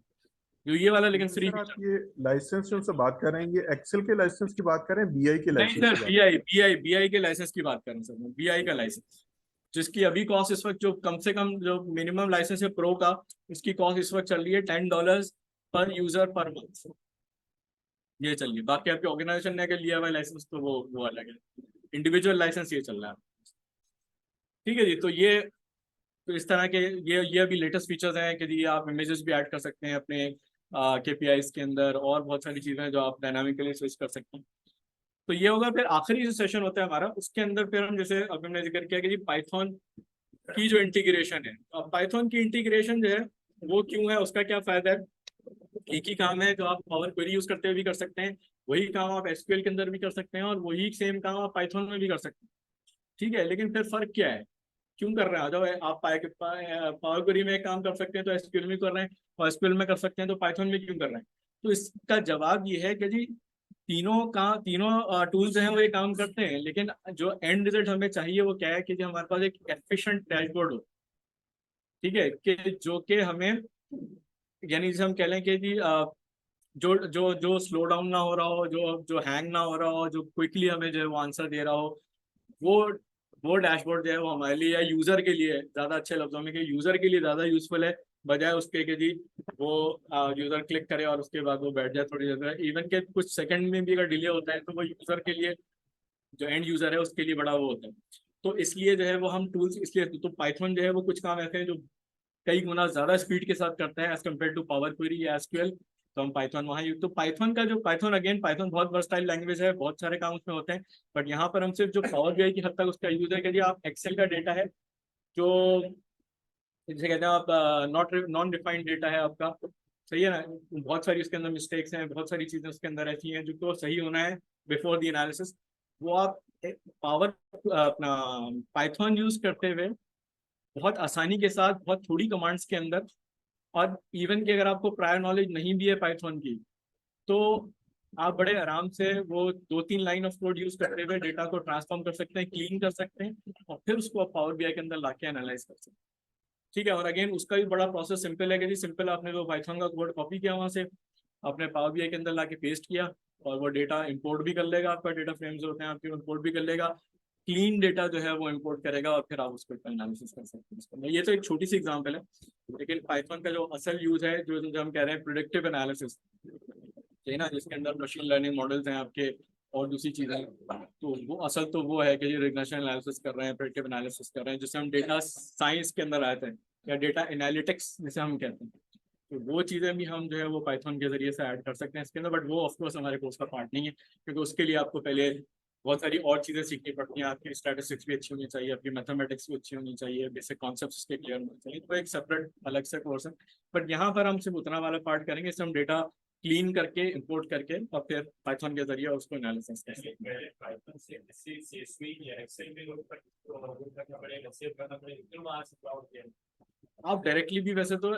Speaker 11: जो ये वाला लेकिन फ्री
Speaker 12: सर आप ये लाइसेंस जो से बात कर रहे हैं, ये एक्सेल के लाइसेंस की बात कर रहे हैं, बीआई के
Speaker 11: नहीं
Speaker 12: लाइसेंस
Speaker 11: सर,
Speaker 12: की बात?
Speaker 11: बीआई के लाइसेंस की बात कर रहे हैं सर, बीआई का लाइसेंस, जिसकी अभी कॉस्ट इस वक्त जो कम से कम जो मिनिमम लाइसेंस है प्रो का, उसकी कॉस्ट इस वक्त चल रही है $10 पर यूजर पर मंथ, ये चल रही है। बाकी आपके ऑर्गेनाइजेशन ने अगर लिया हुआ लाइसेंस तो वो अलग है, इंडिविजुअल लाइसेंस ये चल रहा है। ठीक है जी, तो इस तरह के ये अभी लेटेस्ट फीचर्स हैं कि जी आप इमेजेस भी ऐड कर सकते हैं अपने KPIs के अंदर, और बहुत सारी चीज़ें हैं जो आप डायनामिकली स्विच कर सकते हैं। तो ये होगा। फिर आखिरी जो सेशन होता है हमारा, उसके अंदर फिर हम जैसे अभी हमने जिक्र किया कि जी पाइथन की जो इंटीग्रेशन है, अब पाइथन की इंटीग्रेशन जो है वो क्यों है, उसका क्या फायदा है। एक ही काम है जो आप पावर क्वेरी यूज करते हुए भी कर सकते हैं, वही काम आप SQL के अंदर भी कर सकते हैं, और वही सेम काम आप पाइथन में भी कर सकते हैं। ठीक है, लेकिन फिर फर्क क्या है, क्यों कर रहे हैं। आ जाओ, आप पावर क्वेरी में एक काम कर सकते हैं तो SQL में कर रहे हैं, और SQL में कर सकते हैं तो पाइथन में क्यों कर रहे हैं। तो इसका जवाब ये है कि जी तीनों टूल्स हैं वो ये काम करते हैं, लेकिन जो एंड रिजल्ट हमें चाहिए वो क्या है कि जी हमारे पास एक एफिशिएंट डैशबोर्ड हो। ठीक है, कि जो कि हमें, यानी जैसे हम कह लें कि जी जो जो जो स्लो डाउन ना हो रहा हो, जो हैंग ना हो रहा हो, जो क्विकली हमें जो है वो आंसर दे रहा हो, वो डैशबोर्ड जो है वो हमारे लिए या यूजर के लिए, ज्यादा अच्छे लफ्जों में कि यूजर के लिए ज्यादा यूजफुल है, बजाय उसके कि जी वो यूजर क्लिक करे और उसके बाद वो बैठ जाए थोड़ी देर, इवन के कुछ सेकंड में भी अगर डिले होता है तो वो यूजर के लिए, जो एंड यूजर है उसके लिए बड़ा वो होता है। तो इसलिए जो है वो हम टूल्स, इसलिए तो पाइथन जो है वो कुछ काम ऐसे हैं जो कई गुना ज्यादा स्पीड के साथ करता है as compare to Power Query या SQL। तो हम पाइथन वहाँ यूज, तो पाइथन पाइथन बहुत वर्सटाइल लैंग्वेज है, बहुत सारे काम उसमें होते हैं, बट यहाँ पर हम सिर्फ जो पावर BI की हद तक उसका यूज है कि आप एक्सेल का डेटा है जो जिसे कहते हैं आप नॉन डिफाइंड डेटा है आपका, सही है ना, बहुत सारी उसके अंदर मिस्टेक्स हैं, बहुत सारी चीजें उसके अंदर ऐसी हैं जो तो सही होना है बिफोर द एनालिसिस, वो आप अपना पाइथन यूज करते हुए बहुत आसानी के साथ, बहुत थोड़ी कमांड्स के अंदर, और इवन कि अगर आपको प्रायर नॉलेज नहीं भी है पाइथन की, तो आप बड़े आराम से वो 2-3 लाइन ऑफ कोड यूज करते हुए डेटा को ट्रांसफॉर्म कर सकते हैं, क्लीन कर सकते हैं, और फिर उसको आप पावर BI के अंदर लाके एनालाइज कर सकते हैं। ठीक है, और अगेन उसका भी बड़ा प्रोसेस सिंपल है कि जी सिंपल आपने वो पाइथन का कोड कॉपी किया, वहाँ से आपने पावर BI के अंदर लाके पेस्ट किया, और वो डेटा इंपोर्ट भी कर लेगा, आपका डेटा फ्रेम्स होते हैं आपके, इंपोर्ट भी कर लेगा, क्लीन डेटा जो है वो इंपोर्ट करेगा, और फिर आप उसको एनालिसिस कर सकते हैं। ये तो एक छोटी सी एग्जांपल है, लेकिन पाइथन का जो असल यूज है, जो हम कह रहे हैं प्रेडिक्टिव एनालिसिस, है ना, जिसके अंदर मशीन लर्निंग मॉडल्स हैं आपके और दूसरी चीजें, तो वो असल तो वो है कि रिग्रेशन एनालिसिस कर रहे हैं, प्रेडिक्टिव एनालिसिस कर रहे हैं, जिससे हम डेटा साइंस के अंदर आते हैं, या डेटा एनालिटिक्स जिसे हम कहते हैं। तो वो चीज़ें भी हम जो है वो पाइथन के जरिए से ऐड कर सकते हैं इसके अंदर, बट वो ऑफकोर्स हमारे कोर्स का पार्ट नहीं है, क्योंकि उसके लिए आपको पहले बहुत सारी और चीज़ें सीखनी पड़ती हैं। आपकी स्टैटिस्टिक्स भी अच्छी होनी चाहिए, आपकी मैथमेटिक्स भी अच्छी होनी चाहिए, बेसिक कॉन्सेप्ट्स उसके क्लियर होने चाहिए, तो एक सेपरेट अलग से कोर्स है। बट यहाँ पर हम सिर्फ उतना वाला पार्ट करेंगे, इससे हम डेटा क्लीन करके इंपोर्ट करके और फिर पाइथन के जरिए उसको एनालिसिस करेंगे। आप डायरेक्टली भी वैसे तो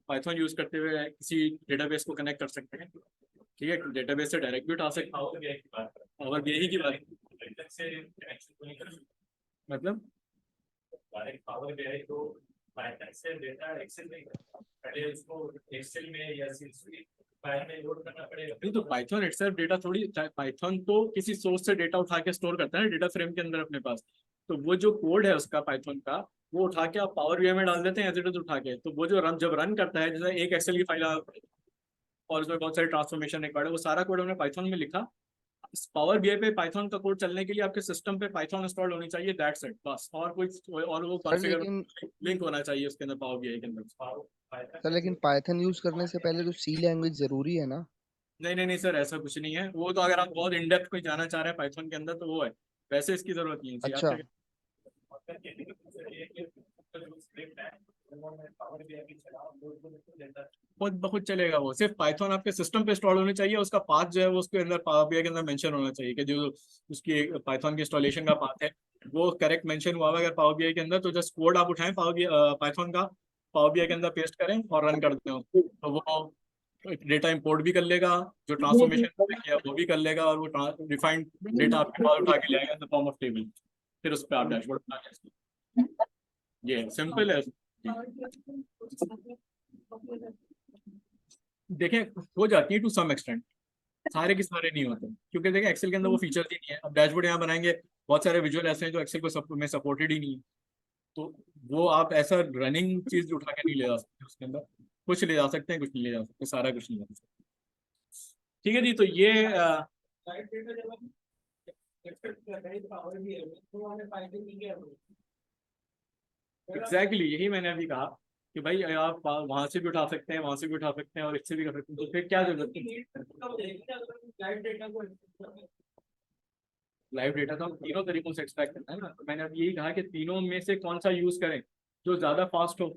Speaker 11: पाइथन यूज करते हुए किसी डेटाबेस को कनेक्ट कर सकते हैं। ठीक है, डेटाबेस से डायरेक्ट भी उठा सकते हैं, और BI की बात मतलब
Speaker 4: पावर BI तो पाइथन से डेटा एक्सेल में पहले उसको एक्सेल में या फाइल में लोड करना पड़ेगा।
Speaker 11: नहीं, तो पाइथन इटसेल्फ डेटा थोड़ी, पाइथन तो किसी सोर्स से डेटा उठा के स्टोर करता है डेटा फ्रेम के अंदर अपने पास, तो वो जो कोड है उसका पाइथन का, वो उठा के आप पावर BI में डाल देते हैं एज इट इज उठा के, तो वो जो जब रन करता है, जैसे एक एक्सेल की फाइल और उसमें बहुत सारी ट्रांसफॉर्मेशन रिक्वायर्ड है, वो सारा कोड हमने पाइथन में लिखा। पावर BI पे पाइथन का कोड चलने के लिए आपके सिस्टम पे पाइथन इंस्टॉल होनी चाहिए, दैट्स इट, बस, और कोई और वो कॉन्फ़िगर लिंक होना चाहिए उसके अंदर पावर BI के अंदर।
Speaker 13: सर लेकिन पाइथन यूज करने से पहले तो C लैंग्वेज जरूरी है ना?
Speaker 11: नहीं सर, ऐसा कुछ नहीं है, वो तो अगर आप बहुत इन डेप्थ कोई जाना चाह रहे हैं पाइथन के अंदर तो वो है, वैसे इसकी जरूरत नहीं है।
Speaker 13: अच्छा,
Speaker 11: बहुत चलेगा, वो सिर्फ पाइथन आपके सिस्टम पे इंस्टॉल होनी चाहिए, उसका पाथ जो है वो उसके अंदर पावर BI के अंदर मेंशन होना चाहिए कि जो उसकी पाइथन की इंस्टॉलेशन का पाथ है वो करेक्ट मेंशन हुआ अगर पावर BI के अंदर, तो जस्ट कोड आप उठाएं पाइथन का, पावर BI के अंदर पेस्ट करें और रन कर दें उसको, तो वो डेटा इंपोर्ट भी कर लेगा, जो ट्रांसफॉर्मेशन किया वो भी कर लेगा, और वो डिफाइंड डेटा आपके पास उठा के ले आएगा in the form of table, फिर उस पर आप डैशबोर्ड बना लेंगे। ये सिंपल है, देखें हो जाती है टू सम एक्सटेंट, सारे के सारे नहीं होते, क्योंकि देखें एक्सेल के अंदर वो फीचर्स ही नहीं है। अब डैशबोर्ड यहाँ बनाएंगे, बहुत सारे विजुअल ऐसे हैं जो एक्सेल को में सपोर्टेड ही नहीं है, तो वो आप ऐसा रनिंग चीज उठा के नहीं ले जा सकते उसके अंदर। कुछ ले जा सकते हैं, कुछ नहीं ले जा सकते, सारा कुछ नहीं ले जा सकते। ठीक है जी, तो ये एग्जैक्टली यही मैंने अभी कहा कि भाई आप वहां से भी उठा सकते हैं, वहां से भी उठा सकते हैं और इससे भी कर सकते हैं, तो फिर क्या जरूरत है? लाइव डेटा तो हम तीनों तरीकों से एक्सट्रैक्ट करना है ना। तो मैंने अब यही कहा कि तीनों में से कौन सा यूज करें जो ज्यादा फास्ट हो,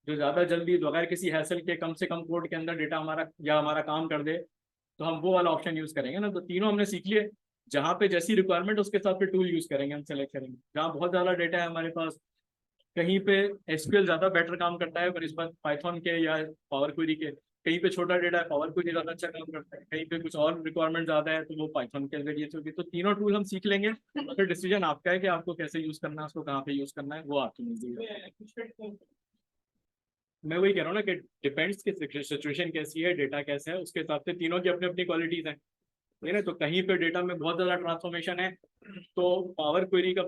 Speaker 11: जो ज्यादा जल्दी बगैर किसी हैसल के कम से कम कोड के अंदर डेटा हमारा काम कर दे, तो हम वो वाला ऑप्शन यूज करेंगे ना। तो तीनों हमने सीख लिए, जहाँ पे जैसी रिक्वायरमेंट उसके साथ पे टूल यूज करेंगे, हम सेलेक्ट करेंगे। जहाँ बहुत ज्यादा डेटा है हमारे पास, कहीं पे एसक्यूएल ज्यादा बेटर काम करता है पर इस बार पाइथन के या पावर क्वेरी के, कहीं पे छोटा डेटा है पावर क्वेरी ज्यादा अच्छा काम करता है, कहीं पे कुछ और रिक्वायरमेंट ज्यादा है तो वो पाइथन के जरिए से होगी। तो तीनों टूल हम सीख लेंगे, फिर डिसीजन आपका है कि आपको कैसे यूज करना है, उसको कहाँ पे यूज करना है, वो आपकी मर्जी है। मैं वही कह रहा हूँ ना कि डिपेंड्स कि सिचुएशन कैसी है, डेटा कैसा है, उसके हिसाब से तीनों की अपनी अपनी क्वालिटीज हैं। ठीक है, तो कहीं पे डेटा में बहुत ज्यादा ट्रांसफॉर्मेशन है तो पावर क्वेरी का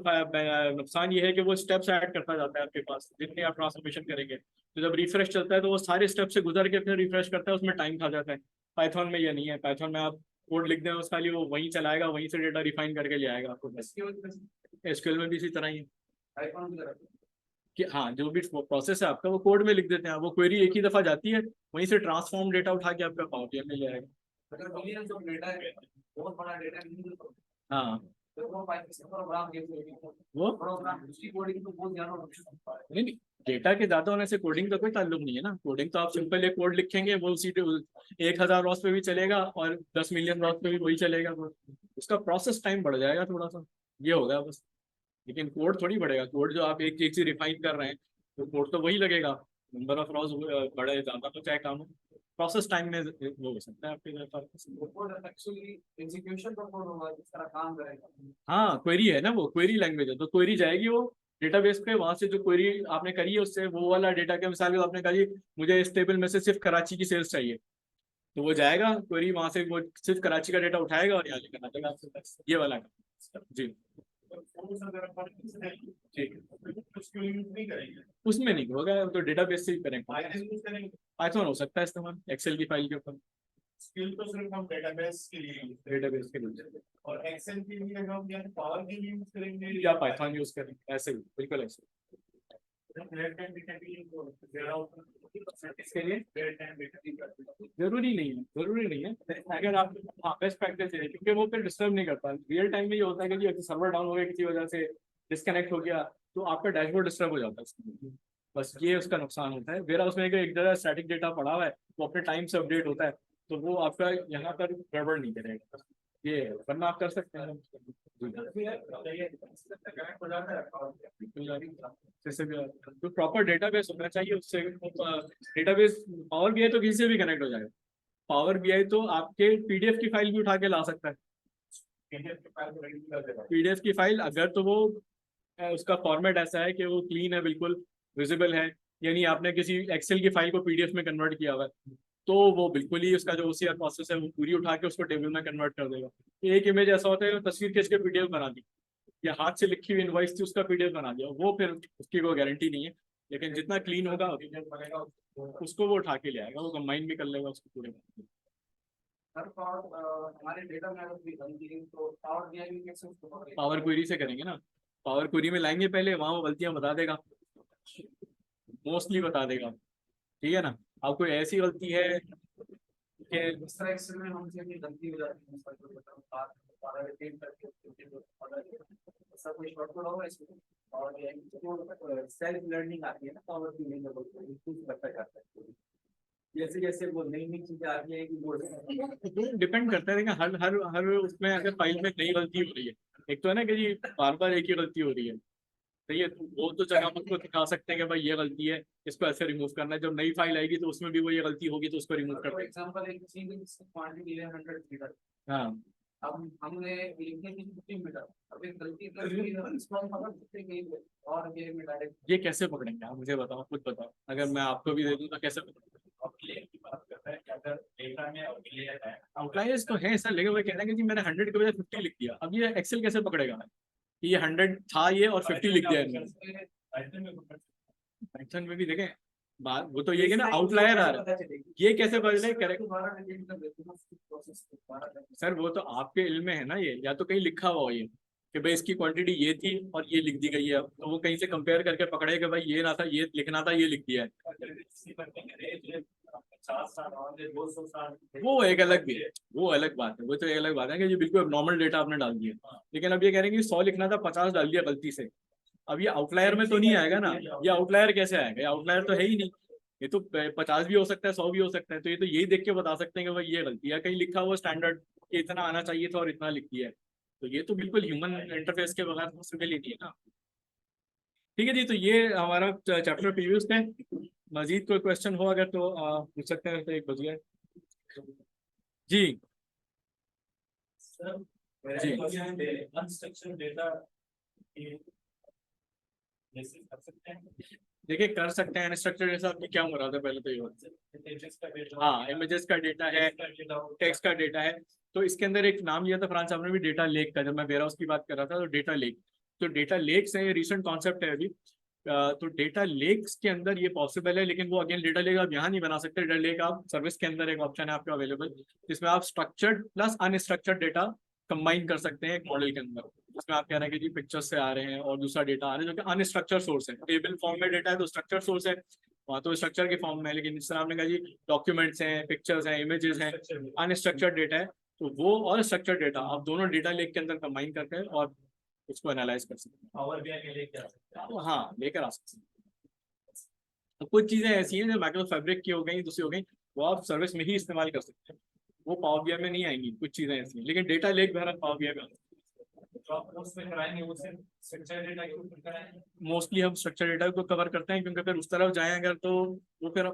Speaker 11: नुकसान ये है कि वो स्टेप्स ऐड करता जाता है आपके पास जितने आप ट्रांसफॉर्मेशन करेंगे। तो जब रिफ्रेश चलता है तो वो सारे स्टेप से गुजर के फिर रिफ्रेश करता है, उसमें टाइम खा जाता है। पाइथन में ये नहीं है, पाइथन में आप कोड लिख दें उसका लिए वो वहीं चलाएगा, वहीं से डेटा रिफाइन करके ले आएगा आपको। एसक्यूएल में भी इसी तरह ही है कि हाँ, जो भी प्रोसेस है आपका वो कोड में लिख देते हैं, वो क्वेरी एक ही दफा जाती है, वहीं से ट्रांसफॉर्म डेटा उठा के आपका पावर बीआई में ले आएगा।
Speaker 4: बहुत बड़ा डेटा
Speaker 11: हाँ नहीं, डेटा के ज्यादा होने से कोडिंग का कोई ताल्लुक नहीं है ना। कोडिंग तो आप सिंपल एक कोड लिखेंगे, वो उसी 1000 रॉस पे भी चलेगा और 10 मिलियन रॉस पे भी वही चलेगा, उसका प्रोसेस टाइम बढ़ जाएगा थोड़ा सा, ये होगा बस। लेकिन कोड थोड़ी बढ़ेगा, कोड जो आप एक चीज रिफाइन कर रहे हैं तो कोड तो वही लगेगा, नंबर ऑफ रॉस बढ़े ज्यादा तो चाहे काम हो, प्रोसेस टाइम में वो हो सकता है आपके। हाँ क्वेरी है ना, वो क्वेरी लैंग्वेज है, तो क्वेरी जाएगी वो डेटाबेस पे, वहां से जो क्वेरी आपने करी है उससे वो वाला डेटा के मिसाल आपने कहा मुझे इस टेबल में से सिर्फ कराची की सेल्स चाहिए, तो वो जाएगा क्वेरी वहां से, वो सिर्फ कराची का डेटा उठाएगा और यहाँ लेकर आ जाएगा आपके, ये वाला जी। ठीक है, उसमें नहीं होगा, तो डेटाबेस से ही करेंगे। पाइथन हो सकता है इस्तेमाल एक्सेल की फाइल के ऊपर।
Speaker 12: स्किल तो सिर्फ हम डेटाबेस के लिए और एक्सेल के लिए हम या पावर के लिए यूज करेंगे
Speaker 11: या पाइथन यूज करेंगे, ऐसे ही बिल्कुल ऐसे। इसके लिए जरूरी नहीं है अगर आप बेस्ट प्रैक्टिस है, क्योंकि वो फिर डिस्टर्ब नहीं करता। रियल टाइम में ये होता है कि सर्वर डाउन हो गया किसी वजह से, डिस्कनेक्ट हो गया, तो आपका डैशबोर्ड डिस्टर्ब हो जाता है, बस ये उसका नुकसान होता है। वेयर हाउस में एक जगह स्टैटिक डेटा पड़ा हुआ है वो अपने टाइम से अपडेट होता है, तो वो आपका यहाँ पर गड़बड़ नहीं करेगा, ये वरना आप कर सकते हैं। जैसे भी तो प्रॉपर डेटाबेस होना चाहिए, उससे डेटाबेस पावर बीआई तो किसी से भी कनेक्ट हो जाएगा। पावर बीआई तो आपके पीडीएफ की फाइल भी उठा के ला सकता है, पीडीएफ की फाइल अगर तो वो उसका फॉर्मेट ऐसा है कि वो क्लीन है, बिल्कुल विजिबल है, यानी आपने किसी एक्सेल की फाइल को पीडीएफ में कन्वर्ट किया हुआ है, तो वो बिल्कुल ही उसका जो ओसीआर प्रोसेस है वो पूरी उठा के उसको टेबल में कन्वर्ट कर देगा। एक इमेज ऐसा होता है तस्वीर खींच के पीडीएफ बना दी, या हाथ से लिखी हुई इनवॉइस थी उसका पीडीएफ बना दिया, वो फिर उसकी कोई गारंटी नहीं है। लेकिन जितना क्लीन होगा उसको वो उठा के ले आएगा, वो कंबाइन भी कर लेगा उसको पूरे। पावर क्वेरी से करेंगे ना, पावर क्वेरी में लाएंगे पहले, वहाँ वो गलतियाँ बता देगा, मोस्टली बता देगा, ठीक है ना। अब कोई ऐसी गलती है कि गलती हो जाती है, और सेल्फ लर्निंग आती है ना पावर की, जैसे जैसे वो नई चीजें आती है कि वो डिपेंड करता है। हर हर हर उसमें अगर फाइल में नई गलती हो रही है, एक तो है ना कि जी बार बार एक ही गलती हो रही है, तो ये वो तो जगह हमको दिखा सकते हैं कि भाई ये गलती है, इसको ऐसे रिमूव करना है। जब नई फाइल आएगी तो उसमें भी वो ये गलती होगी तो उसको रिमूव कर देंगे। हाँ अब हमने लिखने की छुट्टी मिला, अभी गलती कर दी और ये कैसे पकड़ेंगे आप मुझे बताओ, खुद बताओ, अगर मैं आपको भी दे दूं तो कैसे पकड़ेंगे? की बात कर रहे हैं कि अगर डेटा में आउटलायर्स तो है सर, लेकिन वो कह रहे हैं कि जी मैंने 100 के बजाय 50 लिख दिया। अब ये एक्सेल कैसे पकड़ेगा कि ये 100 था ये और 50 लिख दिया इन्होंने? पाइथन में भी देखें बात, वो तो ये कि ना आउटलायर आ रहा है, ये कैसे बदले करेक्ट? सर वो तो आपके इल्म में है ना, ये या तो कहीं लिखा हुआ हो ये कि भाई इसकी क्वांटिटी ये थी और ये लिख दी गई है, तो वो कहीं से कंपेयर करके पकड़े कि भाई ये ना था, ये लिखना था, ये लिख दिया है। वो एक अलग भी है, वो अलग बात है, वो तो एक अलग बात है कि ये बिल्कुल नॉर्मल डेटा आपने डाल दिया। लेकिन अब ये कह रहे हैं कि 100 लिखना था, 50 डाल दिया गलती से। अब ये आउटलायर में तो नहीं आएगा ना, ये आउटलायर कैसे आएगा? ये आउटलायर तो है ही नहीं, ये तो 50 भी हो सकता है, 100 भी हो सकता है। तो ये तो यही देख के बता सकते हैं कि भाई ये गलती है, कहीं लिखा हुआ स्टैंडर्ड कि इतना आना चाहिए था और इतना लिख दिया है। तो ये तो बिल्कुल ह्यूमन इंटरफेस के बगैर पॉसिबल ही नहीं है ना। ठीक है जी, तो ये हमारा चैप्टर प्रीवियस है। मजीद कोई क्वेश्चन हो अगर तो पूछ सकते हैं। तो एक बज गया जी।
Speaker 12: अनस्ट्रक्चर्ड डेटा
Speaker 11: देखिए कर सकते हैं अनस्ट्रक्चर्ड डेटा, आपकी क्या मुराद है पहले तो ये हाँ, इमेजेस का डेटा है, टेक्स्ट का डेटा है। तो इसके अंदर एक नाम लिया था फरहान साहब ने भी, डेटा लेक का, जब मैं वेयरहाउस की बात कर रहा था। तो डेटा लेक, तो डेटा लेक्स है, ये रिसेंट कॉन्सेप्ट है अभी। तो डेटा लेक्स के अंदर ये पॉसिबल है, लेकिन वो अगेन डेटा लेक आप यहाँ नहीं बना सकते। डेटा लेक आप सर्विस के अंदर एक ऑप्शन है आपका अवेलेबल, जिसमें आप structured plus unstructured data combine कर सकते हैं एक मॉडल के अंदर। इसमें आप कह रहे हैं कि जी पिक्चर्स से आ रहे हैं और दूसरा डेटा आ रहा है जो कि अनस्ट्रक्चर्ड सोर्स है। टेबल फॉर्म में डेटा है तो स्ट्रक्चर सोर्स है, वहाँ तो स्ट्रक्चर के फॉर्म में है। लेकिन इस तरह आपने कहा जी डॉक्यूमेंट्स हैं, पिक्चर्स हैं, इमेजेस हैं, अनस्ट्रक्चर्ड डेटा है, तो वो और स्ट्रक्चर्ड डेटा आप दोनों डेटा लेक के अंदर कंबाइन करके और उसको एनालाइज कर सकते हैं। पावर बीआई में लेकर आ सकते हैं, हाँ लेकर आ सकते हैं। तो कुछ चीज़ें ऐसी हैं जो माइक्रो फैब्रिक की हो गई, दूसरी हो गई, वो आप सर्विस में ही इस्तेमाल कर सकते हैं, वो पावर बीआई में नहीं आएंगी। कुछ चीज़ें ऐसी हैं, लेकिन डेटा लेक बहरहाल पावर बीआई में मोस्टली हम स्ट्रक्चर डेटा को कवर करते हैं, क्योंकि फिर उस तरफ जाएं अगर तो वो फिर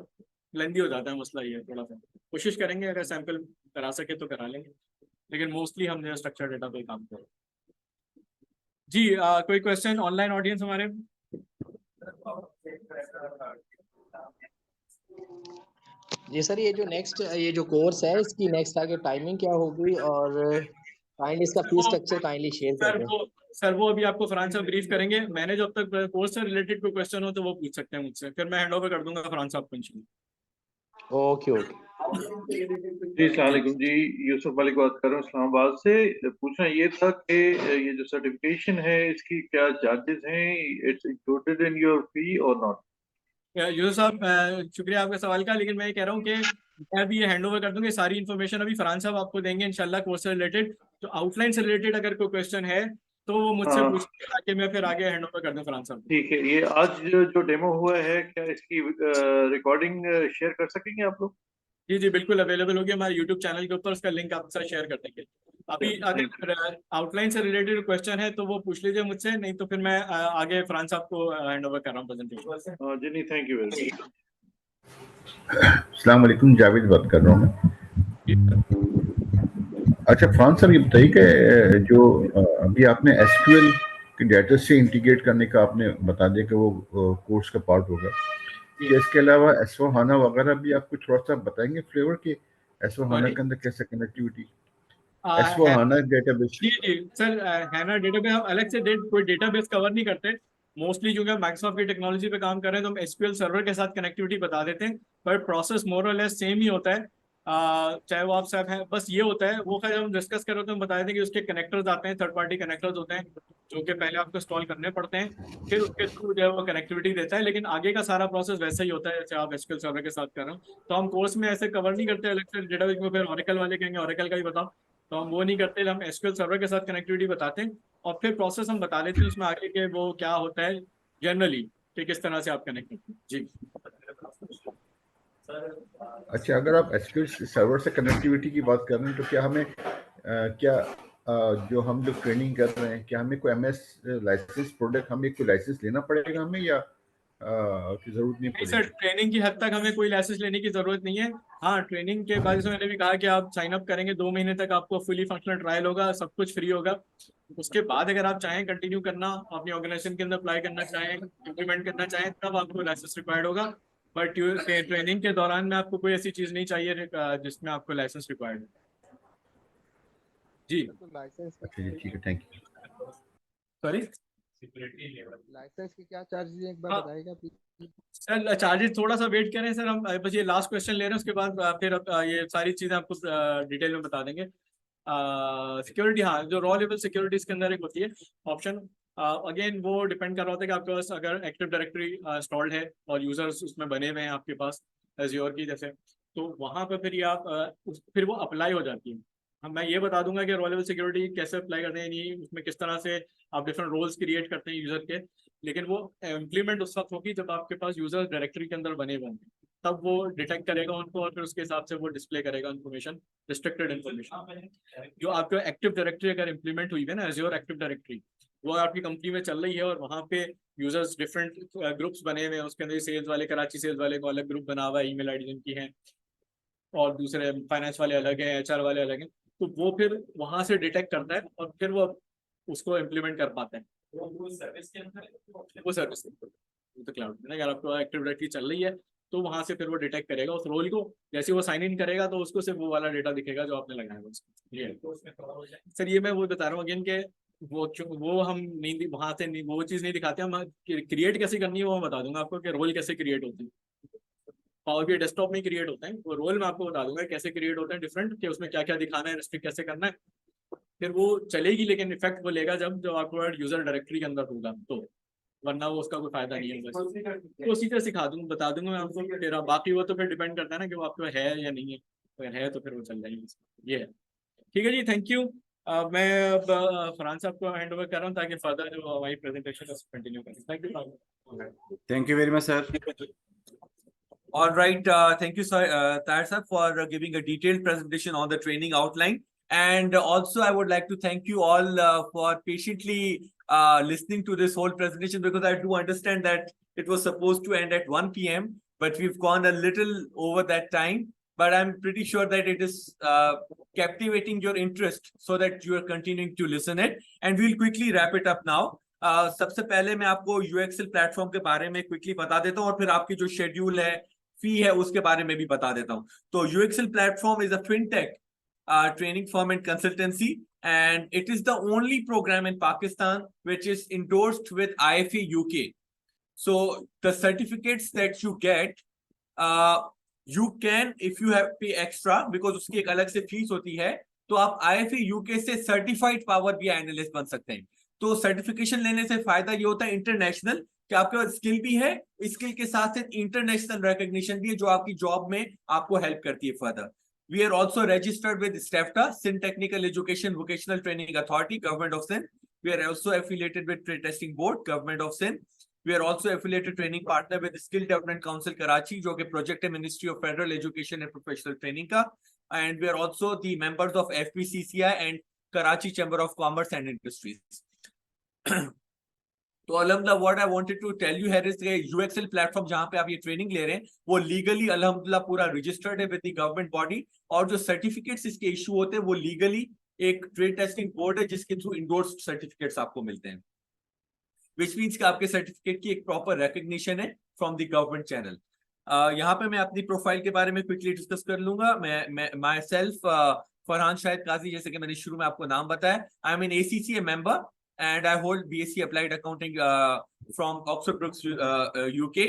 Speaker 11: लेंदी हो जाता है। मसला ये है, थोड़ा सा कोशिश करेंगे अगर सैंपल करा सके तो करा लेंगे, लेकिन मोस्टली हम जो स्ट्रक्चर डेटा पे काम करें। जी कोई क्वेश्चन ऑनलाइन ऑडियंस हमारे?
Speaker 14: जी सर, ये जो नेक्स्ट ये जो कोर्स है इसकी नेक्स्ट आगे टाइमिंग क्या होगी और काइंडली इसका फीस स्ट्रक्चर काइंडली शेयर कर दें।
Speaker 11: सर वो अभी आपको फरहान साहब ब्रीफ करेंगे। मैंने जब तक कोर्स से रिलेटेड कोई क्वेश्चन हो तो वो पूछ सकते हैं मुझसे, फिर मैं हैंड ओवर कर दूंगा फरहान साहब को इंशाल्लाह।
Speaker 14: ओके ओके
Speaker 5: जी अस्सलाम वालेकुम जी, यूसुफ मलिक बात कर रहा हूँ इस्लामाबाद से। पूछना ये था कि ये जो सर्टिफिकेशन है इसकी क्या चार्जेस हैं, इट्स इंक्लूडेड इन योर फी और नॉट?
Speaker 11: यूसुफ साहब शुक्रिया आपका सवाल का, लेकिन मैं ये कह रहा हूँ कि मैं अभी ये हैंड ओवर कर दूंगी, सारी इन्फॉर्मेशन अभी फरहान साहब आपको देंगे इंशाल्लाह कोर्स से रिलेटेड। तो आउटलाइन से रिलेटेड अगर कोई क्वेश्चन है तो वो मुझसे पूछ ताकि मैं फिर आगे हैंड ओवर कर दूं फरहान साहब।
Speaker 5: ठीक है, ये आज जो डेमो हुआ है क्या इसकी रिकॉर्डिंग शेयर कर सकेंगे आप लोग?
Speaker 11: जी जी बिल्कुल अवेलेबल होगी हमारे यूट्यूब चैनल के ऊपर, उसका लिंक आपके साथ शेयर कर देंगे। अभी अगर आउटलाइन से रिलेटेड क्वेश्चन है तो वो पूछ लीजिए मुझसे, नहीं तो फिर मैं आगे फरहान साहब को हैंड ओवर कर रहा हूँ प्रेजेंटेशन।
Speaker 5: जी नहीं, थैंक यू वेरी मच।
Speaker 15: अस्सलाम वालेकुम, जावेद बात कर रहा हूँ मैं। अच्छा फरहान साहब, ये बताइए कि जो अभी आपने एसक्यूएल के डेटा से इंटीग्रेट करने का आपने बता दिया कि वो कोर्स का पार्ट होगा, इसके अलावा एस/4HANA वगैरह भी आपको थोड़ा सा बताएंगे फ्लेवर के एस/4HANA के अंदर कैसे कनेक्टिविटी एस/4HANA डेटाबेस?
Speaker 11: जी जी सर, हैना डेटाबेस हम अलग से कोई डेटाबेस कवर नहीं करते। मोस्टली जो है माइक्रोसॉफ्ट की टेक्नोलॉजी पे काम कर रहे हैं तो हम एसक्यूएल सर्वर के साथ कनेक्टिविटी बता देते हैं, पर प्रोसेस मोर और लेस सेम ही होता है। चाहे वो आप सब हैं, बस ये होता है वो खैर हम डिस्कस कर रहे थे, हम बता दें कि उसके कनेक्टर्स आते हैं, थर्ड पार्टी कनेक्टर्स होते हैं जो कि पहले आपको इंस्टॉल करने पड़ते हैं, फिर उसके थ्रू जो है वो कनेक्टिविटी देता है। लेकिन आगे का सारा प्रोसेस वैसा ही होता है जैसे आप एसक्यूएल सर्वर के साथ कर रहे हो। तो हम कोर्स में ऐसे कवर नहीं करते अलग से डेटाबेस में, फिर ऑरेकल वाले कहेंगे ऑरेकल का ही बताओ, तो हम वो नहीं करते। हम एसक्यूएल सर्वर के साथ कनेक्टिविटी बताते हैं और फिर प्रोसेस हम बता देते हैं उसमें आगे के वो क्या होता है जनरली कि किस तरह से आप कनेक्ट करते हैं। जी
Speaker 15: अच्छा, अगर आप एसक्यूएल सर्वर से कनेक्टिविटी की बात कर रहे हैं तो क्या हमें जो हम लोग ट्रेनिंग कर रहे हैं क्या हमें कोई एमएस लाइसेंस प्रोडक्ट हमें कोई लाइसेंस लेना पड़ेगा हमें, या की जरूरत नहीं
Speaker 11: नहीं
Speaker 15: पड़ेगी?
Speaker 11: सर, ट्रेनिंग की हद तक हमें कोई लाइसेंस लेने की जरूरत नहीं है। हाँ, ट्रेनिंग के बाद जैसे मैंने भी कहा कि आप साइन अप करेंगे, 2 महीने तक आपको फुली फंक्शनल ट्रायल होगा, सब कुछ फ्री होगा। उसके बाद अगर आप चाहें कंटिन्यू करना, अपनी ऑर्गेनाइजेशन के अंदर अप्लाई करना चाहें, इम्प्लीमेंट करना चाहें, तब आपको लाइसेंस रिक्वायर्ड होगा। बट ट्रेनिंग के दौरान में आपको कोई ऐसी चीज नहीं चाहिए जिसमें आपको लाइसेंस रिक्वायर्ड है जी।
Speaker 13: लाइसेंस
Speaker 15: अच्छा जी, ठीक है, थैंक यू।
Speaker 11: सॉरी,
Speaker 13: लाइसेंस के क्या चार्जेस हैं, एक बार
Speaker 11: हाँ।
Speaker 13: बताएगा प्लीज?
Speaker 11: सर चार्जेस थोड़ा सा वेट करें सर, हम बस ये लास्ट क्वेश्चन ले रहे हैं, उसके बाद फिर ये सारी चीजें आपको डिटेल में बता देंगे। सिक्योरिटी, हाँ, जो रॉ लेवल सिक्योरिटीज के अंदर एक होती है ऑप्शन, अगेन वो डिपेंड कर रहा होता है कि आपके पास अगर एक्टिव डायरेक्टरी इंस्टॉल्ड है और यूजर्स उसमें बने हुए हैं आपके पास एज्योर की जैसे, तो वहाँ पर फिर ये आप फिर वो अप्लाई हो जाती है। हम मैं ये बता दूंगा कि रॉ लेवल सिक्योरिटी कैसे अप्लाई करते हैं, नहीं उसमें किस तरह से आप डिफरेंट रोल्स क्रिएट करते हैं यूजर के, लेकिन वो इम्प्लीमेंट उस वक्त होगी जब आपके पास यूजर डायरेक्टरी के अंदर बने होंगे, तब वो डिटेक्ट करेगा उनको और फिर उसके हिसाब से वो डिस्प्ले करेगा इन्फॉर्मेशन, रिस्ट्रिक्टेड इन्फॉर्मेशन। जो आपको एक्टिव डायरेक्टरी अगर इम्प्लीमेंट हुई है ना, एज्योर एक्टिव डायरेक्टरी, वो आपकी कंपनी में चल रही है और वहाँ पे यूजर्स डिफरेंट ग्रुप्स बने हुए हैं, उसके अंदर सेल्स वाले, कराची सेल्स वाले को अलग ग्रुप बना हुआ है, ईमेल आईडी जिनकी है, और दूसरे फाइनेंस वाले अलग हैं, एचआर वाले अलग हैं, तो वो फिर वहां से डिटेक्ट करता है और फिर वो उसको इम्प्लीमेंट कर पाता है। वो सर्विस के अंदर, वो सर्विस तो क्लाउड में, अगर आपको एक्टिव डायरेक्टरी चल रही है तो वहां से फिर वो डिटेक्ट करेगा उस रोल को, जैसे वो साइन इन करेगा तो उसको सिर्फ वो वाला डेटा दिखेगा जो आपने लगाया है उसको। सर ये मैं वो बता रहा हूँ अगेन के वो हम नहीं वहां से नहीं, वो चीज नहीं दिखाते, हम क्रिएट कैसे करनी है वो मैं बता दूंगा आपको कि रोल कैसे क्रिएट होते हैं। पावर BI डेस्कटॉप में क्रिएट होते हैं, वो रोल मैं आपको बता दूंगा कैसे क्रिएट होते हैं डिफरेंट, कि उसमें क्या क्या दिखाना है, रिस्ट्रिक्ट कैसे करना है, फिर वो चलेगी, लेकिन इफेक्ट वो लेगा जब आपको यूजर डायरेक्टरी के अंदर होगा तो, वरना वो उसका कोई फायदा नहीं है। प्रोसीजर सिखा दूंगा, बता दूंगा मैं आपको, फिर बाकी वो तो फिर डिपेंड करता है ना कि वो आपको है या नहीं है, अगर है तो फिर वो चल जाएगी। ये है, ठीक है जी, थैंक यू। मैं अब फरहान साहब को हैंड ओवर कर रहा हूँ ताकि फर्दर जो हमारी प्रेजेंटेशन कंटिन्यू करें।
Speaker 10: Thank you very much sir.
Speaker 1: All right, thank you, sir, Tahir sir, for giving a detailed presentation on the training outline. And also, I would like to thank you all for patiently listening to this whole presentation, because I do understand that it was supposed to end at 1 p.m., but we've gone a little over that time. But I'm pretty sure that it is captivating your interest so that you are continuing to listen it. And we'll quickly wrap it up now. सबसे पहले मैं आपको UXL platform के बारे में quickly बता देता हूँ और फिर आपकी जो शेड्यूल है, फी है, उसके बारे में भी बता देता हूँ। तो UXL platform is a fintech training firm and consultancy, and it is the only program in Pakistan which is endorsed with IFA UK. So the certificates that you get, you can, if you have pay extra, because उसकी एक अलग से fees होती है, तो आप IFA UK से certified power BI analyst बन सकते हैं। तो सर्टिफिकेशन लेने से फायदा ये होता है इंटरनेशनल, कि आपके पास स्किल भी है, स्किल के साथ साथ इंटरनेशनल रिकॉग्निशन भी है जो आपकी जॉब में आपको हेल्प करती है further. We are also registered with STEFTA, Sin Technical Education Vocational Training Authority, Government of Sin. We are also affiliated with Trade Testing Board, Government of Sin. We are also affiliated training partner with Skill Development Council Karachi, जो कि project है Ministry of Federal Education and Professional Training का, and we are also the members of FPCCI and Karachi Chamber of Commerce and Industries. तो अल्हम्दुलिल्लाह, what I wanted to tell you here is UXL platform जहां पे आप ये training ले रहे हैं वो लीगली अल्हम्दुलिल्लाह पूरा रजिस्टर्ड है विद द गवर्नमेंट बॉडी, और जो सर्टिफिकेट्स इसके इशू होते हैं वो लीगली एक ट्रेड टेस्टिंग बोर्ड है जिसके थ्रू इंडोर्स्ड सर्टिफिकेट्स आपको मिलते हैं, विच मींस कि आपके सर्टिफिकेट की एक प्रॉपर रिकॉग्निशन है फ्रॉम द गवर्नमेंट चैनल। यहाँ पे मैं अपनी प्रोफाइल के बारे में क्विकली डिस्कस कर लूंगा। मैं माई सेल्फ फरहान शाहिद काजी, जैसे कि मैंने शुरू में आपको नाम बताया, I am an ACCA member and I hold BSc Applied Accounting from Oxford Brookes UK,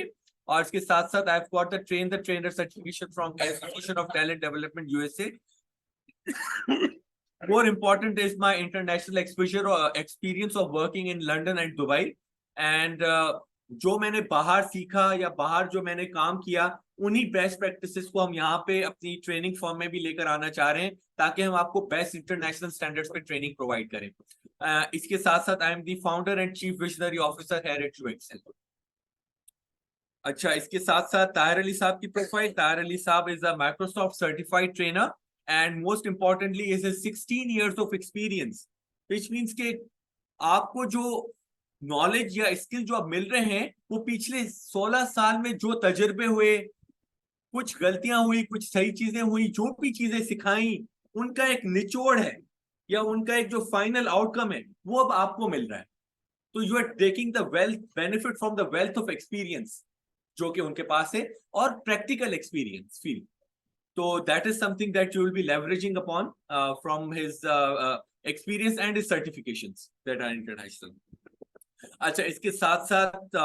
Speaker 1: और इसके साथ साथ I've got the trainer certification from Institution of Talent Development USA. More important is my international exposure or experience of working in London and Dubai, and जो मैंने बाहर सीखा या बाहर जो मैंने काम किया, उन्हीं बेस्ट प्रैक्टिसेस को हम यहाँ पे अपनी ट्रेनिंग फॉर्म में भी लेकर आना चाह रहे हैं ताकि हम आपको बेस्ट इंटरनेशनल स्टैंडर्ड्स पे ट्रेनिंग प्रोवाइड करें। इसके साथ साथ I am the founder and chief visionary officer है एट UXL। अच्छा, इसके साथ साथ ताहिर अली साहब की प्रोफाइल। ताहिर अली साहब is a Microsoft certified trainer and most importantly is 16 years of experience, which means कि आपको जो नॉलेज या स्किल जो अब मिल रहे हैं वो पिछले 16 साल में जो तजुर्बे हुए, कुछ गलतियां हुई, कुछ सही चीजें हुई, जो भी चीजें सिखाई, उनका एक निचोड़ है या उनका एक जो फाइनल आउटकम है वो अब आपको मिल रहा है। तो you are taking the wealth benefit from the wealth of experience जो कि उनके पास है और प्रैक्टिकल एक्सपीरियंस फील। तो that is something that you will be leveraging upon from his experience and his certifications that are international. अच्छा, इसके साथ साथ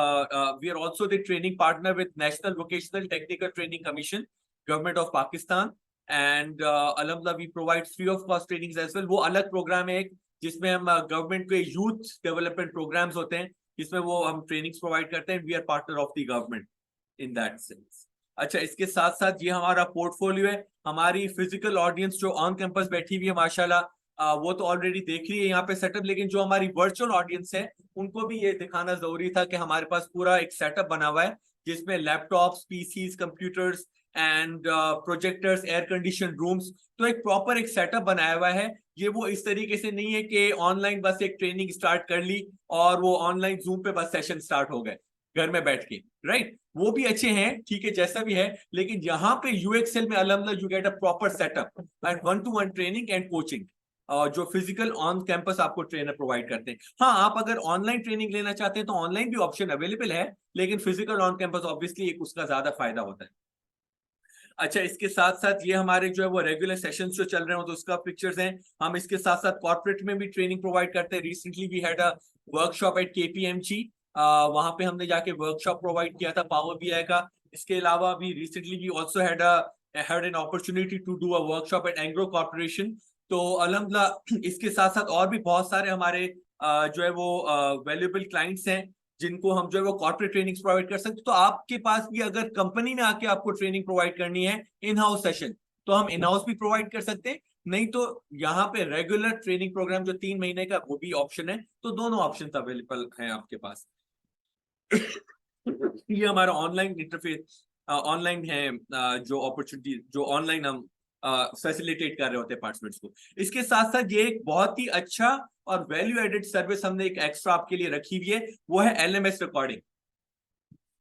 Speaker 1: we are also the training partner with national vocational technical training commission, government of Pakistan, and अलहमदुलिल्लाह we provide free of cost trainings as well. वो अलग programme है जिसमें हम गवर्नमेंट के यूथ डेवलपमेंट प्रोग्राम्स होते हैं, जिसमें वो हम ट्रेनिंग्स प्रोवाइड करते हैं। We are partner of the government in that sense. अच्छा, इसके साथ साथ ये हमारा पोर्टफोलियो है। हमारी फिजिकल ऑडियंस जो ऑन कैंपस बैठी हुई है माशाल्लाह, वो तो ऑलरेडी देख रही है यहाँ पे सेटअप, लेकिन जो हमारी वर्चुअल ऑडियंस है उनको भी ये दिखाना जरूरी था कि हमारे पास पूरा एक सेटअप बना हुआ है जिसमें laptops, PCs, computers and projectors, air condition rooms. तो एक प्रॉपर एक सेटअप बनाया हुआ है। ये वो इस तरीके से नहीं है कि ऑनलाइन बस एक ट्रेनिंग स्टार्ट कर ली और वो ऑनलाइन जूम पे बस सेशन स्टार्ट हो गए घर में बैठ के, राइट? वो भी अच्छे हैं, ठीक है, जैसा भी है, लेकिन यहाँ पे यूएक्सएल में अल्हम्दुलिल्लाह you get a proper setup and 1-to-1 training and coaching, जो फिजिकल ऑन कैंपस आपको ट्रेनर प्रोवाइड करते हैं। हाँ, आप अगर ऑनलाइन ट्रेनिंग लेना चाहते हैं तो ऑनलाइन भी ऑप्शन अवेलेबल है, लेकिन फिजिकल ऑन कैंपस ऑब्वियसली एक उसका ज्यादा फायदा होता है। अच्छा, इसके साथ साथ ये हमारे जो है वो रेगुलर सेशंस जो चल रहे हो तो उसका पिक्चर्स हैं। हम इसके साथ साथ कॉर्पोरेट में भी ट्रेनिंग प्रोवाइड करते हैं। Recently we had a workshop at KPMG, वहां पे हमने जाके वर्कशॉप प्रोवाइड किया था पावर BI का। इसके अलावा भी recently we also had an opportunity to do a workshop at Engro corporation. तो अल्हम्दुलिल्लाह इसके साथ साथ और भी बहुत सारे हमारे जो है वो वैल्यूएबल क्लाइंट्स हैं जिनको हम जो है वो कॉर्पोरेट ट्रेनिंग्स प्रोवाइड कर सकते हैं। तो आपके पास भी अगर कंपनी में आके आपको ट्रेनिंग प्रोवाइड करनी है इन हाउस सेशन, तो हम इन हाउस भी प्रोवाइड कर सकते हैं, नहीं तो यहाँ पे रेगुलर ट्रेनिंग प्रोग्राम जो 3 महीने का वो भी ऑप्शन है। तो दोनों ऑप्शन अवेलेबल हैं आपके पास। ये हमारा ऑनलाइन इंटरफेस ऑनलाइन है, जो अपॉर्चुनिटी जो ऑनलाइन हम फैसिलिटेट कर रहे होते हैं पार्टिसिपेंट्स को। इसके साथ साथ ये एक बहुत ही अच्छा और वैल्यू एडेड सर्विस हमने एक एक्स्ट्रा आपके लिए रखी हुई है, वो है LMS रिकॉर्डिंग।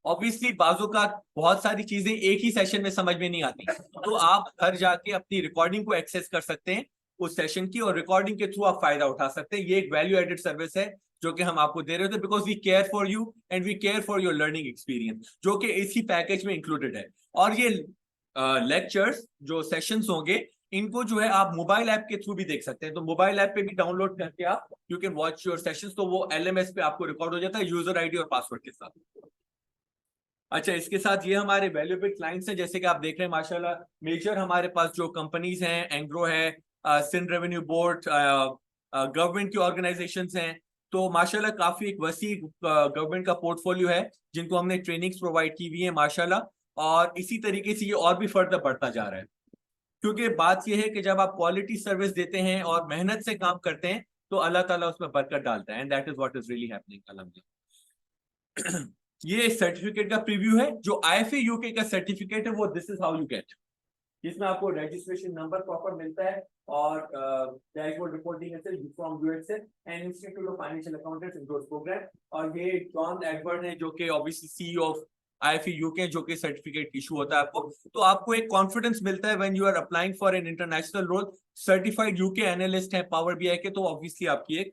Speaker 1: ऑब्वियसली बाजू का बहुत सारी चीजें एक ही सेशन में समझ में नहीं आती, तो आप घर जाके अपनी रिकॉर्डिंग को एक्सेस कर सकते हैं उस सेशन की, और रिकॉर्डिंग के थ्रू आप फायदा उठा सकते हैं। ये एक वैल्यू एडेड सर्विस है जो कि हम आपको दे रहे होते हैं, because we care for you and we care for your learning experience, जो कि इसी पैकेज में इंक्लूडेड है। और ये लेक्चर्स जो सेशंस होंगे इनको जो है आप मोबाइल ऐप के थ्रू भी देख सकते हैं। तो मोबाइल ऐप पे भी डाउनलोड करके आप you can watch your sessions, तो वो LMS पे आपको रिकॉर्ड हो जाता है यूजर ID और पासवर्ड के साथ। अच्छा, इसके साथ ये हमारे वैल्यूएबल क्लाइंट्स हैं, जैसे कि आप देख रहे हैं माशाल्लाह मेजर हमारे पास जो कंपनीज हैं, एंग्रो है, सिंध रेवेन्यू बोर्ड, गवर्नमेंट की ऑर्गेनाइजेशंस हैं। तो माशाल्लाह काफी एक वसी गवर्नमेंट का पोर्टफोलियो है जिनको हमने ट्रेनिंग्स प्रोवाइड की हुई है माशाल्लाह, और इसी तरीके से ये और भी फर्दर बढ़ता जा रहा है। क्योंकि बात यह है कि जब आप क्वालिटी सर्विस देते हैं और मेहनत से काम करते हैं तो अल्लाह ताला उसमें बरकत डालता है, and that is what is really happening अल्हम्दुलिल्लाह। ये सर्टिफिकेट का प्रीव्यू है। जो IFA UK का सर्टिफिकेट है वो this is how you get, जिसमें आपको रजिस्ट्रेशन नंबर प्रॉपर मिलता है और dashboard reporting from UXL and institute of financial accountants in those programme. और ये जॉन एडवर्ड है जो कि ऑब्वियसली CEO ऑफ IFA UK, जो कि सर्टिफिकेट इशू होता है आपको। तो आपको एक कॉन्फिडेंस मिलता है when you are applying for an international role. Certified UK analyst है पावर BI के, तो ऑब्वियसली आपकी एक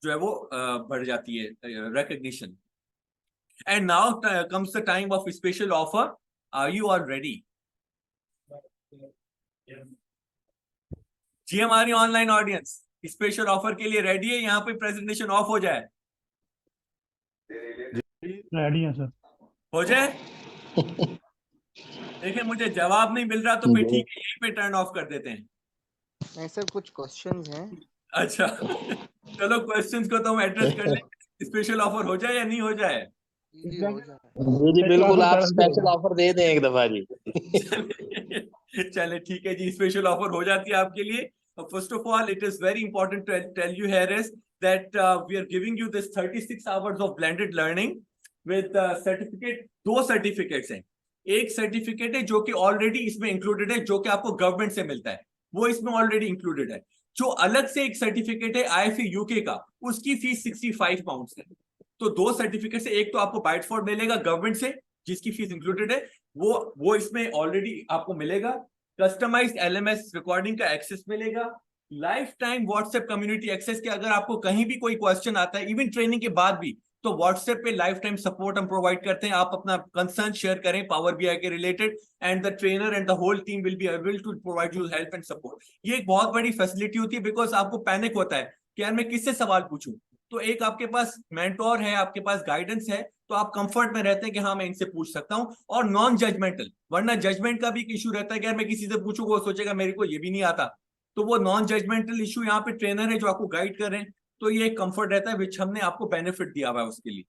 Speaker 1: जो है वो बढ़ जाती है recognition. And now comes the time of special offer. Are you all ready? जी, हमारी ऑनलाइन ऑडियंस स्पेशल ऑफर के लिए रेडी है? यहाँ पे प्रेजेंटेशन ऑफ हो जाए।
Speaker 7: रेडी है सर।
Speaker 1: हो जाए? देखिए मुझे जवाब नहीं मिल रहा तो फिर ठीक है, यहीं पे टर्न ऑफ कर देते हैं।
Speaker 13: नहीं सर, कुछ क्वेश्चंस हैं।
Speaker 1: अच्छा चलो क्वेश्चंस को तो हम एड्रेस कर लें। स्पेशल ऑफर हो जाए या नहीं हो जाए?
Speaker 14: जी बिल्कुल, आप स्पेशल ऑफर दे दें एक दफा जी।
Speaker 1: चले ठीक है जी, स्पेशल ऑफर हो जाती है आपके लिए। First of all it is very important to tell you here is that we are giving you this 36 hours of blended learning with certificate. 2 certificates हैं। एक सर्टिफिकेट है जो कि ऑलरेडी इसमें इंक्लूडेड है, जो कि आपको गवर्नमेंट से मिलता है, वो इसमें ऑलरेडी इंक्लूडेड है। जो अलग से एक सर्टिफिकेट है IFA UK का, उसकी फीस 65 पाउंड है। तो 2 सर्टिफिकेट से, एक तो आपको बाय डिफॉल्ट मिलेगा गवर्नमेंट से जिसकी फीस इंक्लूडेड है, वो इसमें ऑलरेडी आपको मिलेगा। कस्टमाइज्ड LMS रिकॉर्डिंग का एक्सेस मिलेगा, lifetime WhatsApp community access के अगर आपको कहीं भी कोई क्वेश्चन आता है इवन ट्रेनिंग के बाद भी, तो व्हाट्सएप पे लाइफ टाइम सपोर्ट हम प्रोवाइड करते हैं। आप अपना कंसर्न शेयर करें पावर BI के related and the trainer and the whole team will be able to provide you help and support. ये एक बहुत बड़ी फैसिलिटी होती है बिकॉज आपको पैनिक होता है कि यार मैं किससे सवाल पूछूं, तो एक आपके पास मेंटोर है, आपके पास गाइडेंस है, तो आप कंफर्ट में रहते हैं कि हाँ मैं इनसे पूछ सकता हूं, और नॉन जजमेंटल। वरना जजमेंट का भी एक इशू रहता है कि यार मैं किसी से पूछूंगा, वो सोचेगा मेरे को ये भी नहीं आता, तो वो नॉन जजमेंटल इशू, यहाँ पे ट्रेनर है जो आपको गाइड कर रहे हैं, तो ये एक कंफर्ट रहता है विच हमने आपको बेनिफिट दिया हुआ है उसके लिए।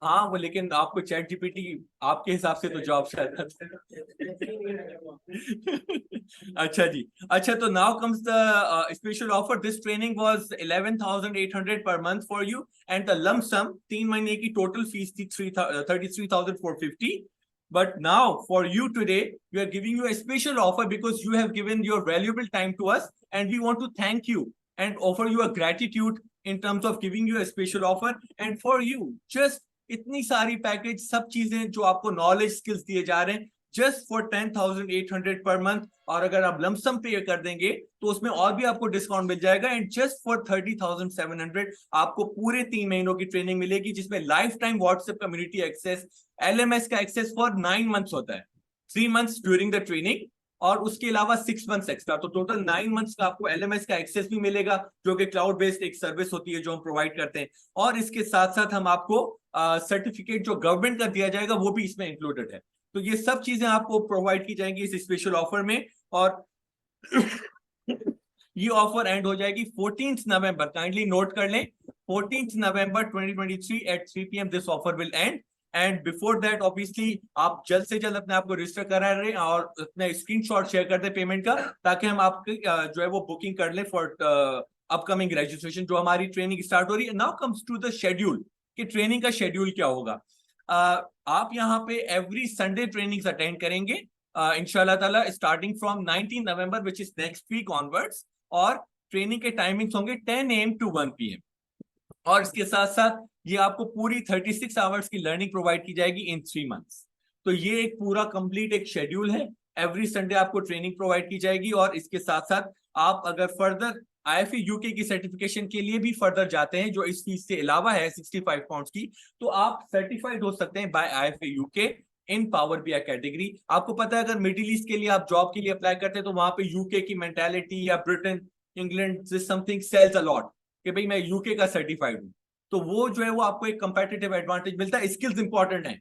Speaker 1: हाँ वो, लेकिन आपको चैट जीपीटी आपके हिसाब से तो जॉब शायद अच्छा जी, अच्छा, तो now comes the special offer. This training was 11,800 पर month for you and the lump sum 3 महीने की टोटल फीस थी 33,450। But now for you today, we are giving you a special offer because you have given your valuable time to us, and we want to thank you and offer you a gratitude in terms of giving you a special offer. And for you, just इतनी सारी package, सब चीजें जो आपको knowledge skills दिए जा रहे हैं, जस्ट फॉर 10,800 पर मंथ, और अगर आप लमसम पे कर देंगे तो उसमें और भी आपको डिस्काउंट मिल जाएगा, एंड जस्ट फॉर 30,700 आपको पूरे 3 महीनों की ट्रेनिंग मिलेगी जिसमें lifetime WhatsApp community access, LMS का एक्सेस फॉर 9 मंथ्स होता है, 3 मंथ्स ड्यूरिंग द ट्रेनिंग, और उसके अलावा 6 मंथ्स एक्स्ट्रा, तो टोटल 9 मंथ्स का आपको LMS का एक्सेस भी मिलेगा जो कि क्लाउड बेस्ड एक सर्विस होती है जो हम प्रोवाइड करते हैं, और इसके साथ साथ हम आपको सर्टिफिकेट जो गवर्नमेंट का दिया जाएगा वो भी इसमें इंक्लूडेड है। तो ये सब चीजें आपको प्रोवाइड की जाएंगी इस स्पेशल ऑफर में, और ये ऑफर एंड हो जाएगी 14th नवंबर। काइंडली नोट कर लें, 14th November 2023 at 3 PM this offer will and, and before that obviously आप जल्द से जल्द अपने आप को रजिस्टर करा रहे हैं और अपना स्क्रीनशॉट शेयर कर दें पेमेंट का, ताकि हम आपकी जो है वो बुकिंग कर लें फॉर अपकमिंग रजिस्ट्रेशन जो हमारी ट्रेनिंग स्टार्ट हो रही है। Now comes to the schedule कि ट्रेनिंग का शेड्यूल क्या होगा। आप यहाँ पे एवरी संडे ट्रेनिंग्स अटेंड करेंगे इंशाल्लाह ताला starting from 19 November which is next week onwards, और ट्रेनिंग के टाइमिंग्स होंगे 10 AM to 1 PM, और इसके साथ साथ ये आपको पूरी 36 आवर्स की लर्निंग प्रोवाइड की जाएगी इन 3 मंथ्स। तो ये एक पूरा कंप्लीट एक शेड्यूल है, एवरी संडे आपको ट्रेनिंग प्रोवाइड की जाएगी, और इसके साथ साथ आप अगर फर्दर IFA UK की सर्टिफिकेशन के लिए भी फर्दर जाते हैं जो इस फीस से अलावा है 65 पाउंड्स की, तो आप सर्टिफाइड हो सकते हैं बाय IFA UK इन पावर BI कैटेगरी। आपको पता है अगर मिडिल ईस्ट के लिए आप जॉब के लिए अप्लाई करते हैं तो वहां पे यूके की मेंटालिटी या Britain, England something sells a lot कि भाई मैं यूके का सर्टिफाइड हूँ, तो वो जो है वो आपको एक कंपेटिटिव एडवांटेज मिलता है। स्किल्स इंपॉर्टेंट है,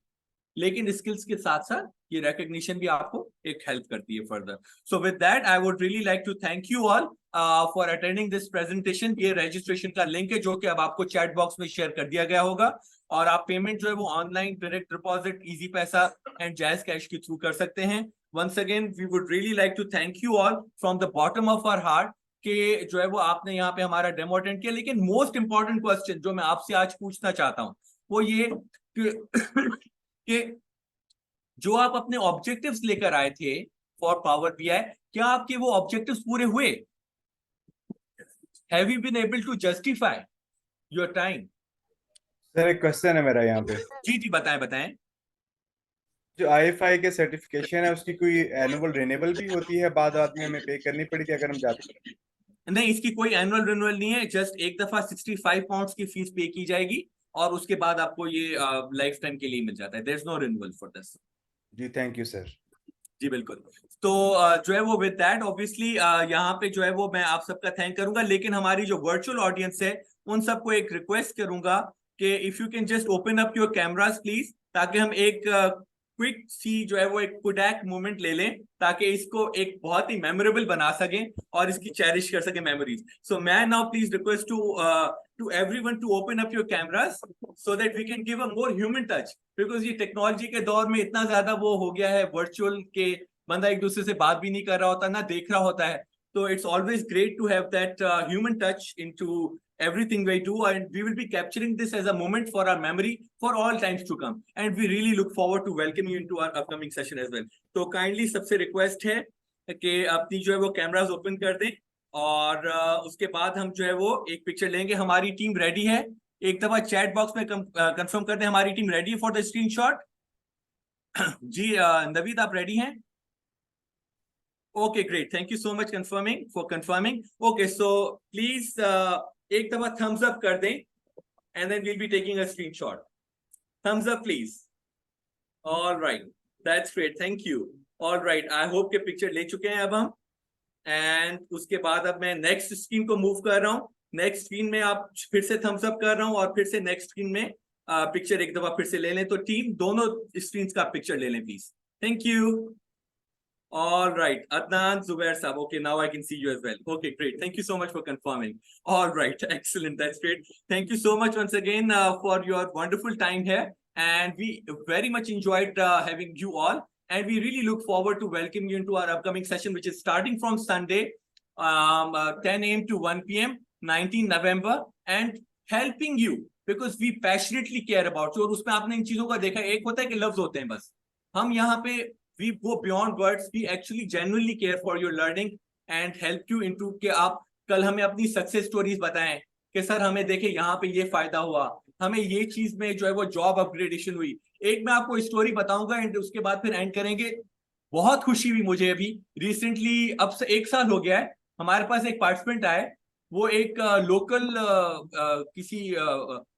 Speaker 1: लेकिन स्किल्स के साथ साथ ये रिकॉग्निशन भी आपको एक हेल्प करती है further. So with that I would really like to thank you all for attending this presentation. ये रजिस्ट्रेशन का लिंक है जो कि अब आपको चैट बॉक्स में शेयर कर दिया गया होगा, और आप पेमेंट जो है वो online, direct deposit, Easypaisa and JazzCash के थ्रू कर सकते हैं। Once again we would really like to thank you all from the bottom of our heart कि जो है वो आपने यहाँ पे हमारा डेमो अटेंड किया। लेकिन मोस्ट इंपॉर्टेंट क्वेश्चन जो मैं आपसे आज पूछना चाहता हूँ वो ये कि जो आप अपने ऑब्जेक्टिव्स लेकर आए थे फॉर पावर BI, क्या आपके वो ऑब्जेक्टिव्स पूरे हुए? Have you been able to justify your time?
Speaker 10: Sir एक क्वेश्चन है मेरा यहाँ पे।
Speaker 1: जी बताएं बताएं।
Speaker 10: जो IFI के सर्टिफिकेशन है उसकी कोई एनुअल रिन्यूअल भी होती है, बाद में हमें पे करनी पड़ेगी अगर हम जाते हैं?
Speaker 1: नहीं, इसकी कोई एनुअल रिन्यूअल नहीं है, जस्ट एक दफा 65 पाउंड्स की फीस पे की जाएगी और उसके बाद आपको ये लाइफ टाइम के लिए मिल जाता है। There is no renewal for this.
Speaker 10: जी थैंक यू सर।
Speaker 1: जी बिल्कुल। तो जो है वो विद दैट ऑब्वियसली यहाँ पे जो है वो मैं आप सबका थैंक करूंगा, लेकिन हमारी जो वर्चुअल ऑडियंस है उन सबको एक रिक्वेस्ट करूंगा कि if you can just open up your cameras please, ताकि हम एक क्विक सी जो है वो एक कोडैक मोमेंट ले लें ताकि इसको एक बहुत ही मेमोरेबल बना सकें और इसकी चेरिश कर सकें मेमोरीज। सो मैं now please request to everyone to open up your cameras so that we can give a more human touch, because ये टेक्नोलॉजी के दौर में इतना ज्यादा वो हो गया है वर्चुअल के बंदा एक दूसरे से बात भी नहीं कर रहा होता, ना देख रहा होता है। तो it's always great to have that human touch into everything we do, and we will be capturing this as a moment for our memory for all times to come, and we really look forward to welcome you into our upcoming session as well. तो kindly सबसे request है कि अपनी जो है वो cameras open कर दें और उसके बाद हम जो है वो एक पिक्चर लेंगे। हमारी टीम रेडी है? एक दफा चैट बॉक्स में कंफर्म कर दें हमारी टीम रेडी है फॉर द स्क्रीनशॉट। जी नवीद आप रेडी हैं? Okay great, thank you so much confirming. Okay so please एक दफा थम्स अप कर दें and then we'll be taking a screenshot. Thumbs up please. All right, that's great, thank you. All right, I hope के picture ले चुके हैं अब हम। एंड उसके बाद अब मैं नेक्स्ट स्क्रीन को मूव कर रहा हूँ। नेक्स्ट स्क्रीन में आप फिर से थम्स अप कर रहा हूँ और फिर से नेक्स्ट स्क्रीन में पिक्चर एक दफा फिर से ले लें। तो टीम दोनों स्क्रीन का पिक्चर ले लें please. Thank you. All right, Adnan Zubair Saab. Okay, now I can see you as well. Okay, great. Thank you so much for confirming. All right, excellent. That's great. Thank you so much once again for your wonderful time here. And we very much enjoyed having you all. And we really look forward to welcoming you into our upcoming session, which is starting from Sunday, 10 a.m. to 1 p.m., 19 November, and helping you because we passionately care about you. और उसमें आपने इन चीजों का देखा, एक होता है कि लफ्ज होते हैं बस, हम यहाँ पे we go beyond words, we actually genuinely care for your learning and help you into कि आप कल हमें अपनी सक्सेस स्टोरीज बताएं कि सर हमें देखे यहाँ पे ये फायदा हुआ, हमें ये चीज में जो है वो जॉब अपग्रेडेशन हुई। एक मैं आपको स्टोरी बताऊंगा एंड उसके बाद फिर एंड करेंगे। बहुत खुशी हुई मुझे अभी रिसेंटली, अब से 1 साल हो गया है, हमारे पास एक पार्टिसिपेंट आए। वो एक लोकल किसी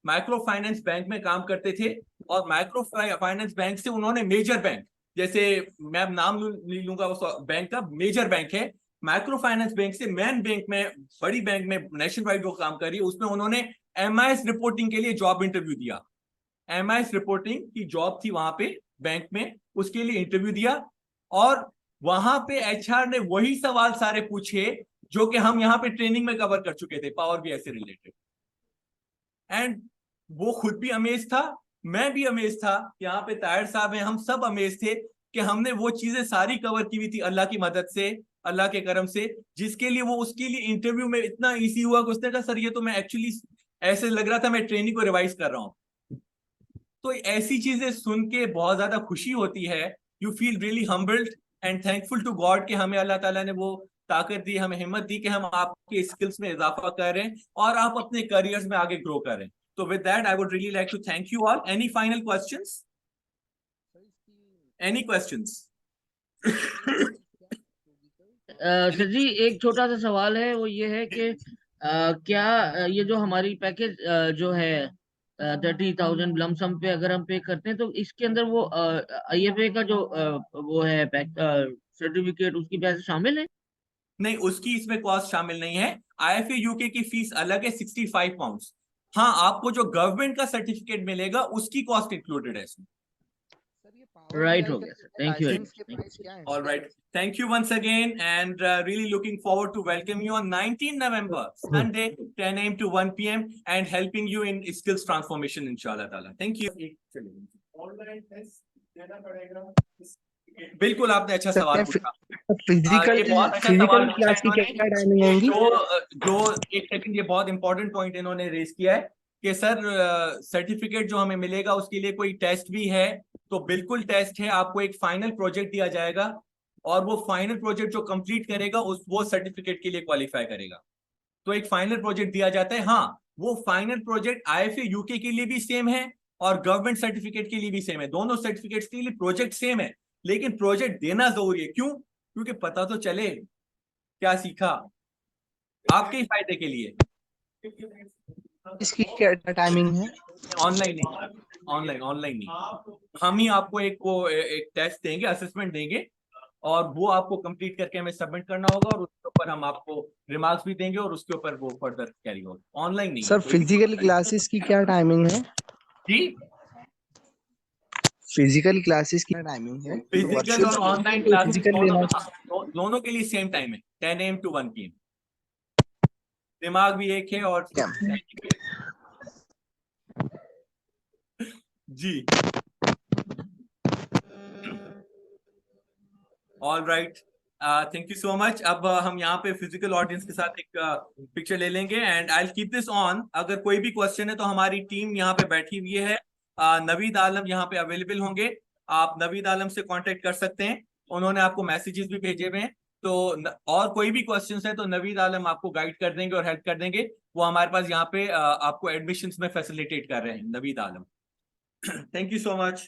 Speaker 1: माइक्रो फाइनेंस बैंक में काम करते थे और माइक्रो फाइनेंस बैंक से उन्होंने मेजर बैंक, जैसे मैं नाम नहीं लूंगा उस बैंक का, मेजर बैंक है, माइक्रो फाइनेंस बैंक से मेन बैंक में, बड़ी बैंक में नेशनल वाइड वो काम कर रही है, उसमें उन्होंने MIS रिपोर्टिंग के लिए जॉब इंटरव्यू दिया। MIS रिपोर्टिंग की जॉब थी वहां पे बैंक में, उसके लिए इंटरव्यू दिया और वहां पे HR ने वही सवाल सारे पूछे जो कि हम यहाँ पे ट्रेनिंग में कवर कर चुके थे, पावर BI से रिलेटेड। एंड वो खुद भी अमेज था, मैं भी अमेज था, यहाँ पे ताहिर साहब हैं, हम सब अमेज थे कि हमने वो चीजें सारी कवर की हुई थी अल्लाह की मदद से, अल्लाह के करम से, जिसके लिए वो उसके लिए इंटरव्यू में इतना इजी हुआ कि उसने कहा सर ये तो मैं एक्चुअली ऐसे लग रहा था मैं ट्रेनिंग को रिवाइज कर रहा हूँ। तो ऐसी चीजें सुन के बहुत ज्यादा खुशी होती है। You feel really humbled and thankful to God कि हमें अल्लाह ताला ने वो ताकत दी, हमें हिम्मत दी कि हम आपके स्किल्स में इजाफा करें और आप अपने करियर्स में आगे ग्रो करें। So with that, I would really like to thank you all. Any final questions? Any questions?
Speaker 3: Sir जी एक छोटा सा सवाल है, वो ये है कि क्या ये जो हमारी पैकेज जो है 30,000 लमसम पे अगर हम पे करते हैं तो इसके अंदर वो IFA का जो वो है सर्टिफिकेट उसकी पैसे शामिल है?
Speaker 1: नहीं, उसकी इसमें कॉस्ट शामिल नहीं है। IFA UK की फीस अलग है 65 पाउंड। हाँ, आपको जो गवर्नमेंट का सर्टिफिकेट मिलेगा उसकी कॉस्ट इंक्लूडेड है इसमें।
Speaker 3: राइट हो गया sir, thank you.
Speaker 1: All right, thank you once again and really looking forward to welcome you on 19 November, Sunday, 10 a.m. to 1 p.m. and helping you in skills transformation inshallah taala. Thank you.
Speaker 12: Online test देना पड़ेगा?
Speaker 1: बिल्कुल आपने अच्छा सवाल पूछा।
Speaker 14: Physical class की क्या timing होगी?
Speaker 1: जो एक सेकंड, ये बहुत इंपॉर्टेंट पॉइंट इन्होंने रेज किया है कि सर सर्टिफिकेट जो हमें मिलेगा उसके लिए कोई टेस्ट भी है? तो बिल्कुल टेस्ट है। आपको एक फाइनल प्रोजेक्ट दिया जाएगा और वो फाइनल प्रोजेक्ट जो कंप्लीट करेगा वो सर्टिफिकेट के लिए क्वालिफाई करेगा। तो एक फाइनल प्रोजेक्ट दिया जाता है। हाँ, वो फाइनल प्रोजेक्ट IFA UK के लिए भी सेम है और गवर्नमेंट सर्टिफिकेट के लिए भी सेम है। दोनों सर्टिफिकेट्स के लिए प्रोजेक्ट सेम है, लेकिन प्रोजेक्ट देना जरूरी है। क्यों? क्योंकि पता तो चले क्या सीखा, आपके ही फायदे के लिए।
Speaker 14: इसकी क्या टाइमिंग है?
Speaker 1: ऑनलाइन नहीं, ऑनलाइन नहीं। हम ही आपको एक टेस्ट देंगे, असेसमेंट देंगे और वो आपको कंप्लीट करके हमें सबमिट करना होगा और उसके ऊपर हम आपको रिमार्क्स भी देंगे और उसके ऊपर वो फर्दर कैरी होगा। ऑनलाइन नहीं।
Speaker 14: सर फिजिकल क्लासेस की क्या टाइमिंग है?
Speaker 1: जी,
Speaker 14: फिजिकल क्लासेस की टाइमिंग है?
Speaker 1: फिजिकल और ऑनलाइन क्लासेस दोनों के लिए सेम टाइम है, 10 a.m. to 1 p.m. दिमाग भी एक है और जी। All right, thank you so much. अब हम यहाँ पे फिजिकल ऑडियंस के साथ एक पिक्चर ले लेंगे and I will keep this on. अगर कोई भी क्वेश्चन है तो हमारी टीम यहाँ पे बैठी हुई है। नवीद आलम यहाँ पे अवेलेबल होंगे, आप नवीद आलम से कांटेक्ट कर सकते हैं, उन्होंने आपको मैसेजेस भी भेजे हुए हैं। तो और कोई भी क्वेश्चंस है तो नवीद आलम आपको गाइड कर देंगे और हेल्प कर देंगे। वो हमारे पास यहाँ पे आपको एडमिशंस में फैसिलिटेट कर रहे हैं, Naveed Alam. Thank you so much.